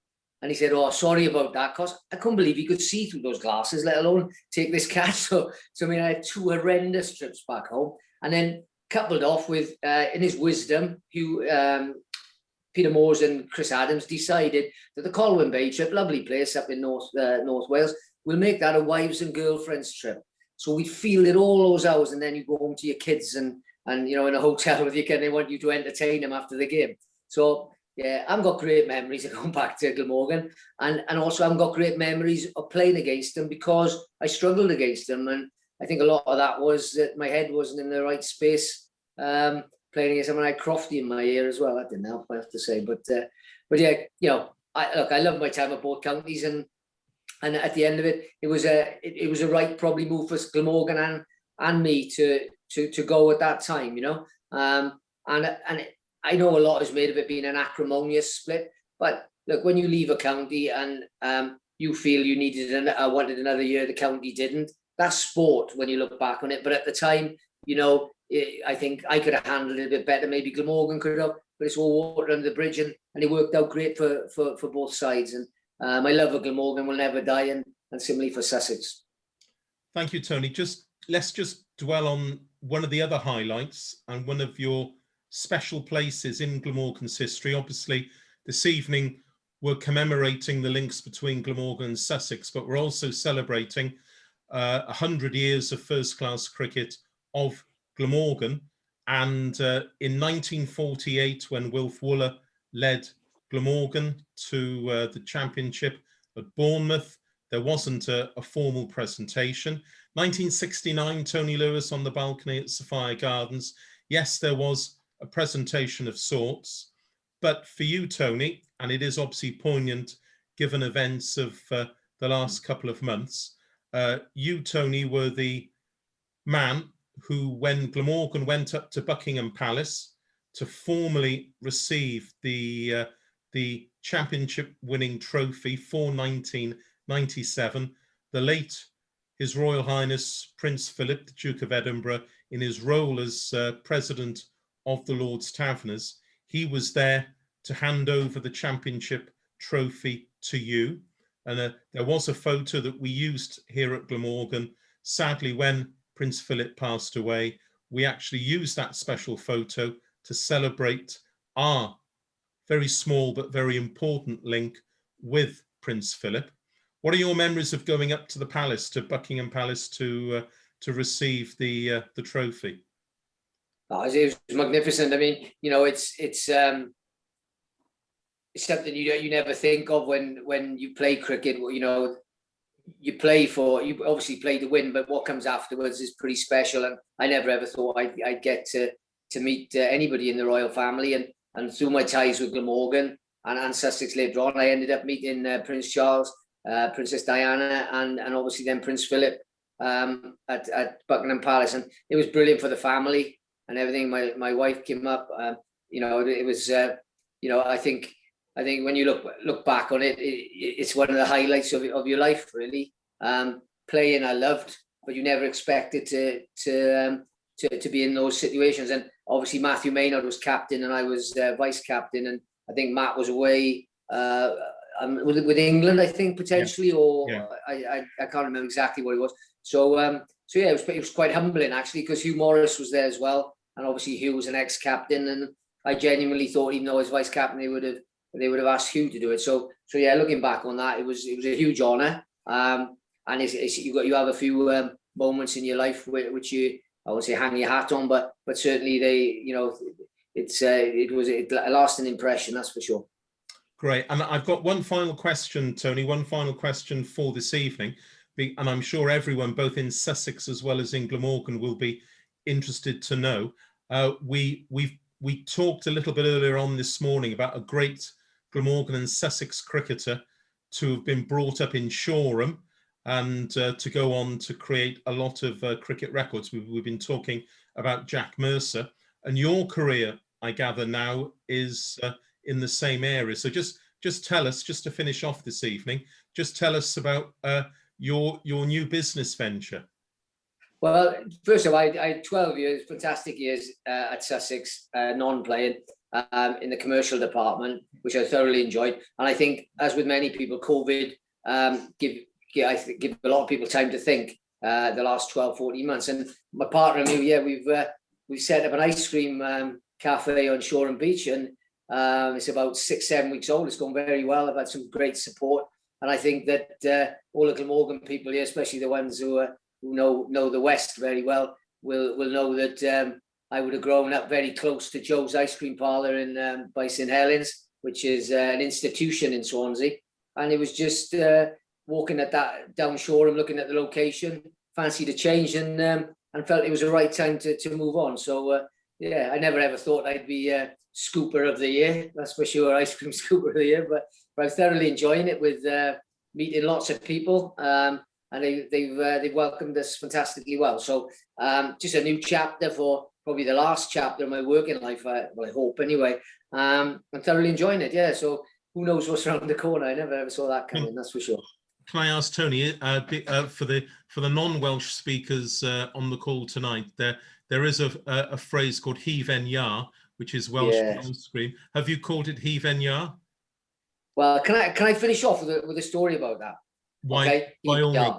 And he said, "Oh, sorry about that," because I couldn't believe he could see through those glasses, let alone take this catch. So I mean, I had 2 horrendous trips back home, and then coupled off with, in his wisdom, Peter Moores and Chris Adams decided that the Colwyn Bay trip, lovely place up in North Wales, we'll make that a wives and girlfriends trip. So we fielded all those hours, and then you go home to your kids and you know, in a hotel with your kid, they want you to entertain them after the game. So yeah, I've got great memories of going back to Glamorgan, and also I've got great memories of playing against them because I struggled against them, and I think a lot of that was that my head wasn't in the right space. Playing against someone like Crofty in my ear as well, that didn't help, I have to say. But yeah, you know, I love my time at both counties, and at the end of it, it was a right probably move for Glamorgan and me to go at that time, you know. And I know a lot is made of it being an acrimonious split, but look, when you leave a county and you feel you wanted another year, the county didn't. That's sport when you look back on it. But at the time, you know, I think I could have handled it a bit better. Maybe Glamorgan could have, but it's all water under the bridge, and it worked out great for both sides. And my love of Glamorgan will never die, and similarly for Sussex. Thank you, Tony. Let's just dwell on one of the other highlights and one of your special places in Glamorgan's history. Obviously, this evening we're commemorating the links between Glamorgan and Sussex, but we're also celebrating 100 years of first-class cricket of Glamorgan. And in 1948, when Wilf Wooler led Glamorgan to the championship at Bournemouth, there wasn't a formal presentation. 1969, Tony Lewis on the balcony at Sophia Gardens. Yes, there was a presentation of sorts, but for you, Tony, and it is obviously poignant given events of the last couple of months, you, Tony, were the man who, when Glamorgan went up to Buckingham Palace to formally receive the championship-winning trophy for 1997, the late His Royal Highness Prince Philip, the Duke of Edinburgh, in his role as President of the Lord's Taverners, he was there to hand over the championship trophy to you. And there was a photo that we used here at Glamorgan. Sadly, when Prince Philip passed away, we actually used that special photo to celebrate our very small but very important link with Prince Philip. What are your memories of going up to the palace, to Buckingham Palace, to receive the trophy? Oh, it was magnificent. I mean, you know, it's something you never think of when you play cricket. You know, you obviously play to win, but what comes afterwards is pretty special. And I never ever thought I'd get to meet anybody in the royal family, and through my ties with Glamorgan and Sussex later on, I ended up meeting Prince Charles, Princess Diana, and obviously then Prince Philip at Buckingham Palace, and it was brilliant for the family and everything. My wife came up. You know, it was. You know, I think when you look back on it, it's one of the highlights of your life, really. Playing I loved, but you never expected to be in those situations. And obviously Matthew Maynard was captain and I was vice captain, and I think Matt was away with England, I think, potentially, or yeah. I can't remember exactly what it was. So yeah, it was quite humbling actually, because Hugh Morris was there as well, and obviously Hugh was an ex-captain, and I genuinely thought, even though as vice captain, they would have asked Hugh to do it. So yeah, looking back on that, it was a huge honour. And you have a few moments in your life which you, I would say, hang your hat on, but certainly it was a lasting impression, that's for sure. Great. And I've got one final question, Tony, one final question for this evening. And I'm sure everyone, both in Sussex as well as in Glamorgan, will be interested to know. We talked a little bit earlier on this morning about a great Glamorgan and Sussex cricketer to have been brought up in Shoreham and to go on to create a lot of cricket records. We've been talking about Jack Mercer, and your career, I gather now, is in the same area. So just tell us, just to finish off this evening, just tell us about your new business venture. Well, first of all, I had 12 years, fantastic years at Sussex, non-playing. in the commercial department, which I thoroughly enjoyed. And I think, as with many people, COVID give a lot of people time to think the last 12, 14 months. And my partner and me, we've set up an ice cream cafe on Shoreham Beach, and it's about 6-7 weeks old. It's going very well. I've had some great support, and I think that all the Glamorgan people here, especially the ones who know the West very well, will know that I would have grown up very close to Joe's Ice Cream Parlour in by St Helens, which is an institution in Swansea. And it was just walking at that down Shoreham, looking at the location, fancied a change, and felt it was the right time to move on. So yeah, I never ever thought I'd be Scooper of the Year, that's for sure, Ice Cream Scooper of the Year. But I'm thoroughly enjoying it, with meeting lots of people, and they've welcomed us fantastically well. So just a new chapter, for probably the last chapter of my working life. Well, I hope anyway. I'm thoroughly enjoying it. Yeah. So who knows what's around the corner? I never ever saw that coming. That's for sure. Can I ask Tony, for the non-Welsh speakers on the call tonight, there is a phrase called heave en iar, which is Welsh for ice cream. Have you called it heave en iar? Well, can I finish off with a story about that? Why? Okay? By all means.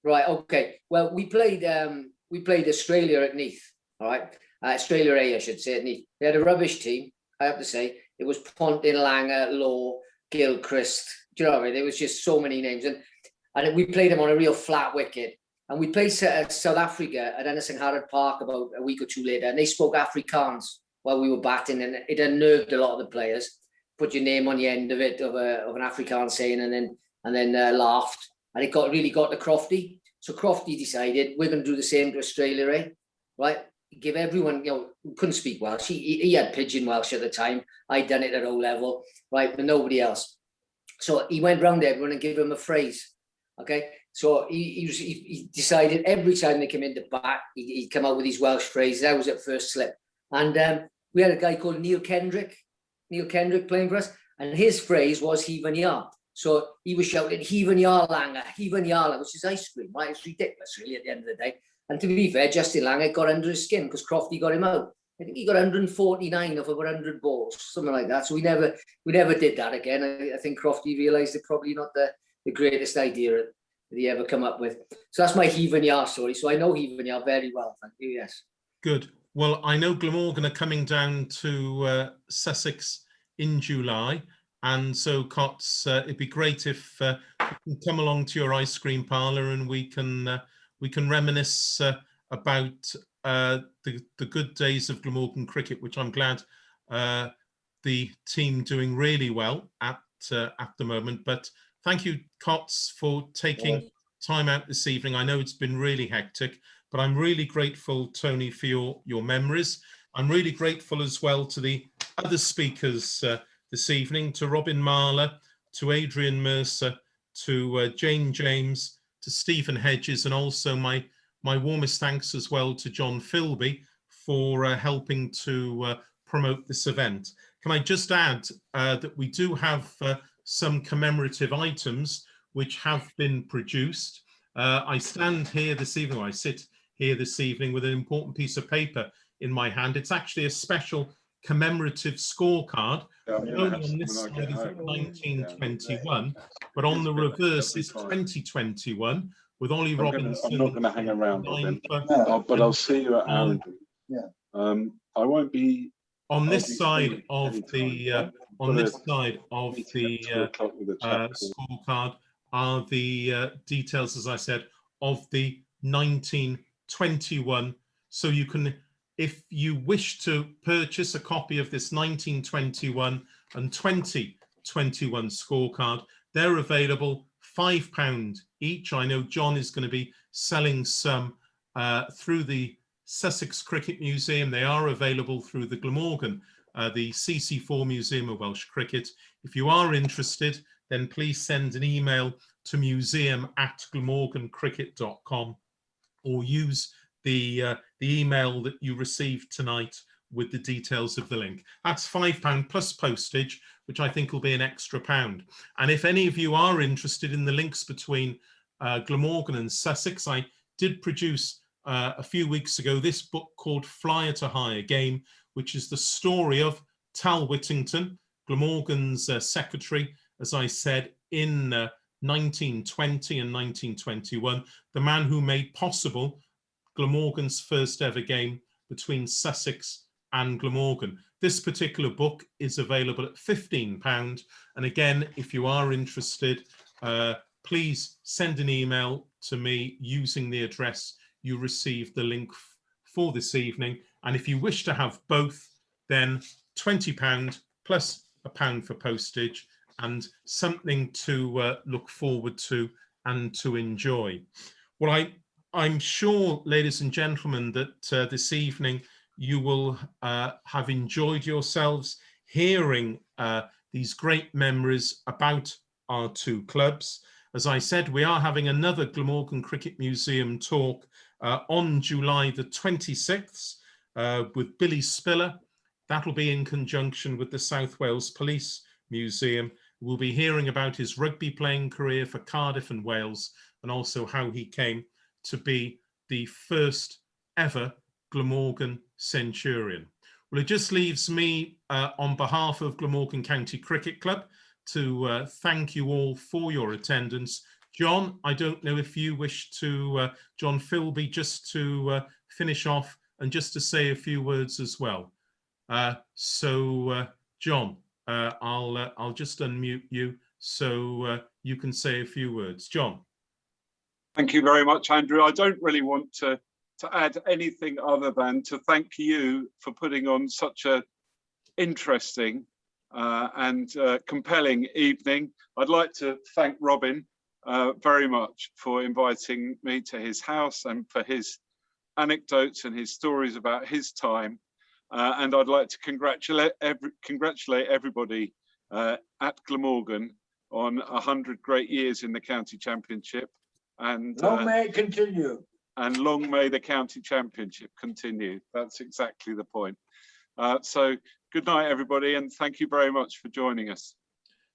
Right. Okay. Well, we played Australia at Neath. All right. Australia A, I should say, at Neath. They had a rubbish team, I have to say. It was Pontin, Langer, Law, Gilchrist. Do you know what I mean? There was just so many names, and we played them on a real flat wicket. And we played South Africa at Ynys Harrod Park about a week or two later, and they spoke Afrikaans while we were batting, and it unnerved a lot of the players. Put your name on the end of it, of an Afrikaans saying, and then laughed, and it really got to Crofty. So Crofty decided, we're going to do the same to Australia, eh? Right? Give everyone, who couldn't speak Welsh. He had pidgin Welsh at the time. I'd done it at O level, right? But nobody else. So he went round everyone and gave them a phrase. Okay. So he decided every time they came into bat, he'd come out with these Welsh phrases. That was at first slip. And we had a guy called Neil Kendrick playing for us. And his phrase was heave en iar. So he was shouting, heave en iar, Langer, heave en iar, which is ice cream, right? It's ridiculous, really, at the end of the day. And to be fair, Justin Langer got under his skin because Crofty got him out. I think he got 149 of over 100 balls, something like that. So we never did that again. I think Crofty realised it probably not the greatest idea that he ever come up with. So that's my heave en iar story. So I know heave en iar very well. Thank you. Yes. Good. Well, I know Glamorgan are coming down to Sussex in July, and so Cots, it'd be great if you can come along to your ice cream parlour and we can reminisce about the good days of Glamorgan cricket, which I'm glad the team doing really well at the moment. But thank you, Cots, for taking time out this evening. I know it's been really hectic, but I'm really grateful, Tony, for your memories. I'm really grateful as well to the other speakers this evening, to Robin Marla, to Adrian Mercer, to Jane James, to Stephen Hedges, and also my warmest thanks as well to John Philby for helping to promote this event. Can I just add that we do have some commemorative items which have been produced. I stand here this evening, or I sit here this evening with an important piece of paper in my hand. It's actually a special commemorative scorecard. Only on this side is 1921, but on the reverse is 2021 with Ollie Robinson. I'm not going to hang around, Robin, but I'll see you at Arundel. Yeah. I won't be on this side of the scorecard are the details, as I said, of the 1921. So you can, if you wish to purchase a copy of this 1921 and 2021 scorecard, they're available £5 each. I know John is going to be selling some through the Sussex Cricket Museum. They are available through the Glamorgan, the CC4 Museum of Welsh Cricket. If you are interested, then please send an email to museum@glamorgancricket.com or use the email that you received tonight with the details of the link. That's £5 plus postage, which I think will be an extra £1. And if any of you are interested in the links between Glamorgan and Sussex, I did produce a few weeks ago this book called Flyer to Hire Game, which is the story of Tal Whittington, Glamorgan's secretary, as I said, in 1920 and 1921, the man who made possible Glamorgan's first ever game between Sussex and Glamorgan. This particular book is available at £15. And again, if you are interested, please send an email to me using the address you received the link for this evening. And if you wish to have both, then £20 plus £1 for postage, and something to look forward to and to enjoy. Well, I'm sure, ladies and gentlemen, that this evening you will have enjoyed yourselves hearing these great memories about our two clubs. As I said, we are having another Glamorgan Cricket Museum talk on July the 26th with Billy Spiller. That'll be in conjunction with the South Wales Police Museum. We'll be hearing about his rugby playing career for Cardiff and Wales, and also how he came to be the first ever Glamorgan Centurion. Well, it just leaves me on behalf of Glamorgan County Cricket Club to thank you all for your attendance. John, I don't know if you wish to, John Philby, just to finish off and just to say a few words as well. John, I'll just unmute you so you can say a few words. John. Thank you very much, Andrew. I don't really want to add anything other than to thank you for putting on such a interesting and compelling evening. I'd like to thank Robin very much for inviting me to his house and for his anecdotes and his stories about his time. And I'd like to congratulate everybody at Glamorgan on 100 great years in the county championship. And long may it continue. And long may the county championship continue. That's exactly the point. So good night, everybody, and thank you very much for joining us.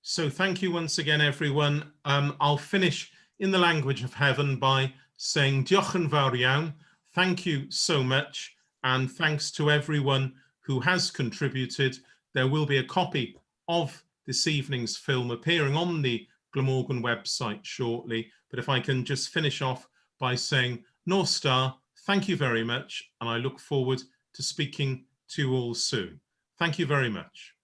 So thank you once again, everyone. I'll finish in the language of heaven by saying diolch yn fawr iawn. Thank you so much, and thanks to everyone who has contributed. There will be a copy of this evening's film appearing on the Glamorgan website shortly. But if I can just finish off by saying, North Star, thank you very much, and I look forward to speaking to you all soon. Thank you very much.